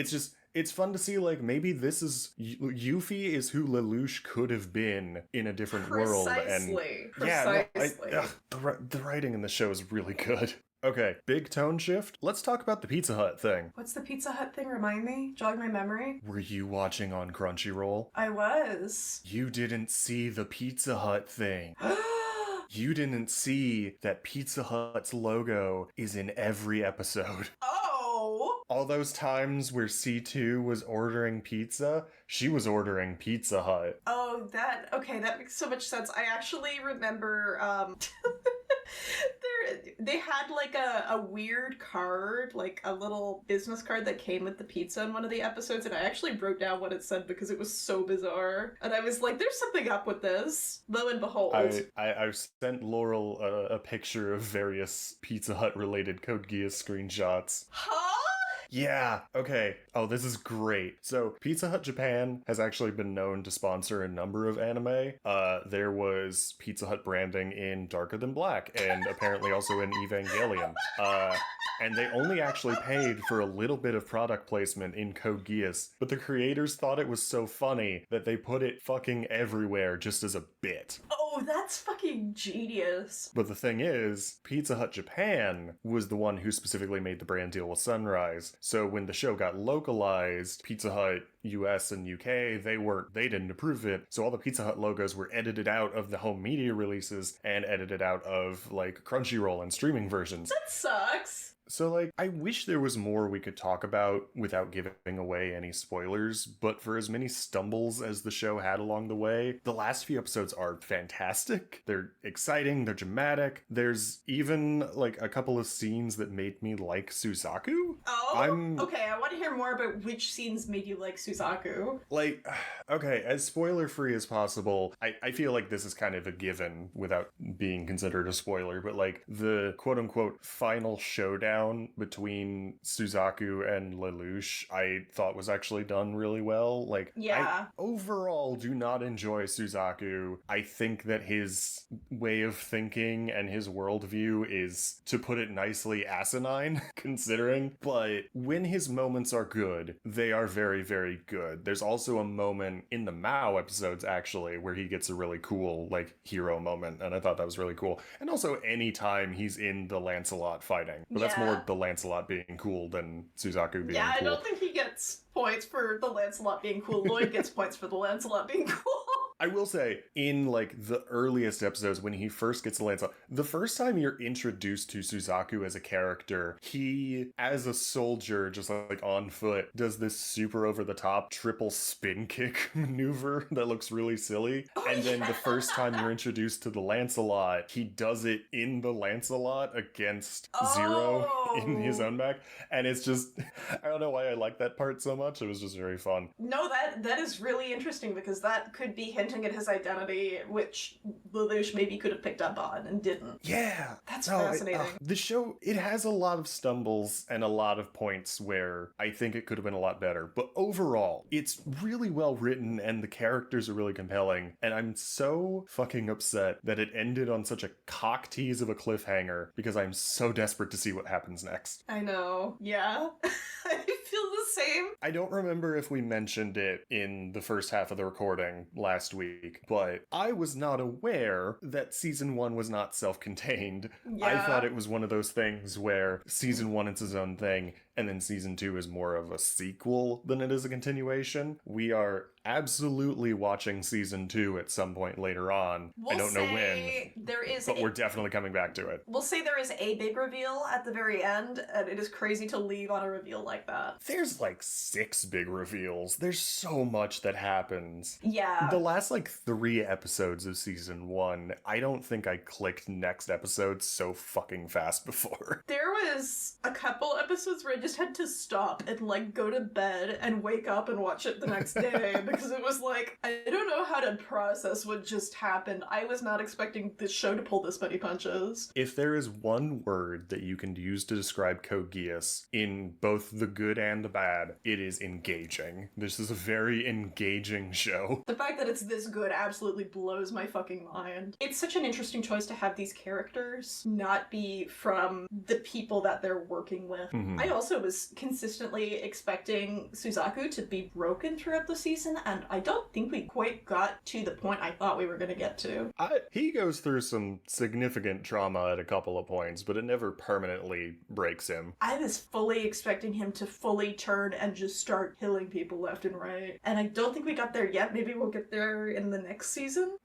Speaker 3: it's fun to see, like, maybe this is, Yuffie is who Lelouch could have been in a different world. And yeah, the writing in the show is really good. Okay, big tone shift. Let's talk about the Pizza Hut thing.
Speaker 2: What's the Pizza Hut thing? Remind me. Jog my memory.
Speaker 3: Were you watching on Crunchyroll?
Speaker 2: I was.
Speaker 3: You didn't see the Pizza Hut thing. You didn't see that Pizza Hut's logo is in every episode.
Speaker 2: Oh!
Speaker 3: All those times where C2 was ordering pizza, she was ordering Pizza Hut.
Speaker 2: Oh, that makes so much sense. I actually remember, they had like a weird card, like a little business card that came with the pizza in one of the episodes, and I actually wrote down what it said because it was so bizarre. And I was like, there's something up with this. Lo and behold.
Speaker 3: I've sent Laurel a picture of various Pizza Hut related Code Geass screenshots.
Speaker 2: Huh?
Speaker 3: Yeah, okay. Oh, this is great. So, Pizza Hut Japan has actually been known to sponsor a number of anime. There was Pizza Hut branding in Darker Than Black, and apparently also in Evangelion. And they only actually paid for a little bit of product placement in Code Geass, but the creators thought it was so funny that they put it fucking everywhere just as a bit.
Speaker 2: Oh, that's fucking genius.
Speaker 3: But the thing is, Pizza Hut Japan was the one who specifically made the brand deal with Sunrise. So when the show got localized, Pizza Hut US and UK, they didn't approve it. So all the Pizza Hut logos were edited out of the home media releases and edited out of like Crunchyroll and streaming versions.
Speaker 2: That sucks.
Speaker 3: So, like, I wish there was more we could talk about without giving away any spoilers, but for as many stumbles as the show had along the way, the last few episodes are fantastic. They're exciting, they're dramatic. There's even, like, a couple of scenes that made me like Suzaku.
Speaker 2: Oh, okay, I want to hear more about which scenes made you like Suzaku.
Speaker 3: Like, okay, as spoiler-free as possible, I feel like this is kind of a given without being considered a spoiler, but, like, the quote-unquote final showdown between Suzaku and Lelouch, I thought was actually done really well. Like,
Speaker 2: yeah.
Speaker 3: I overall do not enjoy Suzaku. I think that his way of thinking and his worldview is, to put it nicely, asinine, considering. But when his moments are good, they are very, very good. There's also a moment in the Mao episodes, actually, where he gets a really cool, like, hero moment, and I thought that was really cool. And also any time he's in the Lancelot fighting. But that's more the Lancelot being cool than Suzaku being cool.
Speaker 2: Yeah, I don't think he gets points for the Lancelot being cool. Lloyd gets points for the Lancelot being cool.
Speaker 3: I will say, in, like, the earliest episodes, when he first gets to Lancelot, the first time you're introduced to Suzaku as a character, he, as a soldier, just, like, on foot, does this super over-the-top triple spin kick maneuver that looks really silly. And then the first time you're introduced to the Lancelot, he does it in the Lancelot against Zero in his own back. And it's just, I don't know why I like that part so much. It was just very fun.
Speaker 2: No, that is really interesting, because that could be hinting at his identity, which Lelouch maybe could have picked up on and didn't.
Speaker 3: Yeah.
Speaker 2: That's fascinating.
Speaker 3: The show, it has a lot of stumbles and a lot of points where I think it could have been a lot better. But overall, it's really well written and the characters are really compelling. And I'm so fucking upset that it ended on such a cock tease of a cliffhanger, because I'm so desperate to see what happens next.
Speaker 2: I know. Yeah. I feel the same.
Speaker 3: I don't remember if we mentioned it in the first half of the recording last week, but I was not aware that season 1 was not self-contained.
Speaker 2: Yeah.
Speaker 3: I thought it was one of those things where season 1 is its own thing, and then season 2 is more of a sequel than it is a continuation. We are absolutely watching season 2 at some point later on. I don't know when, but we're definitely coming back to it.
Speaker 2: We'll say there is a big reveal at the very end, and it is crazy to leave on a reveal like that.
Speaker 3: There's like 6 big reveals. There's so much that happens.
Speaker 2: Yeah.
Speaker 3: The last like 3 episodes of season 1, I don't think I clicked next episode so fucking fast before.
Speaker 2: There was a couple episodes where I just had to stop and like go to bed and wake up and watch it the next day, because it was like, I don't know how to process what just happened. I was not expecting this show to pull this many punches.
Speaker 3: If there is one word that you can use to describe Code Geass in both the good and the bad bad, it is engaging. This is a very engaging show.
Speaker 7: The fact that it's this good absolutely blows my fucking mind. It's such an interesting choice to have these characters not be from the people that they're working with. I also was consistently expecting Suzaku to be broken throughout the season, and I don't think we quite got to the point I thought we were going to get to.
Speaker 3: He goes through some significant trauma at a couple of points, but it never permanently breaks him.
Speaker 7: I was fully expecting him to fully turn and just start killing people left and right, and I don't think we got there yet. Maybe we'll get there in the next season.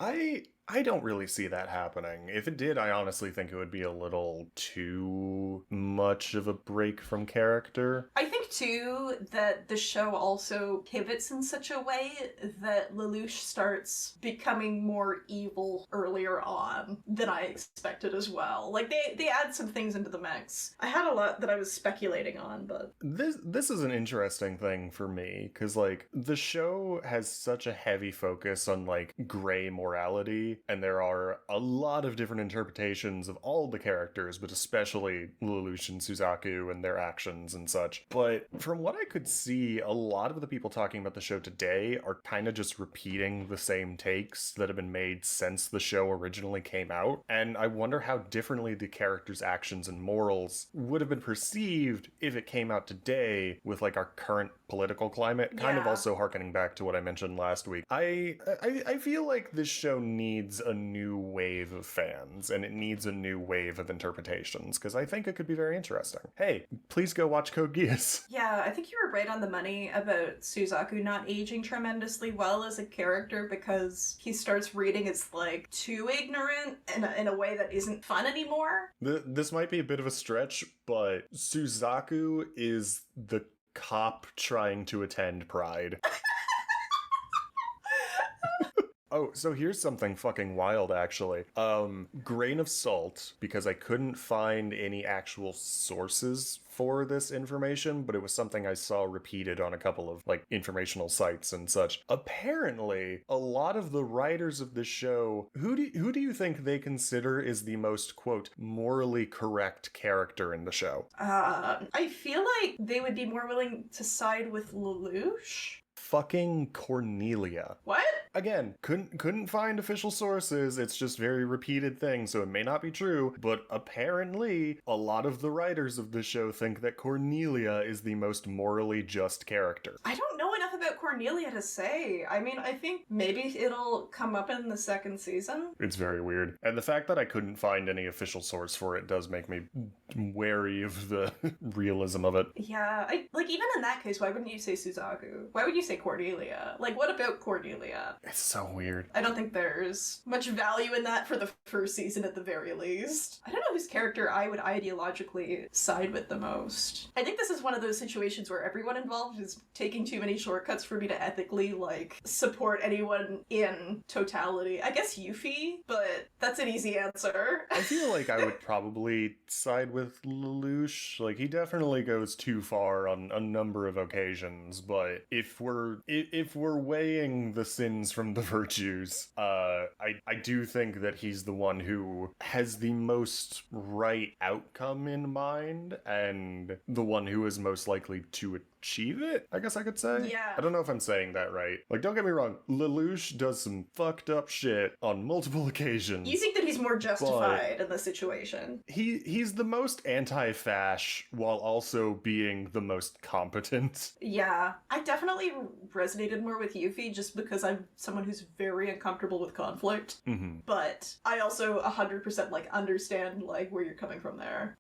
Speaker 3: I don't really see that happening. If it did, I honestly think it would be a little too much of a break from character.
Speaker 7: I think, too, that the show also pivots in such a way that Lelouch starts becoming more evil earlier on than I expected as well. Like, they add some things into the mix. I had a lot that I was speculating on, but...
Speaker 3: This is an interesting thing for me, because, like, the show has such a heavy focus on, like, gray morality, and there are a lot of different interpretations of all the characters, but especially Lelouch and Suzaku and their actions and such. But from what I could see, a lot of the people talking about the show today are kind of just repeating the same takes that have been made since the show originally came out. And I wonder how differently the characters' actions and morals would have been perceived if it came out today with, like, our current political climate, kind of also harkening back to what I mentioned last week. I feel like this show needs a new wave of fans, and it needs a new wave of interpretations, because I think it could be very interesting. Hey, please go watch Code Geass.
Speaker 7: Yeah, I think you were right on the money about Suzaku not aging tremendously well as a character, because he starts reading as, like, too ignorant in a way that isn't fun anymore.
Speaker 3: This might be a bit of a stretch, but Suzaku is the cop trying to attend Pride. Oh, so here's something fucking wild, actually. Grain of salt, because I couldn't find any actual sources for this information, but it was something I saw repeated on a couple of, like, informational sites and such. Apparently, a lot of the writers of this show, who do you think they consider is the most, quote, morally correct character in the show?
Speaker 7: I feel like they would be more willing to side with Lelouch.
Speaker 3: Fucking Cornelia.
Speaker 7: What?
Speaker 3: Again, couldn't find official sources. It's just very repeated things, so it may not be true. But apparently, a lot of the writers of the show think that Cornelia is the most morally just character.
Speaker 7: I don't know enough about Cornelia to say. I mean, I think maybe it'll come up in the second season.
Speaker 3: It's very weird. And the fact that I couldn't find any official source for it does make me wary of the realism of it.
Speaker 7: Yeah, even in that case, why wouldn't you say Suzaku? Why would you say Cornelia? Like, what about Cornelia?
Speaker 3: It's so weird.
Speaker 7: I don't think there's much value in that for the first season at the very least. I don't know whose character I would ideologically side with the most. I think this is one of those situations where everyone involved is taking too many shortcuts for me to ethically, like, support anyone in totality. I guess Yuffie, but that's an easy answer.
Speaker 3: I feel like I would probably side with Lelouch. Like, he definitely goes too far on a number of occasions, but if we're weighing the sins from the virtues, I do think that he's the one who has the most right outcome in mind, and the one who is most likely to achieve it, I guess I could say.
Speaker 7: Yeah.
Speaker 3: I don't know if I'm saying that right. Like, don't get me wrong, Lelouch does some fucked up shit on multiple occasions.
Speaker 7: You think that he's more justified in the situation?
Speaker 3: He's the most anti-fash while also being the most competent.
Speaker 7: Yeah. I definitely resonated more with Yuffie just because I'm someone who's very uncomfortable with conflict.
Speaker 3: Mm-hmm.
Speaker 7: But I also 100% like understand like where you're coming from there.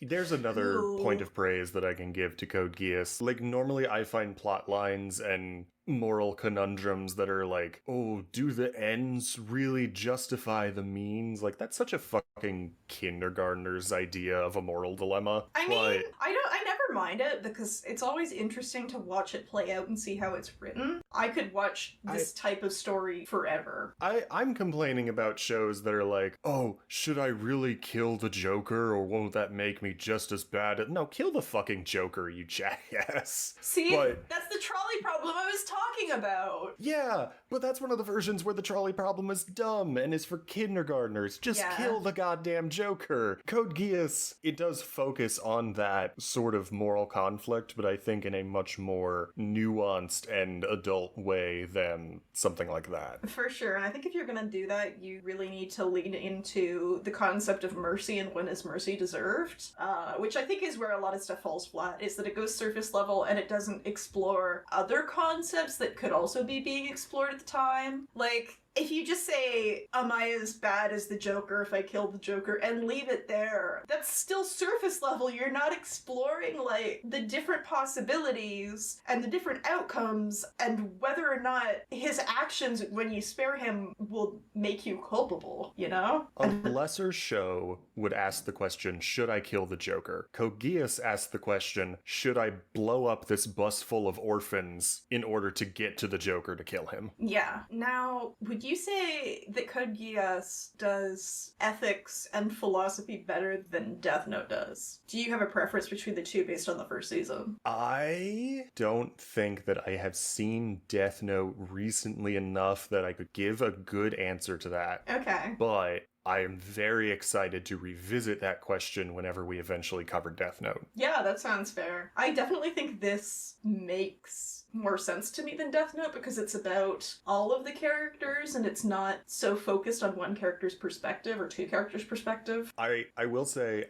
Speaker 3: There's another point of praise that I can give to Code Geass. Like, normally I find plot lines and moral conundrums that are like, oh, do the ends really justify the means? Like, that's such a fucking kindergartner's idea of a moral dilemma.
Speaker 7: I mean, I never mind it because it's always interesting to watch it play out and see how it's written. I could watch this type of story forever.
Speaker 3: I'm complaining about shows that are like, oh, should I really kill the Joker or won't that make me just as bad? No, kill the fucking Joker, you jackass.
Speaker 7: See,
Speaker 3: But
Speaker 7: that's the trolley problem I was talking about.
Speaker 3: yeah, but that's one of the versions where the trolley problem is dumb and is for kindergartners. Just kill the goddamn Joker. Code Geass, it does focus on that sort of moral conflict, but I think in a much more nuanced and adult way than something like that.
Speaker 7: For sure, and I think if you're gonna do that, you really need to lean into the concept of mercy and when is mercy deserved, which I think is where a lot of stuff falls flat, is that it goes surface level and it doesn't explore other concepts that could also be being explored at the time. Like, if you just say, am I as bad as the Joker if I kill the Joker, and leave it there, that's still surface level. You're not exploring, like, the different possibilities and the different outcomes and whether or not his actions when you spare him will make you culpable, you know?
Speaker 3: A lesser show would ask the question, should I kill the Joker? Code Geass asked the question, should I blow up this bus full of orphans in order to get to the Joker to kill him?
Speaker 7: Yeah. Now, would you say that Code Geass does ethics and philosophy better than Death Note does? Do you have a preference between the two based on the first season?
Speaker 3: I don't think that I have seen Death Note recently enough that I could give a good answer to that.
Speaker 7: Okay.
Speaker 3: But I am very excited to revisit that question whenever we eventually cover Death Note.
Speaker 7: Yeah, that sounds fair. I definitely think this makes more sense to me than Death Note because it's about all of the characters and it's not so focused on one character's perspective or two characters' perspective.
Speaker 3: I will say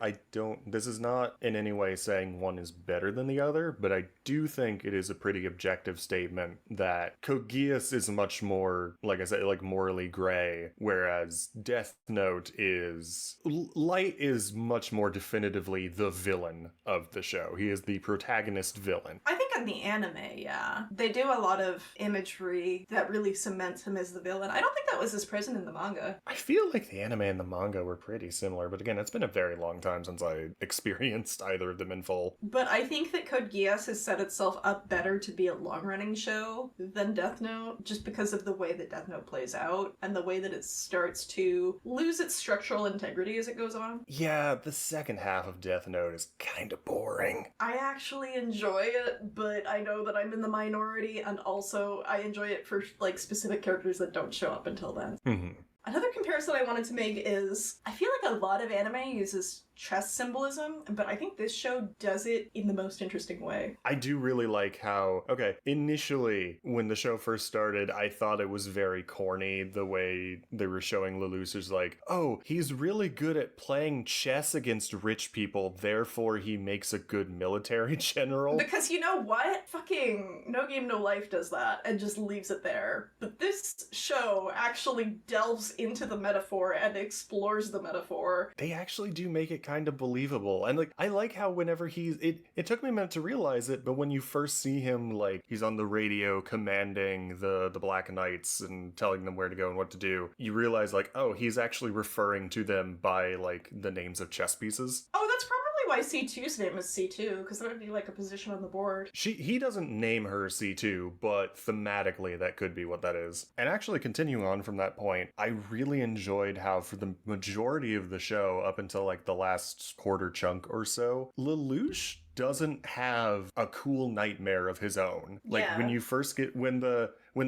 Speaker 3: this is not in any way saying one is better than the other, but I do think it is a pretty objective statement that Code Geass is much more, like I said, like morally gray, whereas Death Note is... Light is much more definitively the villain of the show. He is the protagonist villain.
Speaker 7: I think in the anime, yeah. They do a lot of imagery that really cements him as the villain. I don't think that was as present in the manga.
Speaker 3: I feel like the anime and the manga were pretty similar, but again, it's been a very long time since I experienced either of them in full.
Speaker 7: But I think that Code Geass has set itself up better to be a long-running show than Death Note, just because of the way that Death Note plays out and the way that it starts to lose its structural integrity as it goes on.
Speaker 3: Yeah, the second half of Death Note is kind of boring.
Speaker 7: I actually enjoy it, but I know that I'm in the minority, and also I enjoy it for like specific characters that don't show up until then.
Speaker 3: Mm-hmm.
Speaker 7: Another comparison I wanted to make is I feel like a lot of anime uses chess symbolism, but I think this show does it in the most interesting way.
Speaker 3: I do really like how, initially, when the show first started, I thought it was very corny, the way they were showing Lelouch as like, oh, he's really good at playing chess against rich people, therefore he makes a good military general.
Speaker 7: Because you know what? Fucking No Game No Life does that and just leaves it there. But this show actually delves into the metaphor and explores the metaphor.
Speaker 3: They actually do make it kind of believable. And like I like how whenever it took me a minute to realize it, but when you first see him, like he's on the radio commanding the Black Knights and telling them where to go and what to do, you realize like, oh, he's actually referring to them by like the names of chess pieces.
Speaker 7: Oh, that's probably why C2's name is C2, because that would be like a position on the board.
Speaker 3: He doesn't name her C2, but thematically that could be what that is. And actually continuing on from that point, I really enjoyed how for the majority of the show, up until like the last quarter chunk or so, Lelouch doesn't have a cool nightmare of his own. Like when you first get when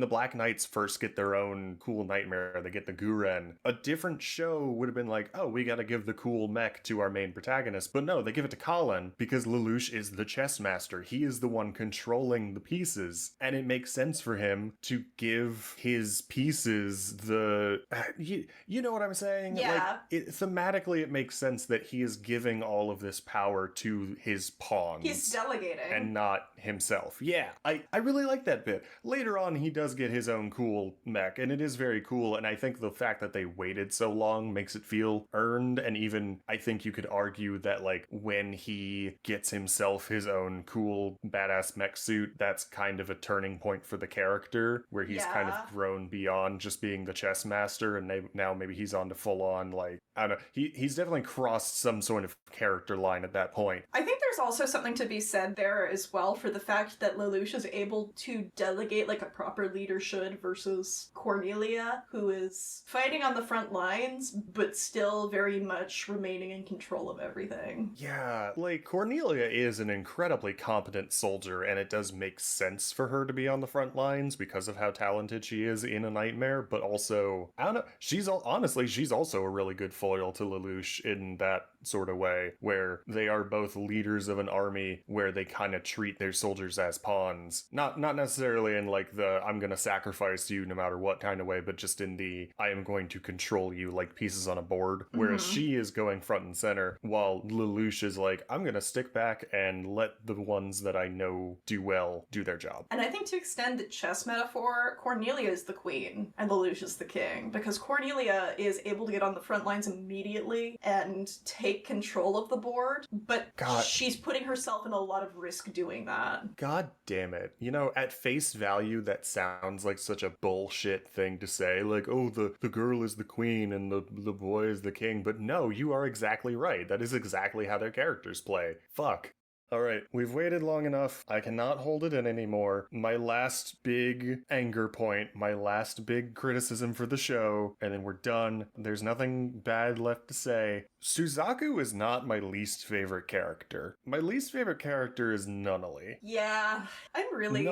Speaker 3: the Black Knights first get their own cool nightmare, they get the Guren, a different show would have been like, oh, we gotta give the cool mech to our main protagonist. But no, they give it to Colin because Lelouch is the chess master. He is the one controlling the pieces. And it makes sense for him to give his pieces the... You know what I'm saying?
Speaker 7: Yeah.
Speaker 3: Like, thematically, it makes sense that he is giving all of this power to his pawns.
Speaker 7: He's delegating.
Speaker 3: And not himself. Yeah, I really like that bit. Later on, he does get his own cool mech, and it is very cool, and I think the fact that they waited so long makes it feel earned, and even, I think you could argue that, like, when he gets himself his own cool, badass mech suit, that's kind of a turning point for the character, where he's kind of grown beyond just being the chess master, and now maybe he's on to full-on, like, I don't know, he's definitely crossed some sort of character line at that point.
Speaker 7: I think there's there's also something to be said there as well for the fact that Lelouch is able to delegate like a proper leader should versus Cornelia, who is fighting on the front lines, but still very much remaining in control of everything.
Speaker 3: Yeah, like, Cornelia is an incredibly competent soldier, and it does make sense for her to be on the front lines because of how talented she is in A Nightmare, but also, I don't know, honestly, she's also a really good foil to Lelouch in that sort of way, where they are both leaders of an army where they kind of treat their soldiers as pawns. Not necessarily in like the I'm gonna sacrifice you no matter what kind of way, but just in the I am going to control you like pieces on a board. Whereas she is going front and center, while Lelouch is like, I'm gonna stick back and let the ones that I know do well do their job.
Speaker 7: And I think to extend the chess metaphor, Cornelia is the queen and Lelouch is the king, because Cornelia is able to get on the front lines immediately and take control of the board, but she's putting herself in a lot of risk doing that.
Speaker 3: God damn it. You know, at face value, that sounds like such a bullshit thing to say. Like, oh, the girl is the queen and the boy is the king. But no, you are exactly right. That is exactly how their characters play. Fuck. Alright, we've waited long enough. I cannot hold it in anymore. My last big anger point, my last big criticism for the show, and then we're done. There's nothing bad left to say. Suzaku is not my least favorite character. My least favorite character is Nunnally.
Speaker 7: Yeah, I'm really...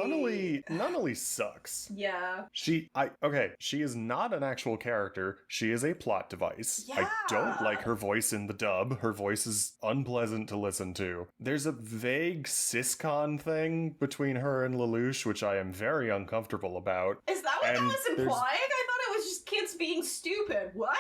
Speaker 3: Nunnally sucks.
Speaker 7: Yeah.
Speaker 3: She is not an actual character. She is a plot device.
Speaker 7: Yeah.
Speaker 3: I don't like her voice in the dub. Her voice is unpleasant to listen to. There's a vague siscon thing between her and Lelouch, which I am very uncomfortable about.
Speaker 7: Is that what that was implying? I thought it was just kids being stupid. What?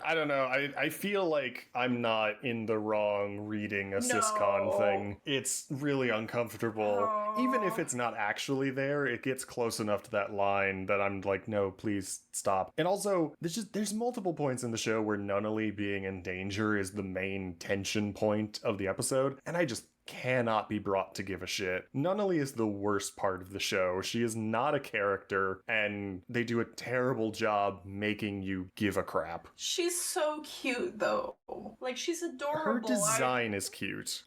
Speaker 3: I don't know. I feel like I'm not in the wrong reading a siscon thing. It's really uncomfortable. Even if it's not actually there, it gets close enough to that line that I'm like, no, please stop. And also, there's multiple points in the show where Nunnally being in danger is the main tension point of the episode, and I just cannot be brought to give a shit. Nunnally is the worst part of the show. She is not a character, and they do a terrible job making you give a crap.
Speaker 7: She's so cute, though. Like, she's adorable.
Speaker 3: Her design is cute.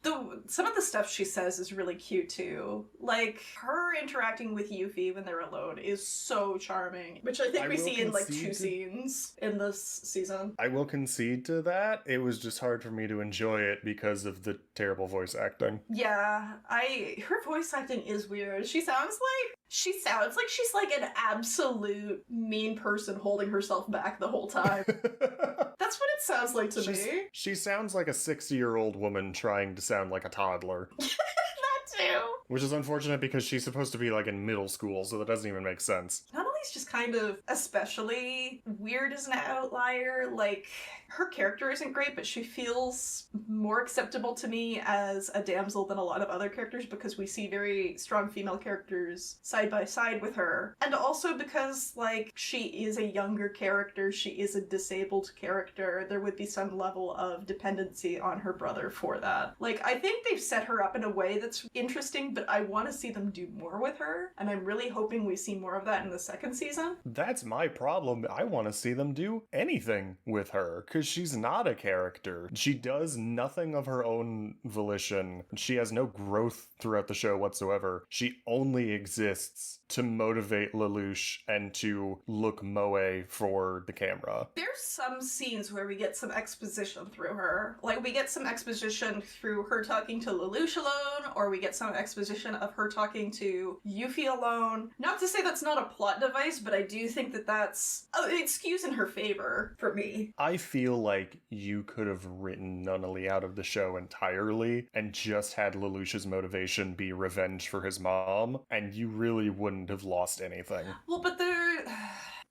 Speaker 7: Some of the stuff she says is really cute, too. Like, her interacting with Yuffie when they're alone is so charming, which I think we see in, like, 2 scenes in this season.
Speaker 3: I will concede to that. It was just hard for me to enjoy it because of the terrible voice acting.
Speaker 7: Yeah, her voice acting is weird. She sounds like she's like an absolute mean person holding herself back the whole time. That's what it sounds like to me.
Speaker 3: She sounds like a 60-year-old woman trying to sound like a toddler.
Speaker 7: That too.
Speaker 3: Which is unfortunate because she's supposed to be like in middle school, so that doesn't even make sense.
Speaker 7: Nunnally's just kind of especially weird as an outlier. Like, her character isn't great, but she feels more acceptable to me as a damsel than a lot of other characters because we see very strong female characters side by side with her. And also because, like, she is a younger character, she is a disabled character, there would be some level of dependency on her brother for that. Like, I think they've set her up in a way that's interesting, but I want to see them do more with her, and I'm really hoping we see more of that in the second season.
Speaker 3: That's my problem. I want to see them do anything with her, because she's not a character. She does nothing of her own volition. She has no growth throughout the show whatsoever. She only exists to motivate Lelouch and to look moe for the camera.
Speaker 7: There's some scenes where we get some exposition through her. Like, we get some exposition through her talking to Lelouch alone, or we get some exposition of her talking to Yuffie alone. Not to say that's not a plot device, but I do think that that's an excuse in her favor for me.
Speaker 3: I feel like you could have written Nunnally out of the show entirely and just had Lelouch's motivation be revenge for his mom, and you really wouldn't have lost anything.
Speaker 7: Well, but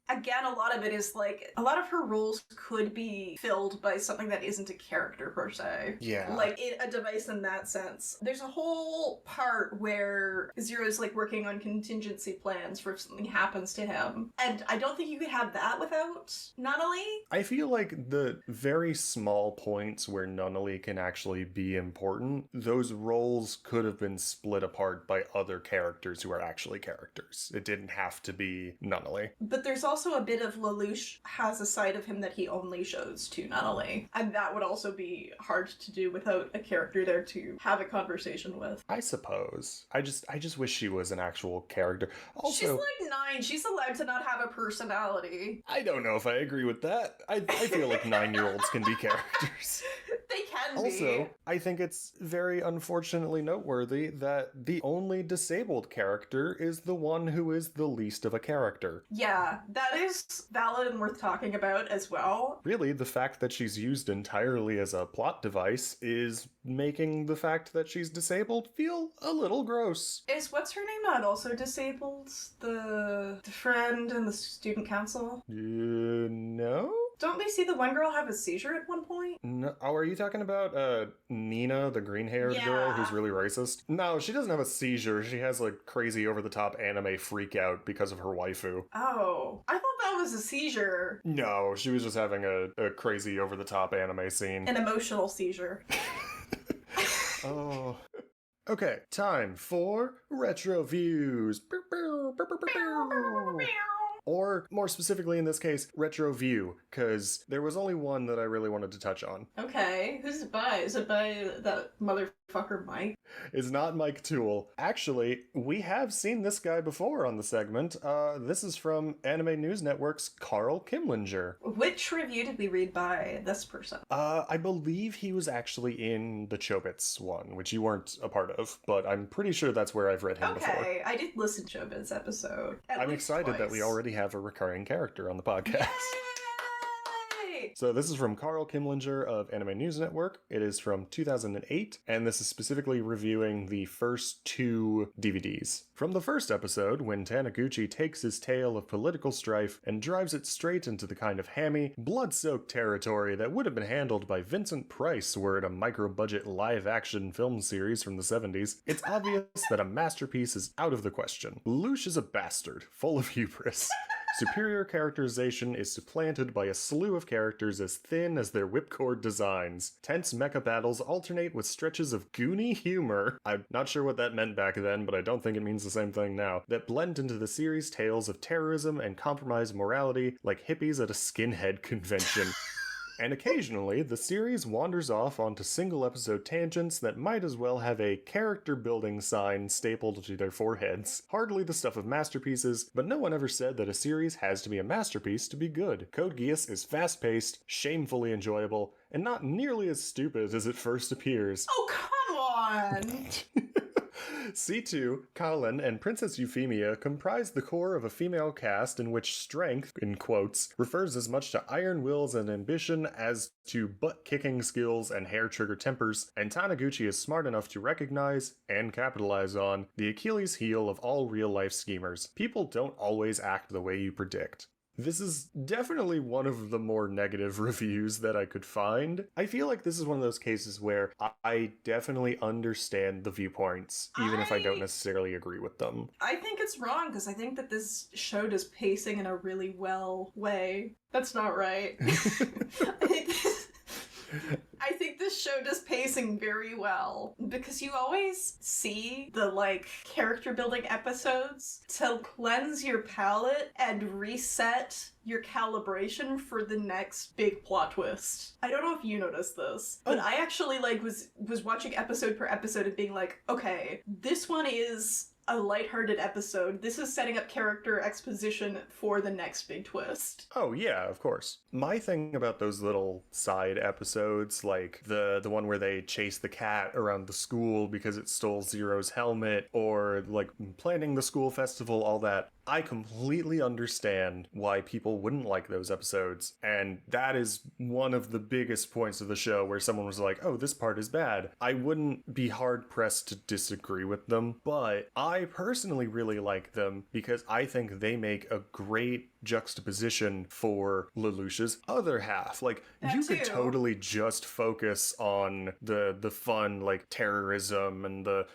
Speaker 7: again, a lot of it is like, a lot of her roles could be filled by something that isn't a character per se.
Speaker 3: Yeah.
Speaker 7: Like, a device in that sense. There's a whole part where Zero's like working on contingency plans for if something happens to him. And I don't think you could have that without Nunnally.
Speaker 3: I feel like the very small points where Nunnally can actually be important, those roles could have been split apart by other characters who are actually characters. It didn't have to be Nunnally.
Speaker 7: But there's also also a bit of Lelouch has a side of him that he only shows to Nunnally. And that would also be hard to do without a character there to have a conversation with.
Speaker 3: I suppose. I just wish she was an actual character. Also,
Speaker 7: She's like 9. She's allowed to not have a personality.
Speaker 3: I don't know if I agree with that. I feel like 9-year-olds can be characters.
Speaker 7: They can be.
Speaker 3: Also, I think it's very unfortunately noteworthy that the only disabled character is the one who is the least of a character.
Speaker 7: Yeah, that is valid and worth talking about as well.
Speaker 3: Really, the fact that she's used entirely as a plot device is making the fact that she's disabled feel a little gross.
Speaker 7: Is what's her name not also disabled? The friend in the student council?
Speaker 3: No?
Speaker 7: Don't we see the one girl have a seizure at one point?
Speaker 3: No. Oh, are you talking about Nina, the green-haired girl who's really racist? No, she doesn't have a seizure. She has like crazy over-the-top anime freak out because of her waifu.
Speaker 7: Oh, I thought that was a seizure.
Speaker 3: No, she was just having a crazy over-the-top anime scene.
Speaker 7: An emotional seizure.
Speaker 3: Oh. Okay, time for retro views. Or, more specifically in this case, retro view, because there was only one that I really wanted to touch on.
Speaker 7: Okay, who's it by? Is it by that motherfucker Mike?
Speaker 3: It's not Mike Toole. Actually, we have seen this guy before on the segment. This is from Anime News Network's Carl Kimlinger.
Speaker 7: Which review did we read by this person?
Speaker 3: I believe he was actually in the Chobits one, which you weren't a part of, but I'm pretty sure that's where I've read him before.
Speaker 7: Okay, I did listen to Chobits episode.
Speaker 3: I'm excited that we already have a recurring character on the podcast.
Speaker 7: Yay!
Speaker 3: So this is from Carl Kimlinger of Anime News Network. It is from 2008, and this is specifically reviewing the first 2 DVDs. From the first episode, when Taniguchi takes his tale of political strife and drives it straight into the kind of hammy, blood-soaked territory that would have been handled by Vincent Price were it a micro-budget live-action film series from the 70s, it's obvious that a masterpiece is out of the question. Lelouch is a bastard, full of hubris. Superior characterization is supplanted by a slew of characters as thin as their whipcord designs. Tense mecha battles alternate with stretches of goony humor, I'm not sure what that meant back then, but I don't think it means the same thing now, that blend into the series' tales of terrorism and compromised morality like hippies at a skinhead convention. And occasionally, the series wanders off onto single-episode tangents that might as well have a character-building sign stapled to their foreheads. Hardly the stuff of masterpieces, but no one ever said that a series has to be a masterpiece to be good. Code Geass is fast-paced, shamefully enjoyable, and not nearly as stupid as it first appears.
Speaker 7: Oh, come on!
Speaker 3: C2, Kalin, and Princess Euphemia comprise the core of a female cast in which strength, in quotes, refers as much to iron wills and ambition as to butt-kicking skills and hair-trigger tempers, and Taniguchi is smart enough to recognize, and capitalize on, the Achilles heel of all real-life schemers. People don't always act the way you predict. This is definitely one of the more negative reviews that I could find. I feel like this is one of those cases where I definitely understand the viewpoints, even if I don't necessarily agree with them.
Speaker 7: I think it's wrong, because I think that this show does pacing in a really well way. That's not right. I think this show does pacing very well, because you always see the, character building episodes to cleanse your palate and reset your calibration for the next big plot twist. I don't know if you noticed this, but I actually, was watching episode per episode and being like, okay, this one is a lighthearted episode. This is setting up character exposition for the next big twist.
Speaker 3: Oh yeah, of course. My thing about those little side episodes, like the one where they chase the cat around the school because it stole Zero's helmet, or planning the school festival, all that, I completely understand why people wouldn't like those episodes, and that is one of the biggest points of the show where someone was like, oh, this part is bad. I wouldn't be hard-pressed to disagree with them, but I personally really like them because I think they make a great juxtaposition for Lelouch's other half. You could totally just focus on the fun, terrorism and the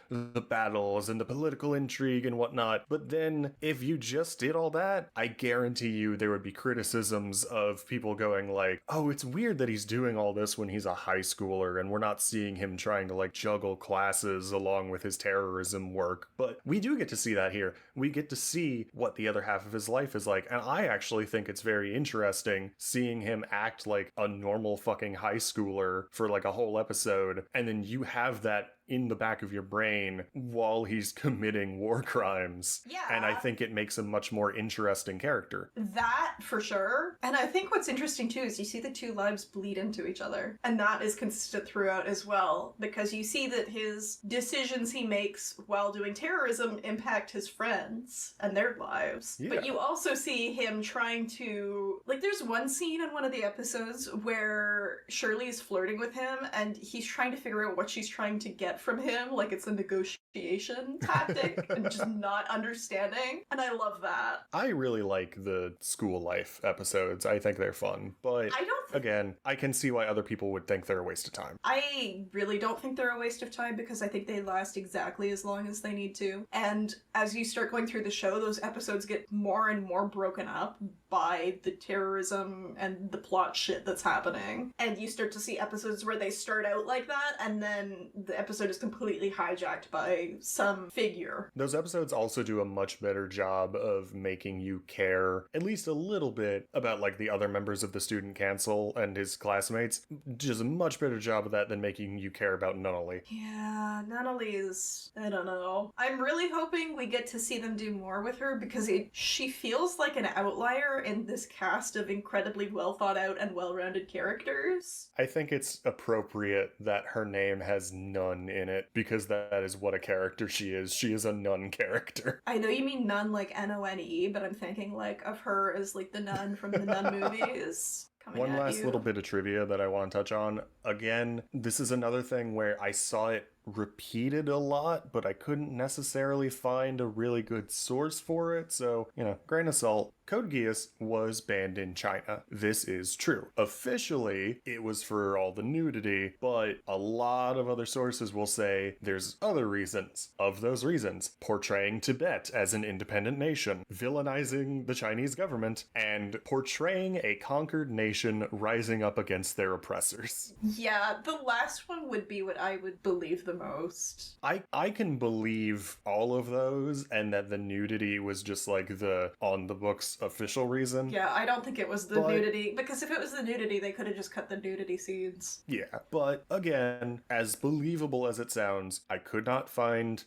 Speaker 3: battles and the political intrigue and whatnot, but then if you just did all that, I guarantee you there would be criticisms of people going oh, it's weird that he's doing all this when he's a high schooler and we're not seeing him trying to juggle classes along with his terrorism work. But we do get to see that here. We get to see what the other half of his life is like, and I I actually think it's very interesting seeing him act like a normal fucking high schooler for like a whole episode, and then you have that in the back of your brain while he's committing war crimes.
Speaker 7: Yeah.
Speaker 3: And I think it makes a much more interesting character.
Speaker 7: That, for sure. And I think what's interesting, too, is you see the two lives bleed into each other. And that is consistent throughout as well, because you see that his decisions he makes while doing terrorism impact his friends and their lives.
Speaker 3: Yeah.
Speaker 7: But you also see him trying to... Like, there's one scene in one of the episodes where Shirley is flirting with him, and he's trying to figure out what she's trying to get from him, like it's a negotiation tactic, and just not understanding. And I love that.
Speaker 3: I really like the school life episodes. I think they're fun. But again, I can see why other people would think they're a waste of time.
Speaker 7: I really don't think they're a waste of time because I think they last exactly as long as they need to. And as you start going through the show, those episodes get more and more broken up by the terrorism and the plot shit that's happening. And you start to see episodes where they start out like that, and then the episode is completely hijacked by some figure.
Speaker 3: Those episodes also do a much better job of making you care at least a little bit about like the other members of the student council and his classmates. Just a much better job of that than making you care about Nunnally.
Speaker 7: Yeah, Nunnally is... I don't know. I'm really hoping we get to see them do more with her because she feels like an outlier in this cast of incredibly well thought out and well-rounded characters.
Speaker 3: I think it's appropriate that her name has nun in it because that is what a character she is. She is a nun character.
Speaker 7: I know you mean nun like None, but I'm thinking like of her as like the nun from the Nun movies.
Speaker 3: One last little bit of trivia that I want to touch on. Again, this is another thing where I saw it repeated a lot, but I couldn't necessarily find a really good source for it, so, grain of salt. Code Geass was banned in China. This is true. Officially, it was for all the nudity, but a lot of other sources will say there's other reasons. Of those reasons, portraying Tibet as an independent nation, villainizing the Chinese government, and portraying a conquered nation rising up against their oppressors.
Speaker 7: Yeah, the last one would be what I would believe the most.
Speaker 3: I can believe all of those, and that the nudity was just like the on the books official reason.
Speaker 7: Yeah, I don't think it was the nudity, because if it was the nudity, they could have just cut the nudity scenes.
Speaker 3: Yeah, but again, as believable as it sounds, I could not find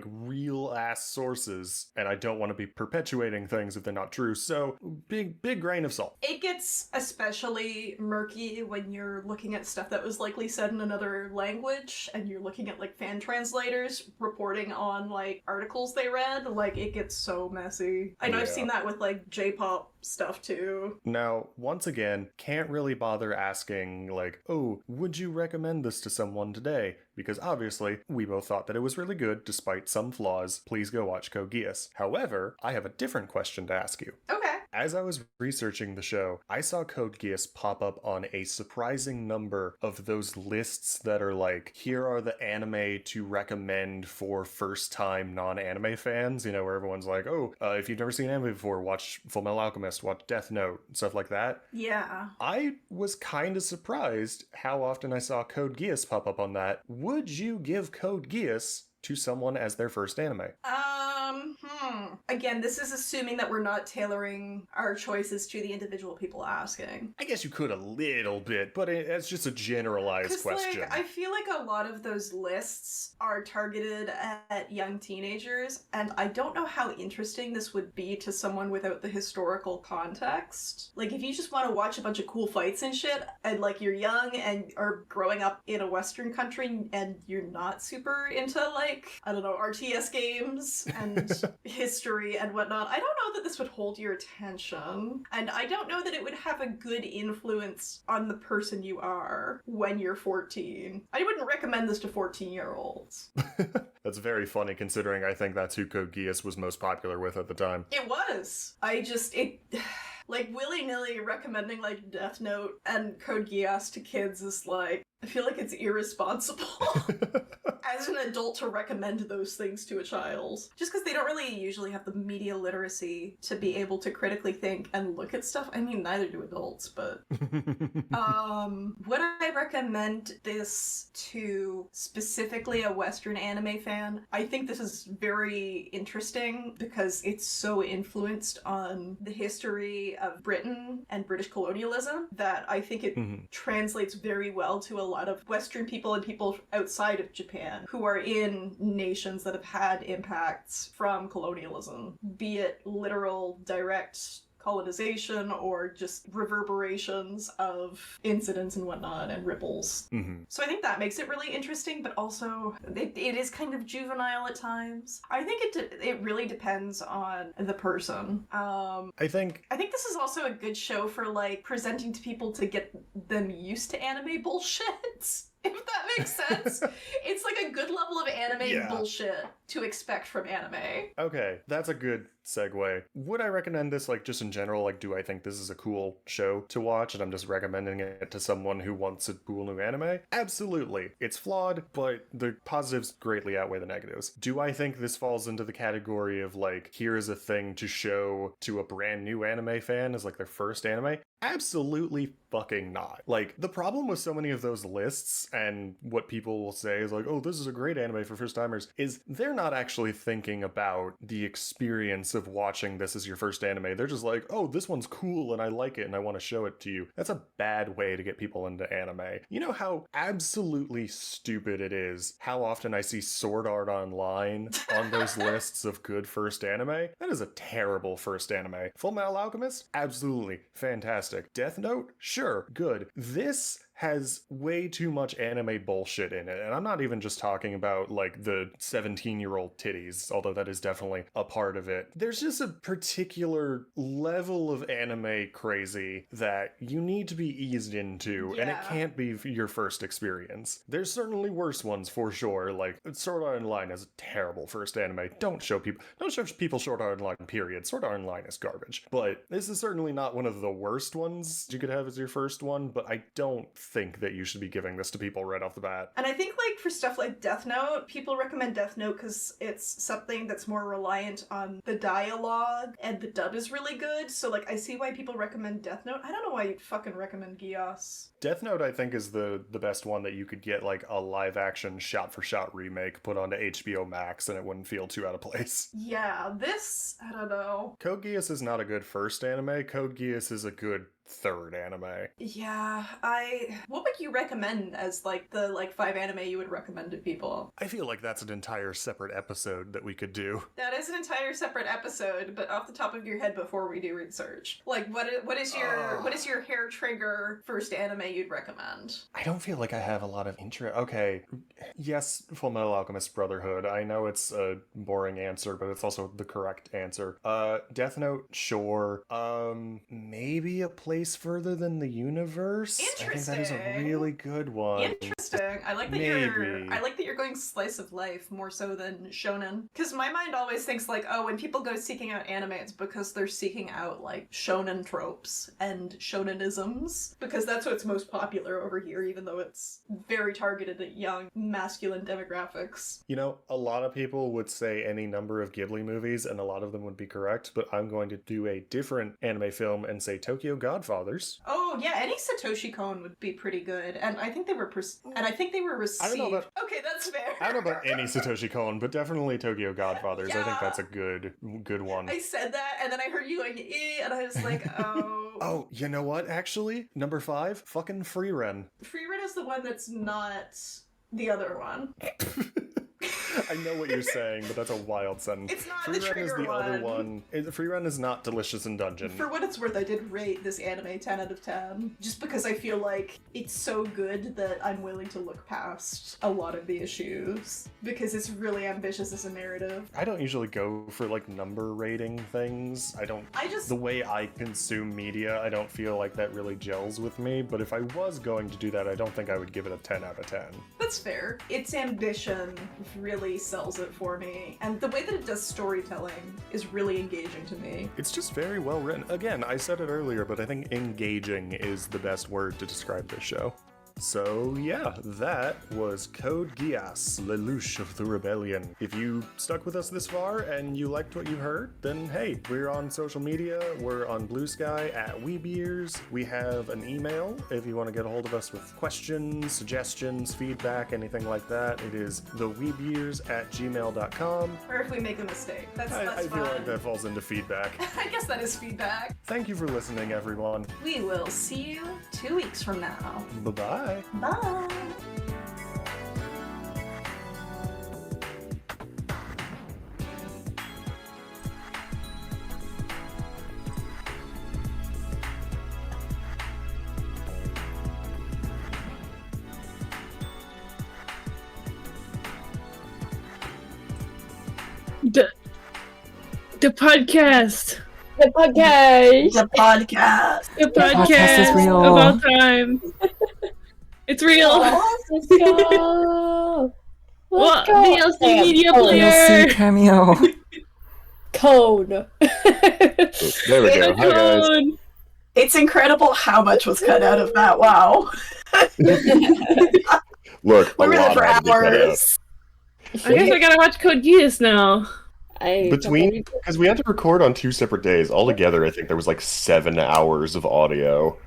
Speaker 3: real ass sources, and I don't want to be perpetuating things if they're not true, so big grain of salt.
Speaker 7: It gets especially murky when you're looking at stuff that was likely said in another language, and you're looking at like fan translators reporting on like articles they read. Like, it gets so messy. I know I've seen that with like J-pop stuff too.
Speaker 3: Now, once again, can't really bother asking like, oh, would you recommend this to someone today? Because obviously, we both thought that it was really good despite some flaws. Please go watch Code Geass. However, I have a different question to ask you.
Speaker 7: Okay.
Speaker 3: As I was researching the show, I saw Code Geass pop up on a surprising number of those lists that are like, here are the anime to recommend for first-time non-anime fans, where everyone's like, oh, if you've never seen anime before, watch Fullmetal Alchemist, watch Death Note, stuff like that.
Speaker 7: Yeah.
Speaker 3: I was kind of surprised how often I saw Code Geass pop up on that. Would you give Code Geass to someone as their first anime?
Speaker 7: Again, this is assuming that we're not tailoring our choices to the individual people asking.
Speaker 3: I guess you could a little bit, but it's just a generalized question.
Speaker 7: I feel like a lot of those lists are targeted at young teenagers, and I don't know how interesting this would be to someone without the historical context. Like, if you just want to watch a bunch of cool fights and shit, and like you're young and are growing up in a Western country and you're not super into like, I don't know, RTS games and history and whatnot, I don't know that this would hold your attention. And I don't know that it would have a good influence on the person you are when you're 14. I wouldn't recommend this to 14-year-olds.
Speaker 3: That's very funny considering I think that's who Code Geass was most popular with at the time.
Speaker 7: It was. Like, willy-nilly recommending, like, Death Note and Code Geass to kids is, like, I feel like it's irresponsible as an adult to recommend those things to a child. Just because they don't really usually have the media literacy to be able to critically think and look at stuff. I mean, neither do adults, but... would I recommend this to specifically a Western anime fan? I think this is very interesting because it's so influenced on the history of Britain and British colonialism that I think it translates very well to a lot of Western people and people outside of Japan who are in nations that have had impacts from colonialism, be it literal, direct colonization or just reverberations of incidents and whatnot and ripples. So I think that makes it really interesting, but also it is kind of juvenile at times. I think it really depends on the person.
Speaker 3: I think
Speaker 7: this is also a good show for like presenting to people to get them used to anime bullshit. If that makes sense. It's like a good level of anime bullshit to expect from anime.
Speaker 3: Okay, that's a good segue. Would I recommend this, like, just in general? Like, do I think this is a cool show to watch and I'm just recommending it to someone who wants a cool new anime? Absolutely. It's flawed, but the positives greatly outweigh the negatives. Do I think this falls into the category of, like, here is a thing to show to a brand new anime fan as, like, their first anime? Absolutely fucking not. Like, the problem with so many of those lists and what people will say is like, oh, this is a great anime for first timers, is they're not actually thinking about the experience of watching this as your first anime. They're just like, oh, this one's cool and I like it and I want to show it to you. That's a bad way to get people into anime. You know how absolutely stupid it is how often I see Sword Art Online on those lists of good first anime? That is a terrible first anime. Full Metal Alchemist? Absolutely fantastic. Death Note? Sure, good. This has way too much anime bullshit in it. And I'm not even just talking about, like, the 17-year-old titties, although that is definitely a part of it. There's just a particular level of anime crazy that you need to be eased into, and it can't be your first experience. There's certainly worse ones, for sure. Like, Sword Art Online is a terrible first anime. Don't show people Sword Art Online, period. Sword Art Online is garbage. But this is certainly not one of the worst ones you could have as your first one, but I don't think that you should be giving this to people right off the bat.
Speaker 7: And I think, like, for stuff like Death Note, people recommend Death Note because it's something that's more reliant on the dialogue, and the dub is really good, so, like, I see why people recommend Death Note. I don't know why you'd fucking recommend Gios.
Speaker 3: Death Note, I think, is the best one that you could get, like, a live-action shot-for-shot remake put onto HBO Max, and it wouldn't feel too out of place.
Speaker 7: Yeah, this, I don't know.
Speaker 3: Code Geass is not a good first anime. Code Geass is a good third anime.
Speaker 7: Yeah, what would you recommend as, like, the, like, 5 anime you would recommend to people?
Speaker 3: I feel like that's an entire separate episode that we could do.
Speaker 7: That is an entire separate episode, but off the top of your head before we do research. Like, what is your hair trigger first anime you'd recommend?
Speaker 3: I don't feel like I have a lot of interest. Okay, yes, Full Metal Alchemist Brotherhood. I know it's a boring answer, but it's also the correct answer. Death Note, sure. Maybe A Place Further Than the Universe?
Speaker 7: Interesting.
Speaker 3: I think that is a really good one.
Speaker 7: Interesting. I like that you're going slice of life more so than shonen. Because my mind always thinks, like, oh, when people go seeking out anime, it's because they're seeking out, like, shonen tropes and shonenisms. Because that's what's most popular over here, even though it's very targeted at young, masculine demographics.
Speaker 3: You know, a lot of people would say any number of Ghibli movies, and a lot of them would be correct, but I'm going to do a different anime film and say Tokyo Godfathers.
Speaker 7: Oh yeah, any Satoshi Kon would be pretty good, and I think they were received.
Speaker 3: I don't know about.
Speaker 7: Okay, that's fair.
Speaker 3: I don't know about any Satoshi Kon, but definitely Tokyo Godfathers.
Speaker 7: Yeah.
Speaker 3: I think that's a good one.
Speaker 7: I said that, and then I heard you going, and I was like, oh.
Speaker 3: Oh, you know what? Actually, number 5, fucking Freeren.
Speaker 7: Freeren is the one that's not the other one.
Speaker 3: I know what you're saying, but that's a wild sentence.
Speaker 7: It's not
Speaker 3: Free
Speaker 7: the
Speaker 3: Run
Speaker 7: trigger
Speaker 3: is the
Speaker 7: one.
Speaker 3: other one. Free Run is not Delicious in Dungeon.
Speaker 7: For what it's worth, I did rate this anime 10 out of 10. Just because I feel like it's so good that I'm willing to look past a lot of the issues. Because it's really ambitious as a narrative.
Speaker 3: I don't usually go for, like, number rating things. The way I consume media, I don't feel like that really gels with me. But if I was going to do that, I don't think I would give it a 10 out of 10.
Speaker 7: That's fair. Its ambition really sells it for me. And the way that it does storytelling is really engaging to me.
Speaker 3: It's just very well written. Again, I said it earlier, but I think engaging is the best word to describe this show. So yeah, that was Code Geass, Lelouch of the Rebellion. If you stuck with us this far and you liked what you heard, then hey, we're on social media. We're on Blue Sky at Weebeers. We have an email if you want to get a hold of us with questions, suggestions, feedback, anything like that. It is theweebeers@gmail.com.
Speaker 2: Or if we make a mistake. That's
Speaker 3: I feel
Speaker 2: fine.
Speaker 3: like that falls into feedback.
Speaker 2: I guess that is feedback.
Speaker 3: Thank you for listening, everyone.
Speaker 2: We will see you 2 weeks from now.
Speaker 3: Bye-bye.
Speaker 2: Bye.
Speaker 1: The podcast.
Speaker 5: The podcast.
Speaker 2: The podcast.
Speaker 1: The
Speaker 4: podcast is
Speaker 1: podcast
Speaker 4: real.
Speaker 1: of all time. It's real.
Speaker 5: Let's go.
Speaker 1: What?
Speaker 5: Let's go.
Speaker 1: DLC media
Speaker 5: Oh,
Speaker 1: player.
Speaker 4: DLC cameo.
Speaker 5: Code.
Speaker 3: There we go. Hi guys.
Speaker 1: Code.
Speaker 2: It's incredible how much was cut out of that. Wow.
Speaker 3: Look, a
Speaker 2: We were there
Speaker 3: lot
Speaker 2: for
Speaker 3: had to be cut out.
Speaker 2: hours.
Speaker 1: I guess I gotta watch Code Geass now.
Speaker 3: Between, because we had to record on 2 separate days. Altogether, I think there was like 7 hours of audio.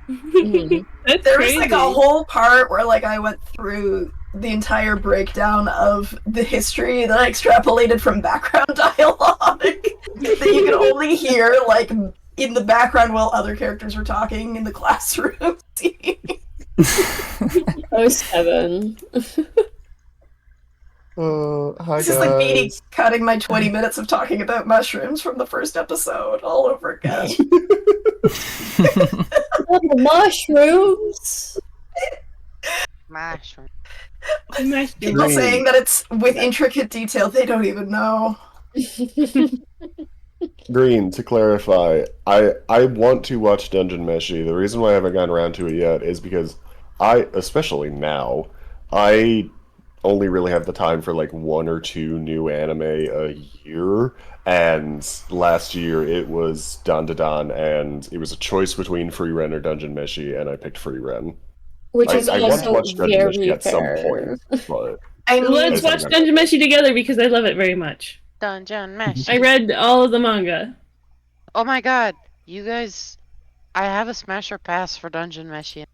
Speaker 1: That's
Speaker 2: There
Speaker 1: crazy.
Speaker 2: was like a whole part where like I went through the entire breakdown of the history that I extrapolated from background dialogue that you could only hear like in the background while other characters were talking in the classroom.
Speaker 5: Oh, 7.
Speaker 3: Hi
Speaker 2: This is like Beanie cutting my 20 minutes of talking about mushrooms from the first episode all over again.
Speaker 5: Oh, the mushrooms.
Speaker 6: Mushroom.
Speaker 2: People saying that it's with intricate detail they don't even know.
Speaker 3: Green, to clarify, I want to watch Dungeon Meshi. The reason why I haven't gotten around to it yet is because especially now, I only really have the time for like 1 or 2 new anime a year, and last year it was Dan Da Dan, and it was a choice between Free Ren or Dungeon Meshi, and I picked Free Ren.
Speaker 5: Which is
Speaker 3: I want to
Speaker 5: also
Speaker 3: watch Dungeon Meshi
Speaker 5: very
Speaker 3: at some
Speaker 5: fair.
Speaker 3: point, but
Speaker 2: I mean,
Speaker 1: Let's watch Dungeon Meshi together because I love it very much.
Speaker 6: Dungeon Mesh.
Speaker 1: I read all of the manga.
Speaker 6: Oh my god, you guys, I have a Smasher Pass for Dungeon Meshi.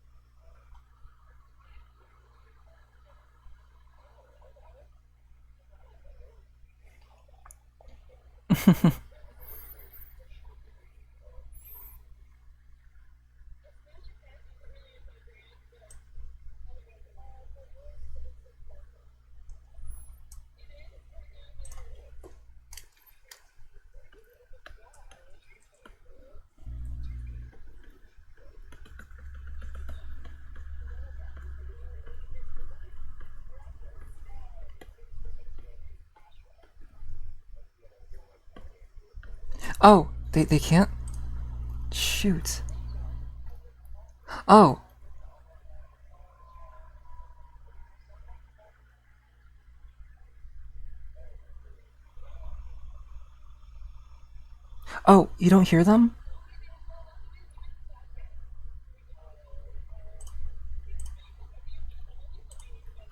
Speaker 4: Oh, they can't? Shoot. Oh. Oh, you don't hear them?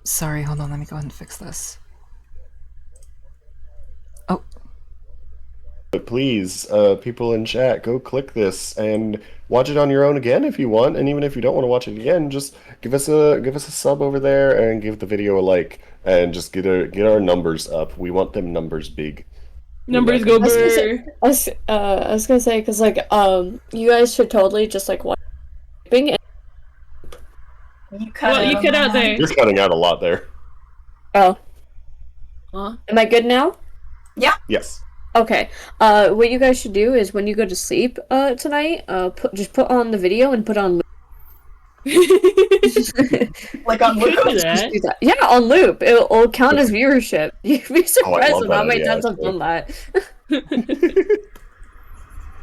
Speaker 4: Sorry, hold on, let me go ahead and fix this. Oh,
Speaker 3: But please, people in chat, go click this and watch it on your own again if you want. And even if you don't want to watch it again, just give us a sub over there and give the video a like and just get our numbers up. We want them numbers big.
Speaker 1: Numbers go
Speaker 5: I was gonna say-
Speaker 1: brr.
Speaker 5: I was gonna say, because like you guys should totally just like watch and
Speaker 2: you cut
Speaker 1: Well, you
Speaker 2: out
Speaker 1: cut
Speaker 2: on
Speaker 1: out
Speaker 2: that.
Speaker 1: there.
Speaker 3: You're cutting out a lot there.
Speaker 5: oh,
Speaker 1: Huh?
Speaker 5: am I good now?
Speaker 3: Yes.
Speaker 5: Okay. What you guys should do is when you go to sleep tonight, just put on the video and put on loop.
Speaker 2: Like on
Speaker 1: You could do
Speaker 2: Loop.
Speaker 1: that.
Speaker 5: Do that. Yeah, on loop. It'll count as viewership. You'd be surprised
Speaker 3: love
Speaker 5: at how
Speaker 3: that
Speaker 5: many
Speaker 3: idea,
Speaker 5: times I've
Speaker 3: actually.
Speaker 5: done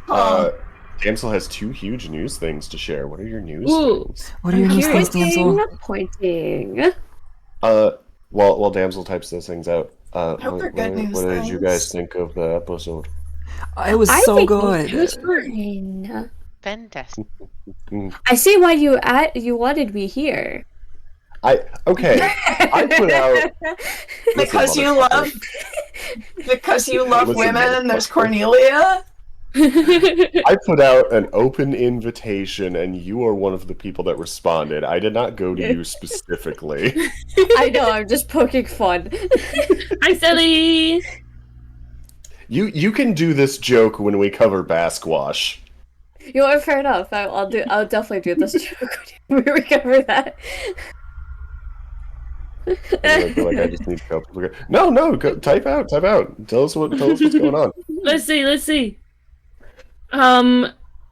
Speaker 5: that.
Speaker 3: Damsel has 2 huge news things to share. What are your news
Speaker 1: Ooh.
Speaker 3: things?
Speaker 4: what are your news things, Damsel?
Speaker 5: Pointing.
Speaker 3: While Damsel types those things out,
Speaker 2: hope they're good news
Speaker 3: what did you guys
Speaker 2: things.
Speaker 3: think of the episode?
Speaker 4: It was
Speaker 5: I
Speaker 4: so
Speaker 5: think
Speaker 4: good.
Speaker 5: It was fine.
Speaker 6: Fantastic.
Speaker 5: I see why you wanted me here.
Speaker 3: I put out
Speaker 2: Because you love
Speaker 3: Listen,
Speaker 2: women. There's
Speaker 3: motherfucker.
Speaker 2: Cornelia.
Speaker 3: I put out an open invitation, and you are one of the people that responded. I did not go to you specifically.
Speaker 5: I know, I'm just poking fun.
Speaker 1: Hi, Sally.
Speaker 3: You can do this joke when we cover Basquash.
Speaker 5: You know what? Fair enough. I'll definitely do this joke when we recover that.
Speaker 3: I feel like I just need to go. No, go, type out. Tell us what's going on.
Speaker 1: Let's see.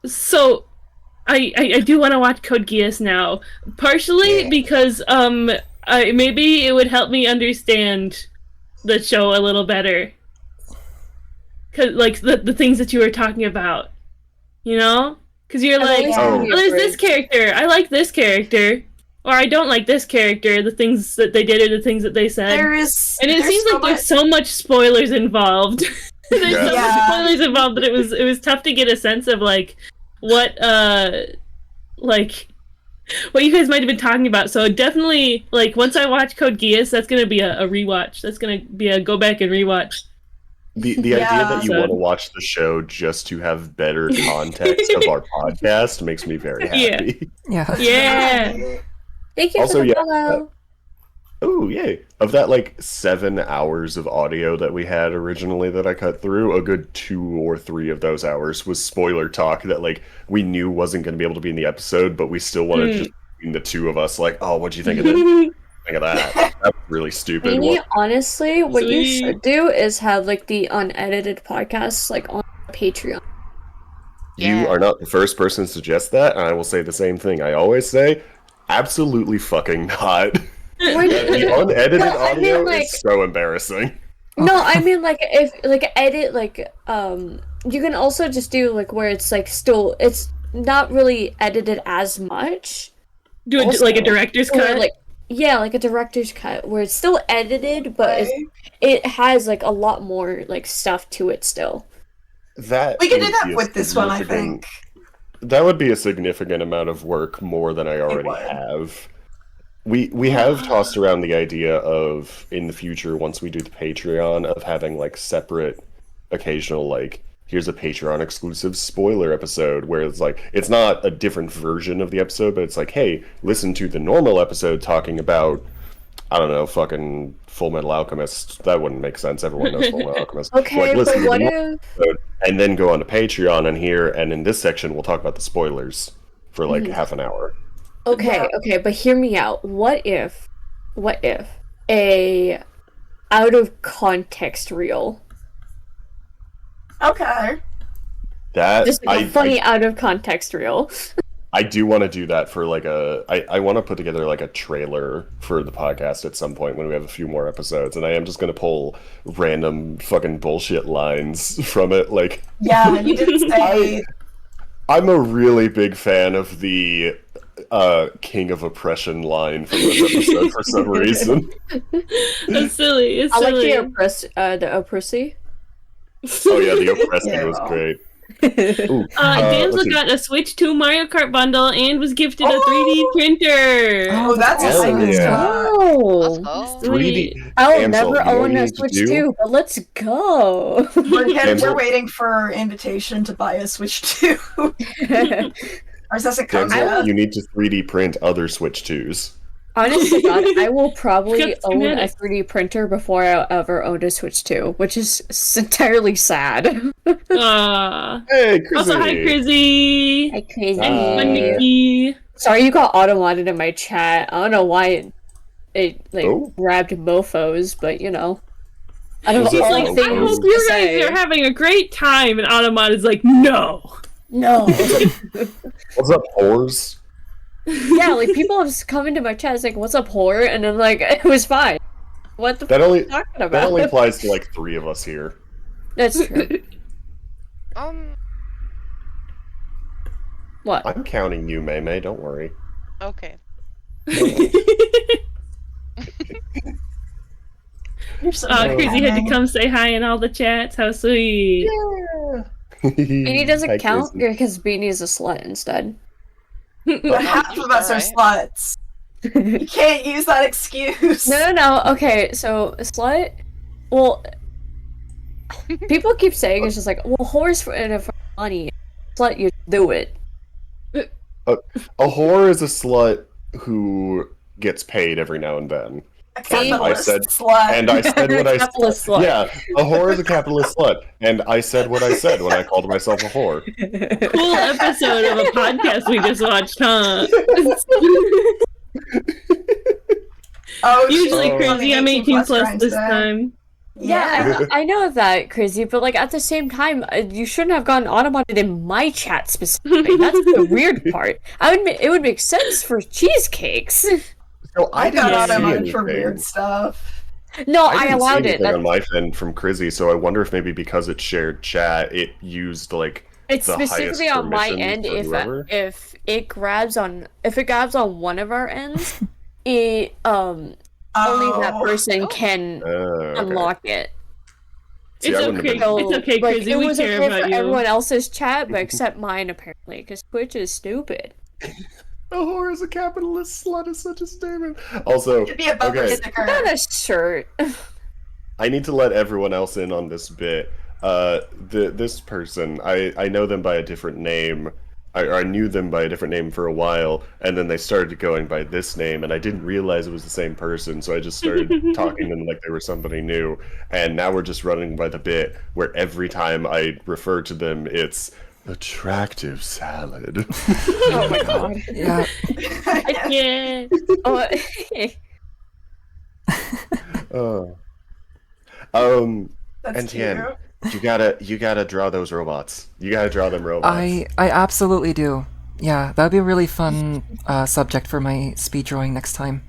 Speaker 1: So I do want to watch Code Geass now, partially because maybe it would help me understand the show a little better, cause like the things that you were talking about, you know, because you're like,
Speaker 3: Oh.
Speaker 1: oh, there's this character, I like this character, or I don't like this character, the things that they did or the things that they said, and it seems like there's so much spoilers involved. There's so much spoilers involved that it was tough to get a sense of like what what you guys might have been talking about. So definitely, like, once I watch Code Geass, that's gonna be a rewatch. That's gonna be a go back and rewatch.
Speaker 3: The idea that you want to watch the show just to have better context of our podcast makes me very happy.
Speaker 4: Yeah.
Speaker 1: Yeah.
Speaker 5: Thank you
Speaker 3: Also,
Speaker 5: for the
Speaker 3: yeah,
Speaker 5: follow.
Speaker 3: Oh, yay. Of that, like, 7 hours of audio that we had originally that I cut through, a good 2 or 3 of those hours was spoiler talk that, like, we knew wasn't going to be able to be in the episode, but we still wanted just between the two of us, like, oh, what'd you think of this? Think of that? That was really stupid.
Speaker 5: Maybe, honestly, what you should do is have, like, the unedited podcasts, like, on Patreon.
Speaker 3: You are not the first person to suggest that, and I will say the same thing I always say. Absolutely fucking not. The unedited audio is so embarrassing.
Speaker 5: No, I mean, like, if, like, edit, like, you can also just do, like, where it's, like, still, it's not really edited as much.
Speaker 1: Do it like a director's cut?
Speaker 5: Like, yeah, like a director's cut, where it's still edited, but it has, like, a lot more, like, stuff to it still.
Speaker 2: We can do that with this one, I think.
Speaker 3: That would be a significant amount of work, more than I already have. We have tossed around the idea of, in the future, once we do the Patreon, of having, like, separate, occasional, like, here's a Patreon exclusive spoiler episode, where it's like, it's not a different version of the episode, but it's like, hey, listen to the normal episode talking about, I don't know, fucking Full Metal Alchemist. That wouldn't make sense. Everyone knows Full Metal Alchemist.
Speaker 5: Okay,
Speaker 3: like,
Speaker 5: but what if...
Speaker 3: And then go on to Patreon and here, and in this section, we'll talk about the spoilers for, like, half an hour.
Speaker 5: Okay, but hear me out. What if a out of context reel?
Speaker 2: Okay.
Speaker 3: That
Speaker 5: Just like a funny out of context reel.
Speaker 3: I do want to do that for like I want to put together like a trailer for the podcast at some point when we have a few more episodes, and I am just going to pull random fucking bullshit lines from it. Like,
Speaker 2: yeah, you did say.
Speaker 3: I'm a really big fan of the King of Oppression line from this episode for some reason.
Speaker 1: It's silly. It's
Speaker 5: I like
Speaker 1: silly.
Speaker 5: the oppressy.
Speaker 3: Oh yeah, the Oppressy was great. Ooh,
Speaker 1: Danzel got a Switch 2 Mario Kart bundle and was gifted a 3D printer.
Speaker 2: Oh, that's
Speaker 3: exciting.
Speaker 5: Oh,
Speaker 3: 3D.
Speaker 5: I'll
Speaker 3: Damsel,
Speaker 5: never
Speaker 3: you know what
Speaker 5: own
Speaker 3: you
Speaker 5: a
Speaker 3: need to
Speaker 5: Switch
Speaker 3: do?
Speaker 5: 2, but let's go.
Speaker 2: We're waiting for our invitation to buy a Switch 2. Ours doesn't come
Speaker 3: Denzel,
Speaker 2: yet.
Speaker 3: you need to 3D print other Switch 2s.
Speaker 5: Honestly, God, I will probably
Speaker 1: It's
Speaker 5: own a
Speaker 1: schematic.
Speaker 5: 3D printer before I ever own a Switch 2, which is entirely sad.
Speaker 3: Hey, Chrissy!
Speaker 1: Also, hi, Crizzy!
Speaker 5: Hi, crazy.
Speaker 1: And fun Nikki.
Speaker 5: Sorry you got auto-modded in my chat. I don't know why it grabbed mofos, but you know. I don't
Speaker 3: Was
Speaker 5: know
Speaker 3: it
Speaker 5: all
Speaker 3: like,
Speaker 5: the
Speaker 3: I
Speaker 5: things
Speaker 1: I hope
Speaker 5: to
Speaker 1: you
Speaker 5: say.
Speaker 1: guys are having a great time, and Automod is like, no!
Speaker 5: No.
Speaker 3: What's up, whores?
Speaker 5: Yeah, like people have just come into my chat, it's like, what's up, whore? And I'm like, it was fine. What the
Speaker 3: That
Speaker 5: fuck are
Speaker 3: only
Speaker 5: you talking
Speaker 3: that
Speaker 5: about?
Speaker 3: only applies to like 3 of us here.
Speaker 5: That's true. What?
Speaker 3: I'm counting you, May. Don't worry.
Speaker 6: Okay.
Speaker 2: You're so
Speaker 1: Crazy had to come say hi in all the chats. How sweet.
Speaker 5: Beanie doesn't
Speaker 3: Hi,
Speaker 5: count
Speaker 3: Kristen.
Speaker 5: because Beanie's a slut instead.
Speaker 2: But half of us are sluts. You can't use that excuse.
Speaker 5: No. Okay, so a slut. Well, people keep saying it's just like, well, whores for money. Slut, you do it.
Speaker 3: A whore is a slut who gets paid every now and then.
Speaker 2: A capitalist
Speaker 3: said-
Speaker 2: slut.
Speaker 3: And I said what I said.
Speaker 5: Capitalist slut.
Speaker 3: Yeah, a whore is a capitalist slut. And I said what I said when I called myself a whore.
Speaker 1: Cool episode of a podcast we just watched, huh?
Speaker 2: Oh,
Speaker 1: Usually
Speaker 2: she's on the
Speaker 1: crazy. I'm 18 plus
Speaker 2: grind
Speaker 1: this
Speaker 2: today.
Speaker 1: time.
Speaker 2: Yeah.
Speaker 5: I know that, Crazy, but like at the same time, you shouldn't have gotten automated in my chat specifically. That's the weird part. It would make sense for cheesecakes.
Speaker 3: So
Speaker 2: I
Speaker 3: didn't
Speaker 2: got
Speaker 3: see
Speaker 2: automated for
Speaker 3: anything.
Speaker 2: weird stuff.
Speaker 5: No, I
Speaker 3: didn't see
Speaker 5: allowed it.
Speaker 3: anything on my end from Crizzy, so I wonder if maybe because it shared chat, it used like
Speaker 5: It's
Speaker 3: the
Speaker 5: specifically
Speaker 3: highest
Speaker 5: on my
Speaker 3: permission
Speaker 5: end.
Speaker 3: for whoever.
Speaker 5: If it grabs on one of our ends, it only that person can
Speaker 3: Okay.
Speaker 5: unlock it.
Speaker 3: See, I
Speaker 1: It's
Speaker 3: wouldn't have
Speaker 1: okay.
Speaker 3: been-
Speaker 1: It's okay,
Speaker 5: like,
Speaker 1: Crazy.
Speaker 5: it
Speaker 1: We
Speaker 5: was
Speaker 1: care
Speaker 5: okay
Speaker 1: about
Speaker 5: for
Speaker 1: you.
Speaker 5: everyone else's chat, but except mine apparently, because Twitch is stupid.
Speaker 3: A whore is a capitalist slut is such a statement. Also,
Speaker 2: It'd be a bumper
Speaker 3: okay,
Speaker 2: sticker.
Speaker 5: Not a shirt.
Speaker 3: I need to let everyone else in on this bit. This person, I know them by a different name. I knew them by a different name for a while, and then they started going by this name, and I didn't realize it was the same person, so I just started talking to them like they were somebody new. And now we're just running by the bit where every time I refer to them, it's attractive salad.
Speaker 5: Oh my god.
Speaker 4: Yeah.
Speaker 1: Yeah.
Speaker 5: Oh,
Speaker 2: That's
Speaker 3: and
Speaker 2: cute.
Speaker 3: Tien, you gotta draw those robots. You gotta draw them robots.
Speaker 4: I absolutely do. Yeah, that'd be a really fun subject for my speed drawing next time.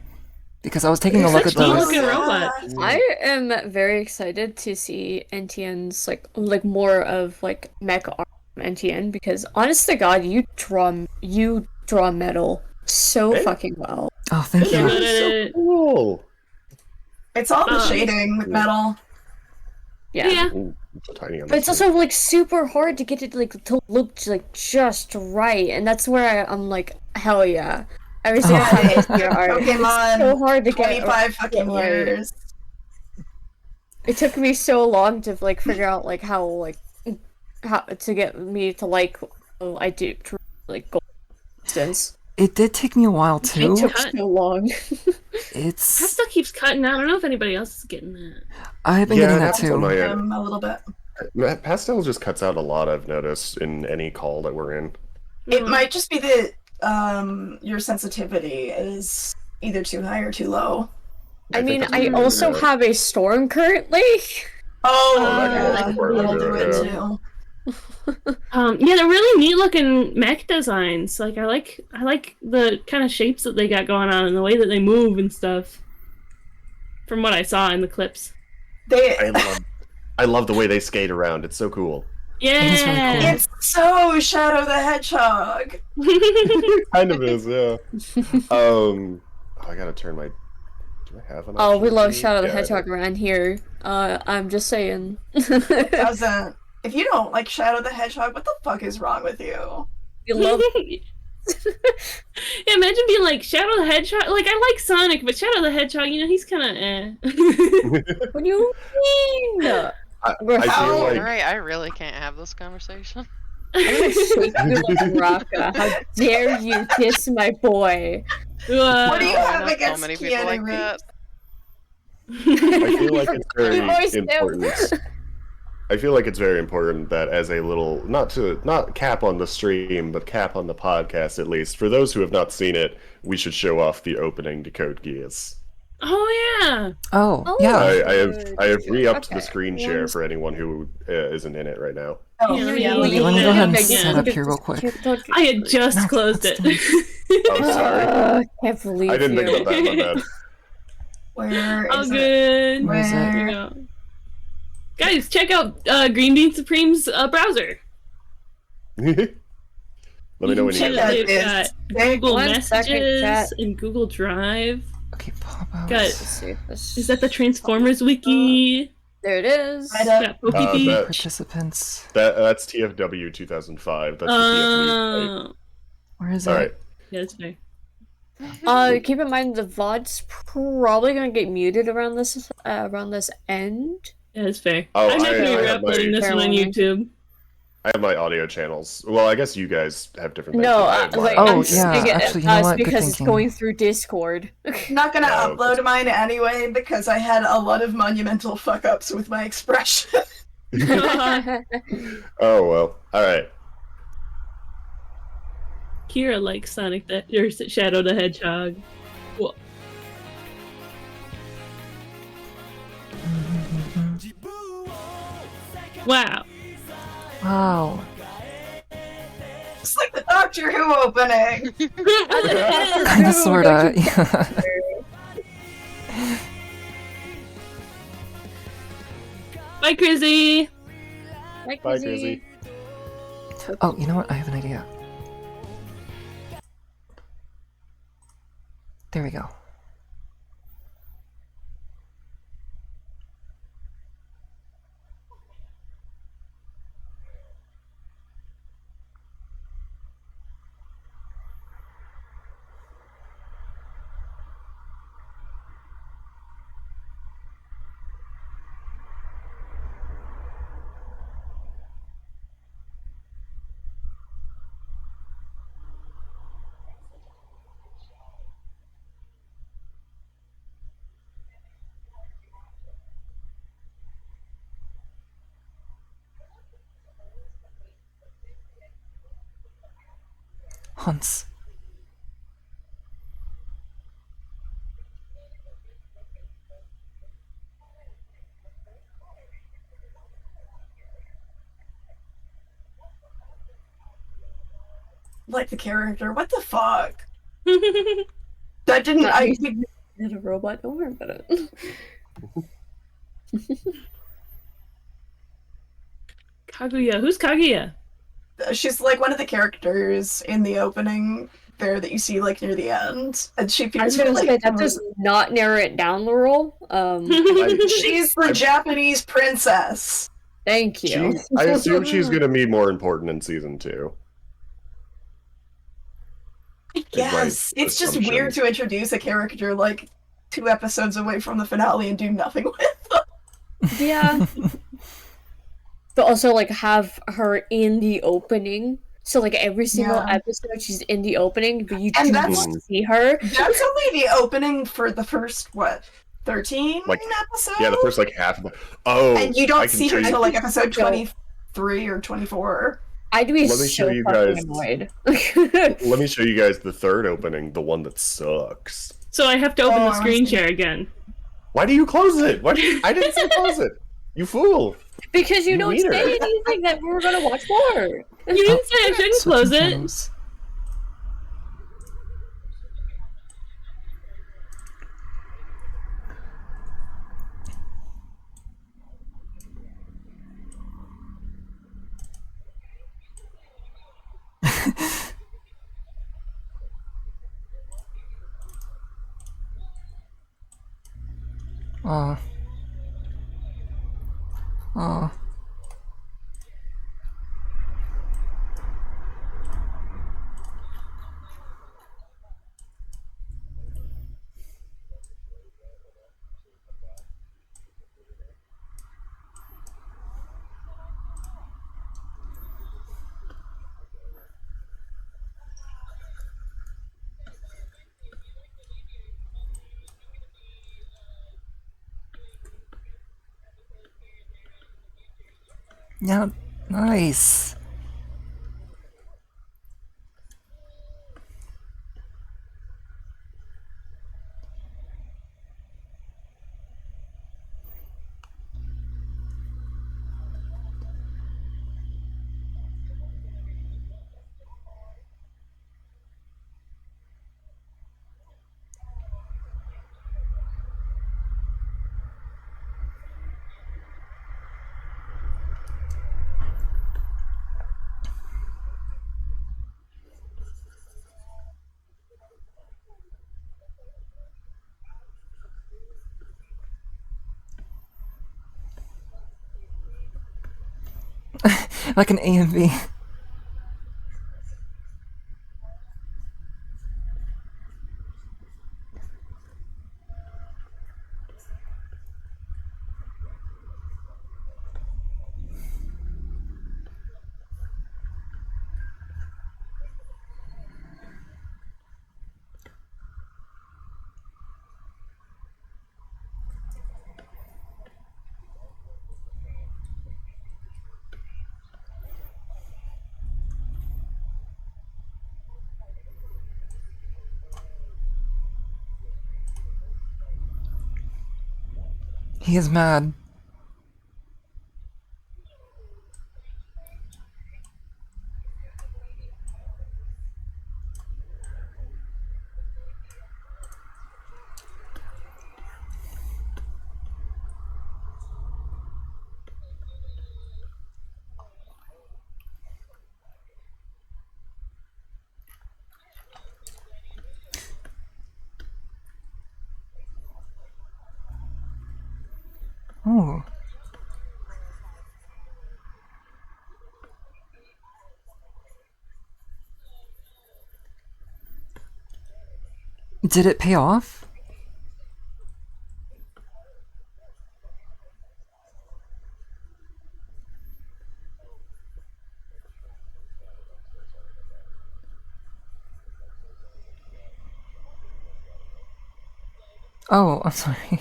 Speaker 4: Because I was taking a look at
Speaker 1: Such neat
Speaker 4: those.
Speaker 1: looking robots.
Speaker 5: I am very excited to see NTN's like more of like mech art from NTN because honest to God, you draw metal so
Speaker 3: Hey.
Speaker 5: fucking well.
Speaker 4: Oh, thank
Speaker 1: Yeah.
Speaker 4: you.
Speaker 3: so cool.
Speaker 2: It's all the
Speaker 1: Um,
Speaker 2: shading with metal.
Speaker 5: Yeah.
Speaker 3: Ooh, it's so tiny on
Speaker 5: But it's
Speaker 3: this
Speaker 5: also like super hard to get it like to look like just right, and that's where I'm like, hell yeah! Every single time I see your art,
Speaker 2: Pokemon,
Speaker 5: it's so hard to get
Speaker 2: 25 fucking
Speaker 5: right.
Speaker 2: years.
Speaker 5: It took me so long to like figure out like how to get me to like I do like gold distance.
Speaker 4: It did take me a while too.
Speaker 5: It took so long.
Speaker 4: It's
Speaker 1: Pastel keeps cutting out. I don't know if anybody else is getting that.
Speaker 4: I've been
Speaker 3: Yeah,
Speaker 4: getting that
Speaker 3: that's on
Speaker 4: too.
Speaker 3: my end.
Speaker 2: A little bit.
Speaker 3: Pastel just cuts out a lot, I've noticed, in any call that we're in.
Speaker 2: It might just be that your sensitivity is either too high or too low.
Speaker 5: I
Speaker 3: think
Speaker 5: mean,
Speaker 3: that's
Speaker 5: I
Speaker 3: what
Speaker 5: also
Speaker 3: it is.
Speaker 5: have a storm currently.
Speaker 2: Oh,
Speaker 3: that
Speaker 2: yeah,
Speaker 3: goes for it,
Speaker 2: that'll do it
Speaker 3: yeah.
Speaker 2: too.
Speaker 1: Yeah, they're really neat looking mech designs. Like I like the kind of shapes that they got going on and the way that they move and stuff. From what I saw in the clips.
Speaker 3: I love the way they skate around. It's so cool.
Speaker 1: Yeah.
Speaker 4: is really cool.
Speaker 2: It's so Shadow the Hedgehog.
Speaker 3: Kind of is, yeah. I gotta turn my. Do I have an?
Speaker 5: Oh, we
Speaker 3: option
Speaker 5: love
Speaker 3: to-
Speaker 5: Shadow the
Speaker 3: yeah, I
Speaker 5: Hedgehog around here. I'm just saying.
Speaker 2: Doesn't. If you don't like Shadow the Hedgehog, what the fuck is wrong with you?
Speaker 5: You love
Speaker 1: Yeah, imagine being like Shadow the Hedgehog. Like I like Sonic, but Shadow the Hedgehog, you know, he's kind of eh.
Speaker 5: What do you mean?
Speaker 3: I
Speaker 2: How-
Speaker 3: feel like
Speaker 6: Alright, I really can't have this conversation.
Speaker 5: I'm gonna shake you like Raka. How dare you kiss my boy?
Speaker 2: What do you
Speaker 6: I
Speaker 2: have
Speaker 6: know so
Speaker 2: against
Speaker 6: many people
Speaker 2: Keanu
Speaker 6: like
Speaker 2: Reeves?
Speaker 6: that.
Speaker 3: I feel like it's very
Speaker 5: voiced him.
Speaker 3: important. I feel like it's very important that as a little not cap on the stream, but cap on the podcast at least. For those who have not seen it, we should show off the opening to Code Geass.
Speaker 1: Oh yeah.
Speaker 4: Oh, yeah.
Speaker 3: I have re-upped
Speaker 5: Okay.
Speaker 3: the screen share for anyone who isn't in it right now.
Speaker 2: Oh,
Speaker 1: Yeah,
Speaker 2: yeah,
Speaker 1: let me-
Speaker 4: Let me go ahead and
Speaker 1: Yeah.
Speaker 4: set up here real quick.
Speaker 1: I had just
Speaker 4: No,
Speaker 1: closed
Speaker 4: that's
Speaker 1: it.
Speaker 3: Oh, sorry.
Speaker 5: I can't believe
Speaker 3: I didn't
Speaker 5: you.
Speaker 3: think about that. My bad.
Speaker 2: Where
Speaker 1: All
Speaker 2: is it?
Speaker 1: good.
Speaker 4: Where is it?
Speaker 1: Here we go. Guys, check out Green Bean Supreme's browser.
Speaker 3: Let me know when you
Speaker 2: check
Speaker 3: get
Speaker 2: that
Speaker 3: it.
Speaker 1: They've
Speaker 2: is
Speaker 1: got Google
Speaker 5: 1 second,
Speaker 1: Messages
Speaker 5: chat.
Speaker 1: and Google Drive.
Speaker 4: Okay, pop out.
Speaker 1: Got
Speaker 5: Let's see if this-
Speaker 1: Is that the Transformers wiki?
Speaker 5: There it is.
Speaker 2: Right up.
Speaker 1: Got Pokey Feet.
Speaker 4: Participants.
Speaker 3: That's TFW 2005. That's the TFW. Right?
Speaker 4: Where is it?
Speaker 3: All right.
Speaker 1: Yeah, that's fair.
Speaker 5: Keep in mind the VOD's probably gonna get muted around this end.
Speaker 1: Yeah, that's fair.
Speaker 3: Oh,
Speaker 1: I'm not
Speaker 3: I
Speaker 1: gonna be
Speaker 3: have
Speaker 1: uploading
Speaker 3: my-
Speaker 1: this one on
Speaker 5: Fair
Speaker 1: YouTube.
Speaker 3: I have my audio channels. Well, I guess you guys have different things.
Speaker 5: No,
Speaker 3: but I have mine.
Speaker 5: like
Speaker 4: Oh,
Speaker 5: I'm
Speaker 4: yeah,
Speaker 5: saying it
Speaker 4: actually, you know
Speaker 5: as
Speaker 4: what? Good
Speaker 5: because it's
Speaker 4: thinking.
Speaker 5: going through Discord.
Speaker 2: I'm not gonna
Speaker 3: Oh,
Speaker 2: upload mine anyway because I had a lot of monumental fuck ups with my expression.
Speaker 3: Oh well. All right.
Speaker 1: Kira likes Sonic the or Shadow the Hedgehog. Well, wow.
Speaker 4: Wow.
Speaker 2: It's like the Doctor Who opening.
Speaker 4: Kinda, sorta. Yeah.
Speaker 1: Bye, Crizzy.
Speaker 3: Bye, Grizzy.
Speaker 4: Oh, you know what? I have an idea. There we go. Hunts.
Speaker 2: Like the character. What the fuck? That didn't. I.
Speaker 5: Not a robot. Don't worry about it.
Speaker 1: Kaguya. Who's Kaguya?
Speaker 2: She's like one of the characters in the opening there that you see like near the end, and she
Speaker 5: I
Speaker 2: appears
Speaker 5: was gonna
Speaker 2: like
Speaker 5: say that does not narrow it down the role.
Speaker 2: she's the Japanese princess.
Speaker 5: Thank you.
Speaker 3: I assume she's going to be more important in season 2.
Speaker 2: Yes, it's just
Speaker 3: assumption.
Speaker 2: weird to introduce a character like 2 episodes away from the finale and do nothing with.
Speaker 5: Yeah. But also like have her in the opening. So like every single
Speaker 2: Yeah.
Speaker 5: episode she's in the opening, but you
Speaker 2: And
Speaker 5: do
Speaker 2: that's-
Speaker 5: not see her.
Speaker 2: That's only the opening for the first 13
Speaker 3: Like,
Speaker 2: episodes.
Speaker 3: Yeah, the first like half of the. Oh,
Speaker 2: and you
Speaker 3: I
Speaker 2: don't
Speaker 3: can
Speaker 2: see
Speaker 3: show
Speaker 2: her
Speaker 3: you-
Speaker 2: until like episode 23 or 24.
Speaker 5: I'd be
Speaker 3: Let me
Speaker 5: so
Speaker 3: show you
Speaker 5: fucking
Speaker 3: guys-
Speaker 5: annoyed.
Speaker 3: Let me show you guys the third opening, the one that sucks.
Speaker 1: So I have to open
Speaker 2: Oh,
Speaker 1: the
Speaker 2: I
Speaker 1: screen
Speaker 2: see.
Speaker 1: share again.
Speaker 3: Why do you close it? I didn't say close it. You fool.
Speaker 5: Because you
Speaker 3: You
Speaker 5: don't
Speaker 3: wiener.
Speaker 5: say anything that we're gonna watch more.
Speaker 1: You didn't say I shouldn't
Speaker 4: Switching
Speaker 1: close it.
Speaker 4: channels. Aw. Aw. Yeah, nice. Like an A and B. He is mad. Oh. Did it pay off? Oh, I'm sorry.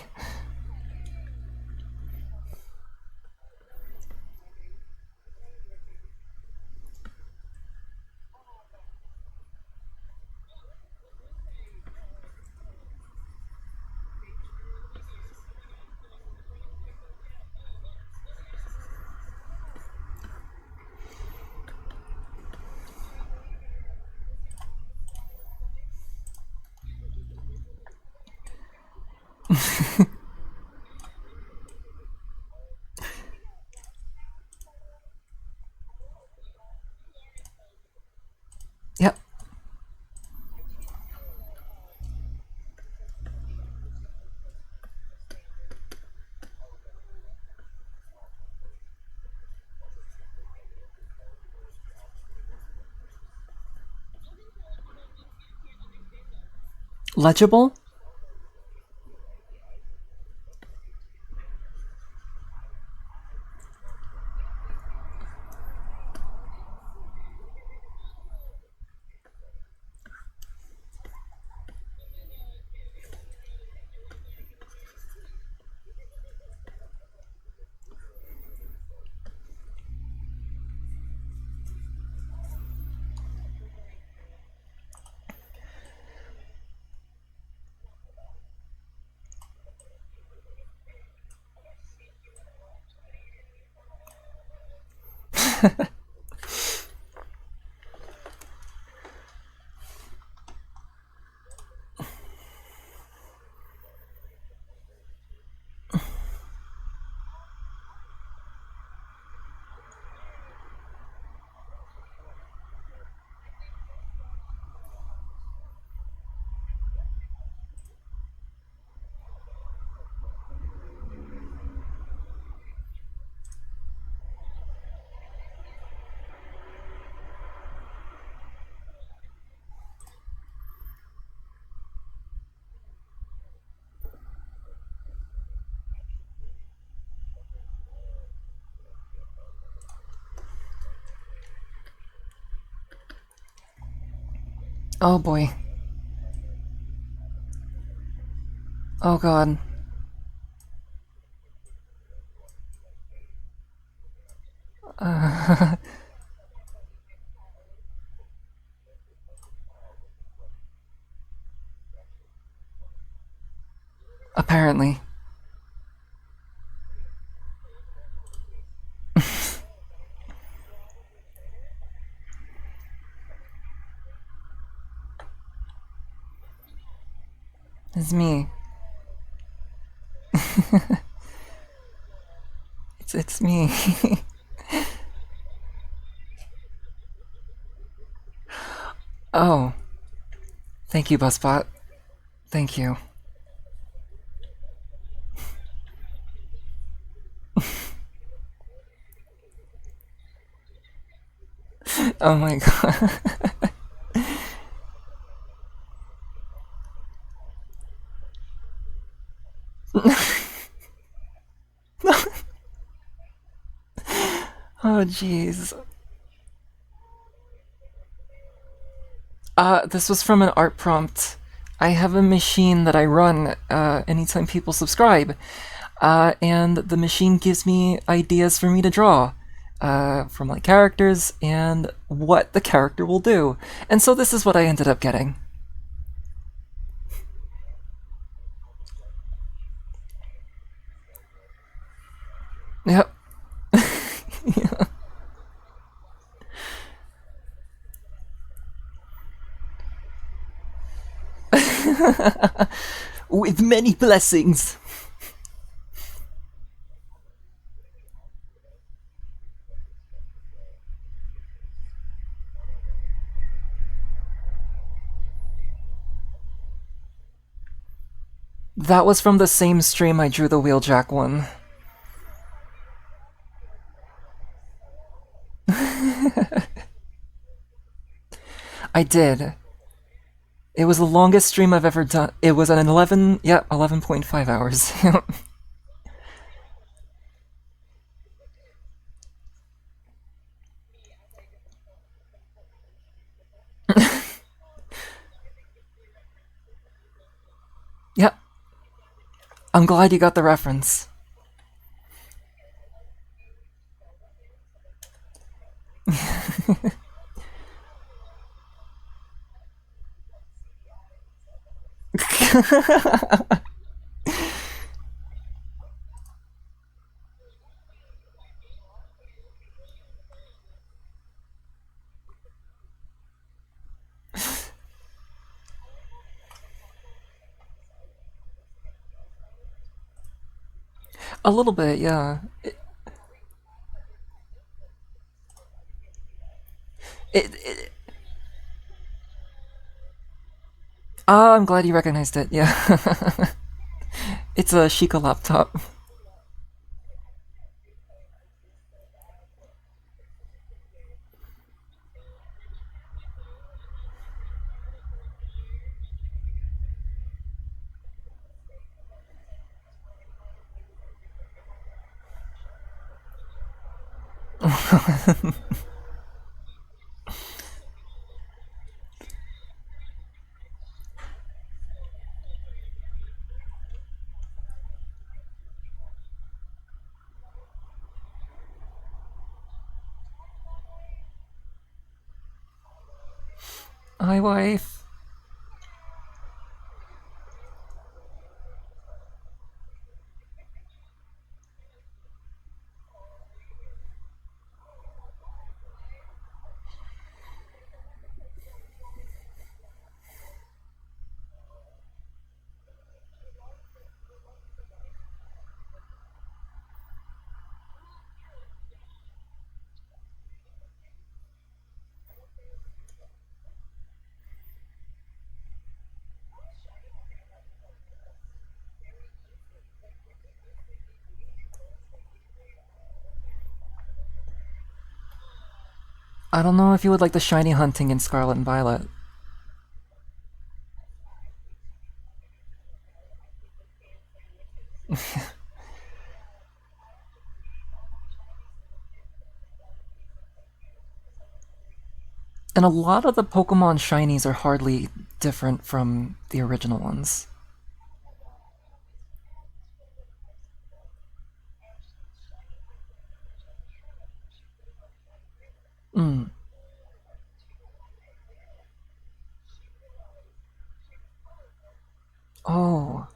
Speaker 4: Yep. Legible? Oh boy. Oh god. Apparently. It's me. it's me. Oh. Thank you, Buzzbot. Thank you. Oh my god. Oh jeez. This was from an art prompt. I have a machine that I run anytime people subscribe, and the machine gives me ideas for me to draw from like characters and what the character will do. And so this is what I ended up getting. Yep. Yeah. With many blessings. That was from the same stream I drew the Wheeljack one. I did. It was the longest stream I've ever done. It was an 11.5 hours. Yep. I'm glad you got the reference. A little bit, yeah. It I'm glad you recognized it, yeah. It's a Sheikah laptop. Hi, wife. I don't know if you would like the shiny hunting in Scarlet and Violet. And a lot of the Pokemon shinies are hardly different from the original ones. Mm. Oh.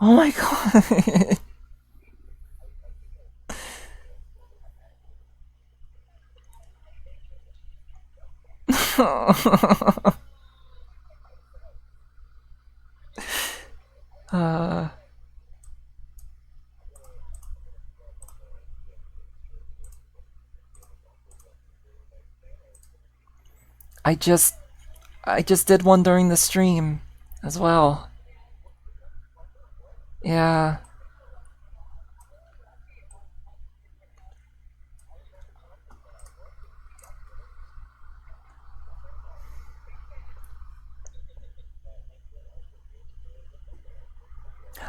Speaker 4: Oh my god. uh, I just I just did one during the stream as well. Yeah.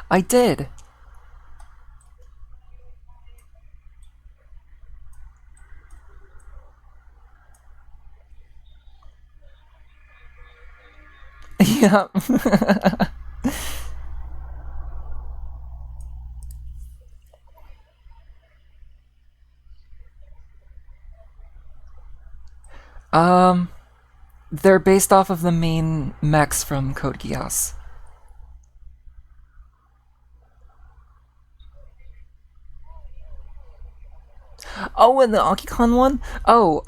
Speaker 4: I did. Yeah. They're based off of the main mechs from Code Geass. Oh, and the Akikon one? Oh,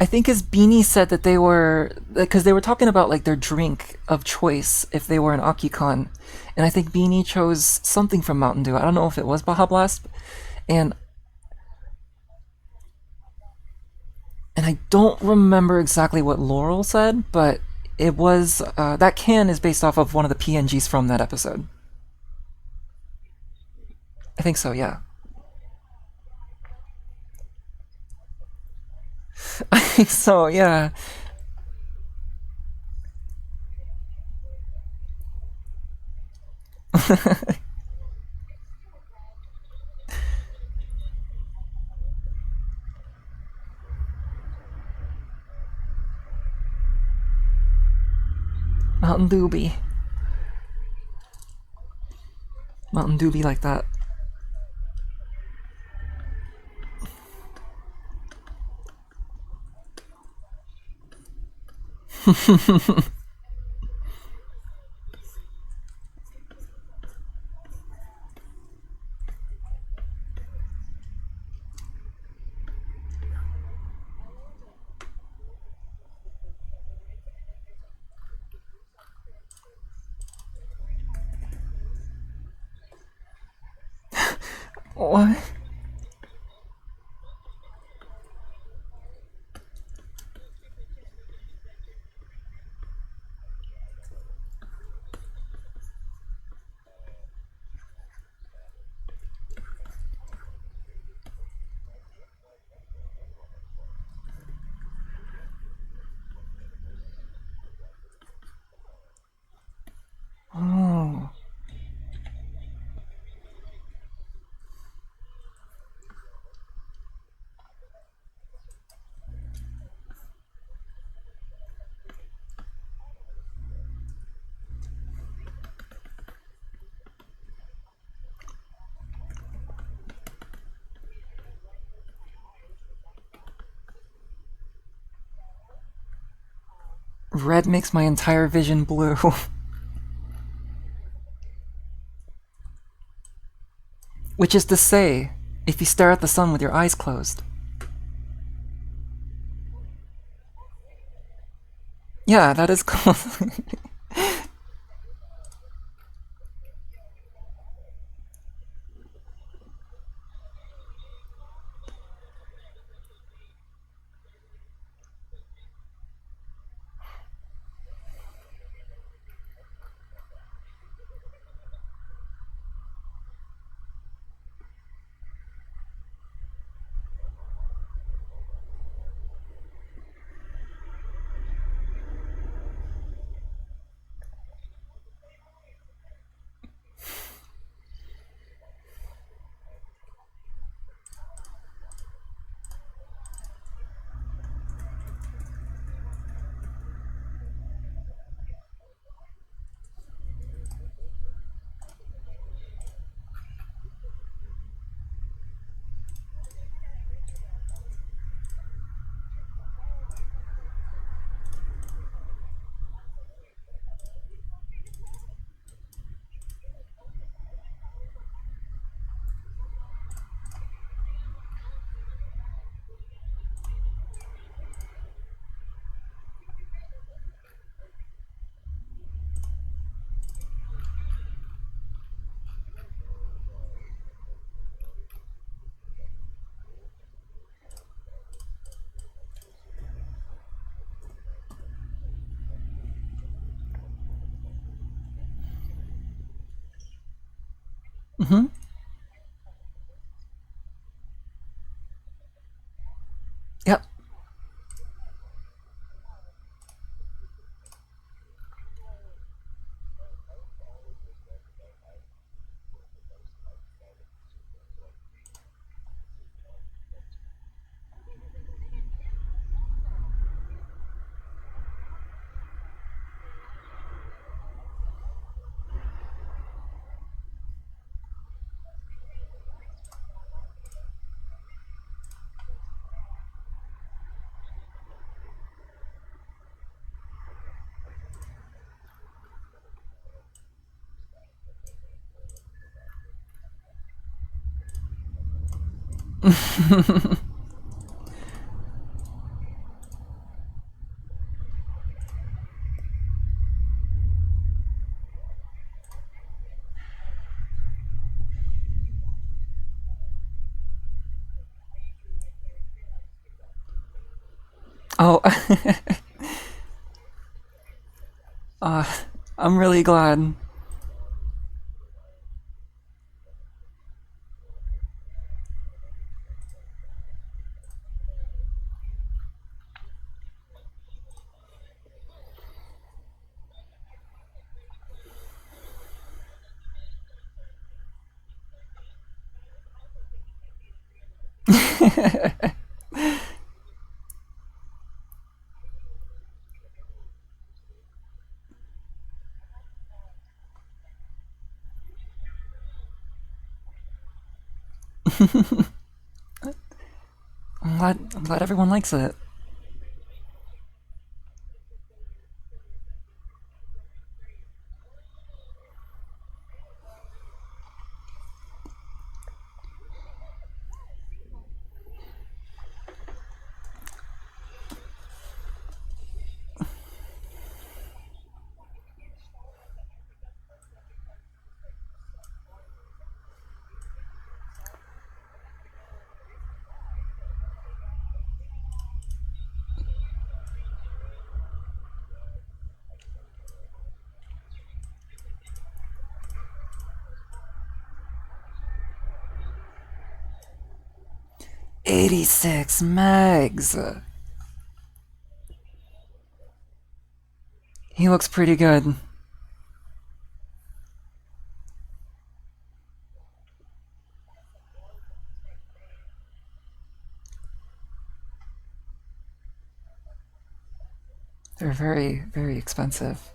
Speaker 4: I think as Beanie said that they were, because they were talking about like their drink of choice if they were an Akikon, and I think Beanie chose something from Mountain Dew. I don't know if it was Baja Blast, and I don't remember exactly what Laurel said, but it was that can is based off of one of the PNGs from that episode. I think so, yeah. I think so, yeah. Mountain Dew. Mountain Dew be like that. What? Oh. Red makes my entire vision blue. Which is to say, if you stare at the sun with your eyes closed. Yeah, that is cool. Mm-hmm. Yep. Oh, uh, I'm really glad. I'm glad everyone likes it. "86 megs." He looks pretty good. They're very, very expensive.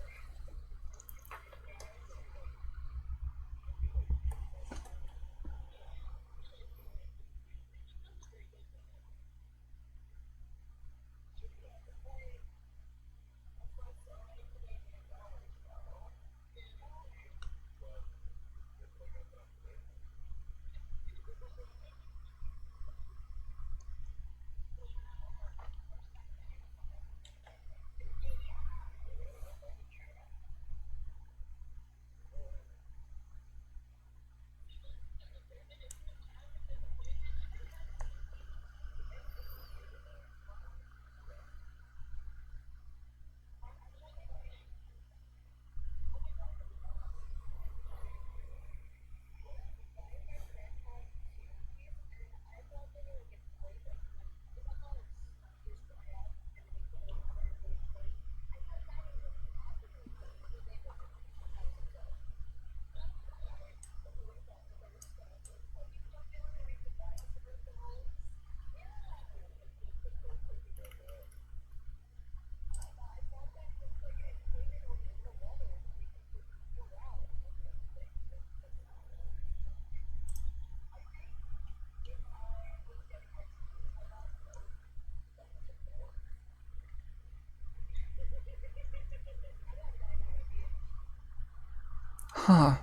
Speaker 4: Huh.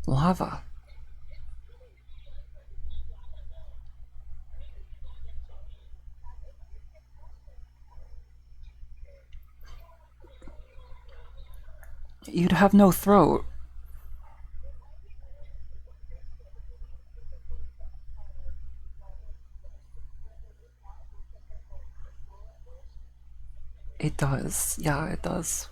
Speaker 4: Lava. You'd have no throat. It does. Yeah, it does.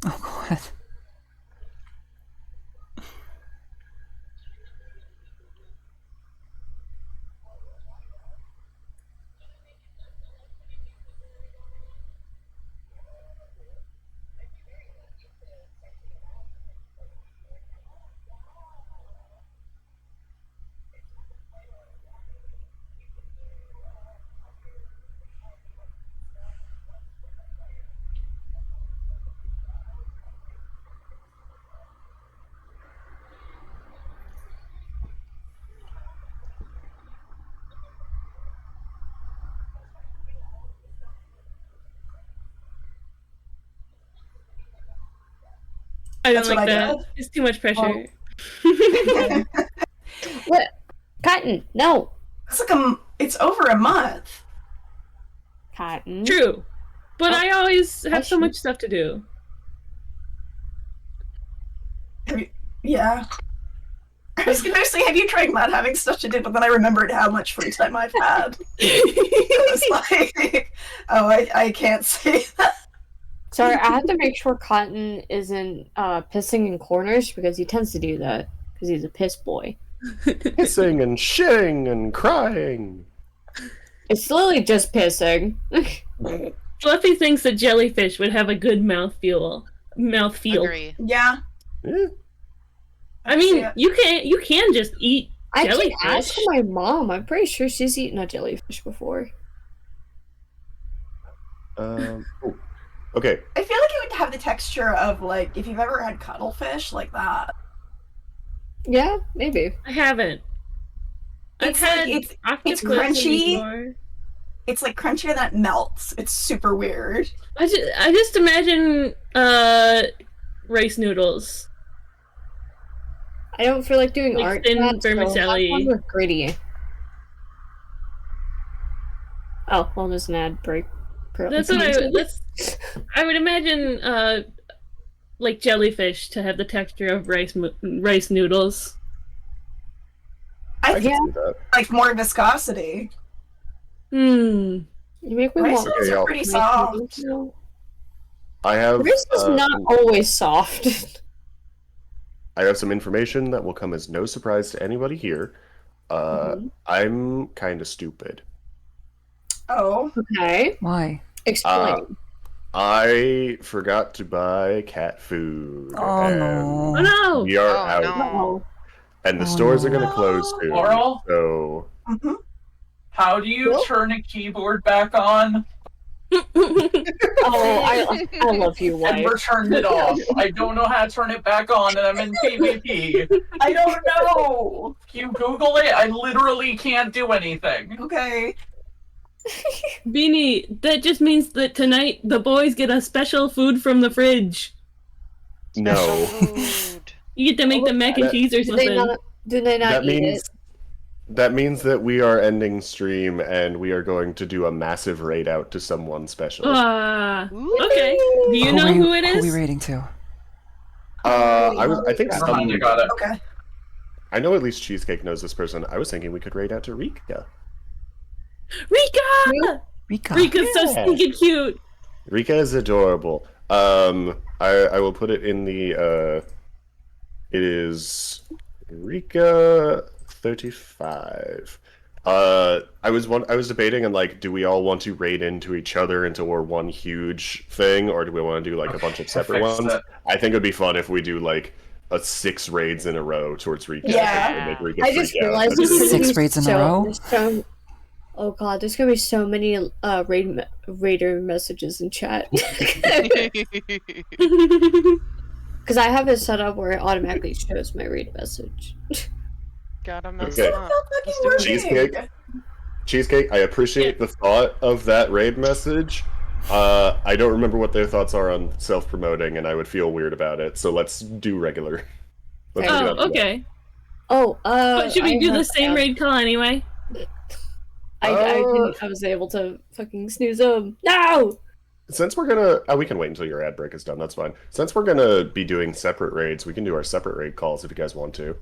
Speaker 4: Oh god.
Speaker 1: I don't
Speaker 2: That's what
Speaker 1: like
Speaker 2: I
Speaker 1: that.
Speaker 2: got.
Speaker 1: It's too much pressure.
Speaker 5: What? Cotton, no.
Speaker 2: It's like it's over a month.
Speaker 5: Cotton.
Speaker 1: True. But
Speaker 5: Oh,
Speaker 1: I always have so
Speaker 5: should-
Speaker 1: much stuff to do.
Speaker 2: Yeah. I was gonna say, have you tried not having stuff to do? But then I remembered how much free time I've had. I was like, oh, I can't say that.
Speaker 5: Sorry, I have to make sure Cotton isn't pissing in corners because he tends to do that because he's a piss boy.
Speaker 3: Pissing and shitting and crying.
Speaker 5: It's literally just pissing.
Speaker 1: Fluffy thinks that jellyfish would have a good mouthfeel.
Speaker 6: Agree.
Speaker 2: Yeah.
Speaker 3: Eh,
Speaker 1: I mean,
Speaker 2: Yeah.
Speaker 1: you can just eat
Speaker 5: I can
Speaker 1: jellyfish.
Speaker 5: ask my mom. I'm pretty sure she's eaten a jellyfish before.
Speaker 3: oh, okay.
Speaker 2: I feel like it would have the texture of, like, if you've ever had cuttlefish, like that.
Speaker 5: Yeah, maybe.
Speaker 1: I haven't.
Speaker 2: It's
Speaker 1: I've
Speaker 2: like-
Speaker 1: had
Speaker 2: it's
Speaker 1: octopus
Speaker 2: crunchy.
Speaker 1: before.
Speaker 2: It's like crunchy and then it melts. It's super weird.
Speaker 1: I just imagine rice noodles.
Speaker 5: I don't feel like doing
Speaker 1: Like
Speaker 5: art.
Speaker 1: thin
Speaker 5: to that, so
Speaker 1: vermicelli.
Speaker 5: have one with gritty. Oh, well, there's an ad break.
Speaker 1: That's what I would imagine like jellyfish to have the texture of rice noodles.
Speaker 2: I
Speaker 3: I
Speaker 2: think
Speaker 3: can see that.
Speaker 2: like more viscosity.
Speaker 1: Hmm.
Speaker 5: You make me
Speaker 2: Rice
Speaker 5: want.
Speaker 2: noodles
Speaker 3: Okay,
Speaker 2: are
Speaker 3: I'll-
Speaker 2: pretty soft.
Speaker 3: I have
Speaker 5: Rice is not always soft.
Speaker 3: I have some information that will come as no surprise to anybody here. I'm kind of stupid.
Speaker 2: Oh.
Speaker 5: Okay,
Speaker 4: Why?
Speaker 5: explain.
Speaker 3: I forgot to buy cat food.
Speaker 4: Oh,
Speaker 3: and
Speaker 4: no.
Speaker 1: Oh no!
Speaker 3: We are
Speaker 6: Oh,
Speaker 3: out,
Speaker 6: no.
Speaker 3: and the
Speaker 4: Oh,
Speaker 3: stores are
Speaker 4: no.
Speaker 3: going to close soon.
Speaker 9: Laurel?
Speaker 3: So
Speaker 2: hmm
Speaker 9: How do you
Speaker 5: Well-
Speaker 9: turn a keyboard back on?
Speaker 5: Oh, I love you, wife.
Speaker 9: Edward turned it off. I don't know how to turn it back on, and I'm in PvP. I don't know. If you Google it, I literally can't do anything.
Speaker 2: Okay.
Speaker 1: Beanie, that just means that tonight the boys get a special food from the fridge.
Speaker 3: no,
Speaker 6: Food.
Speaker 1: You get to make them mac and
Speaker 3: That-
Speaker 1: cheese or
Speaker 5: Do they
Speaker 1: something.
Speaker 5: not? Do they not
Speaker 3: that
Speaker 5: eat
Speaker 3: means
Speaker 5: it?
Speaker 3: that means that we are ending stream and we are going to do a massive raid out to someone special.
Speaker 1: Okay. Do you know who it
Speaker 4: Who are we
Speaker 1: is?
Speaker 4: raiding to?
Speaker 3: I think
Speaker 9: Reminder got it.
Speaker 2: Okay.
Speaker 3: I know at least Cheesecake knows this person. I was thinking we could raid out to Rika.
Speaker 1: Rika!
Speaker 4: Rika.
Speaker 1: Rika's so stinking cute.
Speaker 3: Rika is adorable. I will put it in the it is Rika 35. I was debating and like, do we all want to raid into each other into one huge thing, or do we want to do like a bunch of separate ones? I think it'd be fun if we do like 6 raids in a row towards Rika.
Speaker 2: Yeah.
Speaker 3: Make Rika
Speaker 5: I just
Speaker 3: freak out.
Speaker 5: realized
Speaker 3: That'd be
Speaker 5: there's gonna
Speaker 4: 6
Speaker 5: be
Speaker 4: raids in a row?
Speaker 5: Oh god, there's gonna be so many raider messages in chat. Because I have it set up where it automatically shows my raid message.
Speaker 6: Gotta mess
Speaker 3: Okay.
Speaker 6: up.
Speaker 3: Cheesecake, I appreciate the thought of that raid message. I don't remember what their thoughts are on self-promoting, and I would feel weird about it. So let's do regular. Let's do that.
Speaker 1: Okay.
Speaker 5: But
Speaker 1: should we do the same raid call anyway?
Speaker 5: I was able to fucking snooze them. No!
Speaker 3: Since we're gonna, we can wait until your ad break is done. That's fine. Since we're gonna be doing separate raids, we can do our separate raid calls if you guys want to.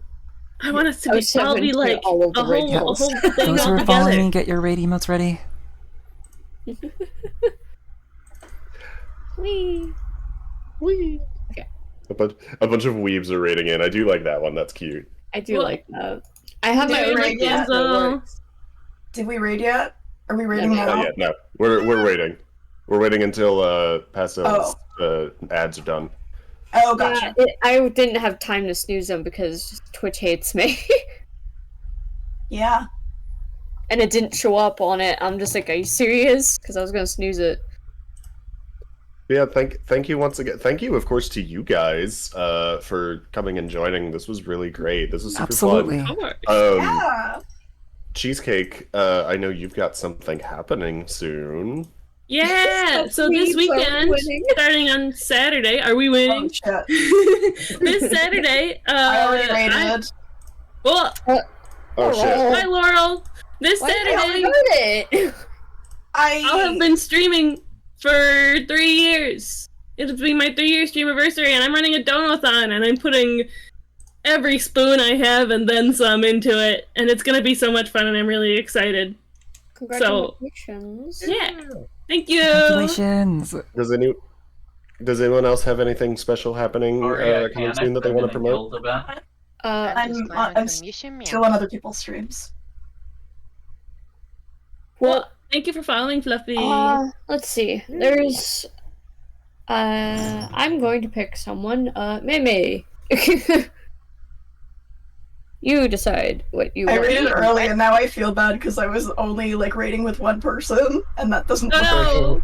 Speaker 1: I want us to be probably like a whole thing
Speaker 4: Those who
Speaker 1: all
Speaker 4: are following
Speaker 1: together.
Speaker 4: me, get your raid emotes ready.
Speaker 5: Wee.
Speaker 3: Wee.
Speaker 5: Okay.
Speaker 3: A bunch of weebs are raiding in. I do like that one. That's cute.
Speaker 5: I do like that. I have my own
Speaker 2: raid
Speaker 5: idea.
Speaker 2: yet? Did we raid yet? Are we raiding now?
Speaker 3: Not yet. No, we're waiting. We're waiting until Pastel's ads are done.
Speaker 2: Oh, gotcha.
Speaker 5: I didn't have time to snooze them because Twitch hates me.
Speaker 2: Yeah.
Speaker 5: And it didn't show up on it. I'm just like, are you serious? Because I was gonna snooze it.
Speaker 3: Yeah, thank you once again. Thank you, of course, to you guys for coming and joining. This was really great. This was super
Speaker 4: Absolutely.
Speaker 3: fun.
Speaker 2: Yeah.
Speaker 3: Cheesecake, I know you've got something happening soon.
Speaker 1: Yeah, so this weekend, starting on Saturday, are we winning?
Speaker 2: Oh, shit.
Speaker 1: This Saturday,
Speaker 2: I already raided.
Speaker 3: Oh shit.
Speaker 1: Hi, Laurel. This Saturday, I'll have been streaming for 3 years. It'll be my 3-year stream anniversary, and I'm running a donathon, and I'm putting every spoon I have and then some into it, and it's gonna be so much fun, and I'm really excited.
Speaker 5: Congratulations.
Speaker 1: So, yeah. Thank you.
Speaker 4: Congratulations.
Speaker 3: Does anyone else have anything special happening coming soon that they want to promote?
Speaker 2: I'm still on other people's streams.
Speaker 1: Well, thank you for following, Fluffy.
Speaker 5: Let's see. There's I'm going to pick someone. Mei. You decide what you
Speaker 2: I
Speaker 5: want.
Speaker 2: raided early and now I feel bad because I was only like raiding with one person and that doesn't work.
Speaker 1: No.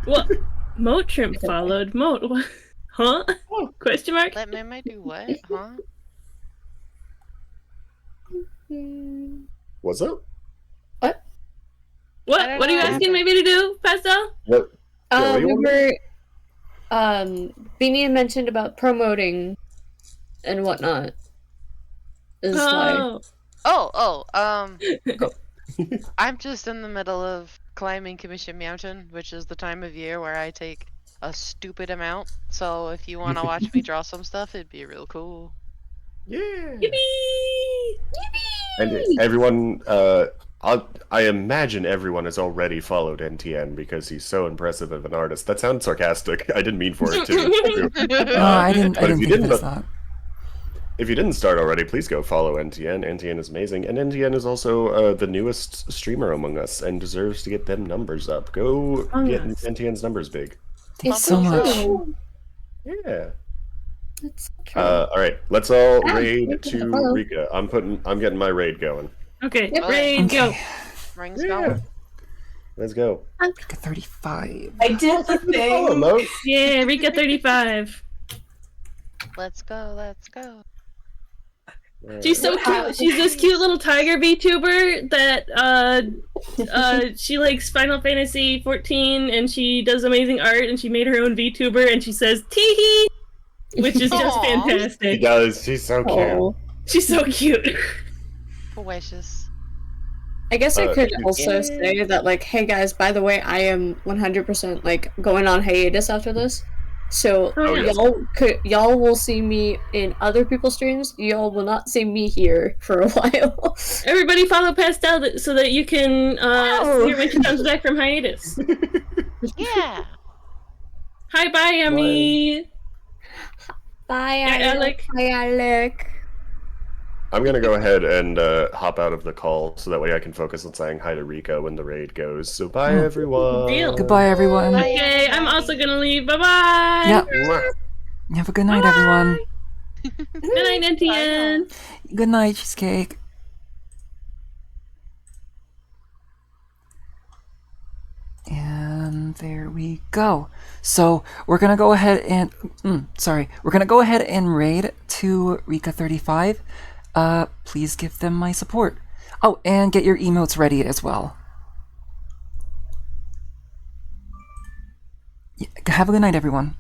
Speaker 1: What? Moat Shrimp followed. Moat. What? Huh? Question mark?
Speaker 6: Let Meme do what? Huh?
Speaker 3: What's up?
Speaker 1: What? What are you asking maybe to do, Pastel?
Speaker 3: What?
Speaker 5: We were Beanie mentioned about promoting and whatnot.
Speaker 6: I'm just in the middle of climbing Commission Mountain, which is the time of year where I take a stupid amount. So if you want to watch me draw some stuff, it'd be real cool.
Speaker 3: Yeah.
Speaker 1: Yippee!
Speaker 3: And everyone, I imagine everyone has already followed NTN because he's so impressive of an artist. That sounds sarcastic. I didn't mean for it to.
Speaker 4: I didn't
Speaker 3: But if you
Speaker 4: think
Speaker 3: didn't,
Speaker 4: of that.
Speaker 3: if you didn't start already, please go follow NTN. NTN is amazing, and NTN is also the newest streamer among us and deserves to get them numbers up. Go get NTN's numbers big.
Speaker 4: Thanks so much.
Speaker 3: Yeah.
Speaker 5: That's true.
Speaker 3: All right, let's all raid to Rika. I'm getting my raid going.
Speaker 1: Okay, raid, go.
Speaker 6: Rings going.
Speaker 3: Let's go.
Speaker 4: Rika 35.
Speaker 2: I did the thing.
Speaker 3: Mo.
Speaker 1: Yeah, Rika 35.
Speaker 6: Let's go.
Speaker 1: She's so cute. She's this cute little tiger VTuber that she likes Final Fantasy 14 and she does amazing art and she made her own VTuber and she says teehee, which is just
Speaker 3: She
Speaker 1: fantastic.
Speaker 3: does. She's so cute.
Speaker 5: Oh.
Speaker 1: She's so cute.
Speaker 6: Wishes.
Speaker 5: I guess I could also
Speaker 1: Yeah.
Speaker 5: say that, like, hey guys, by the way, I am 100% like going on hiatus after this. So
Speaker 1: Oh, yeah.
Speaker 5: y'all will see me in other people's streams. Y'all will not see me here for a while.
Speaker 1: Everybody follow Pastel so that you can see her when she comes back from hiatus.
Speaker 6: Yeah.
Speaker 1: Hi, bye, Emmy.
Speaker 5: Bye,
Speaker 1: Yeah,
Speaker 5: Alec. Bye, Alec.
Speaker 3: I'm gonna go ahead and hop out of the call so that way I can focus on saying hi to Rika when the raid goes. So bye, everyone.
Speaker 1: Deal.
Speaker 4: Goodbye, everyone.
Speaker 6: Bye.
Speaker 1: Okay, I'm also gonna leave. Bye bye.
Speaker 4: Yeah.
Speaker 3: Mwah.
Speaker 4: Have a good night, everyone.
Speaker 1: Good night, Etienne.
Speaker 4: Good night, Cheesecake. And there we go. So we're gonna go ahead and we're gonna go ahead and raid to Rika 35. Please give them my support. Oh, and get your emotes ready as well. Yeah, have a good night, everyone.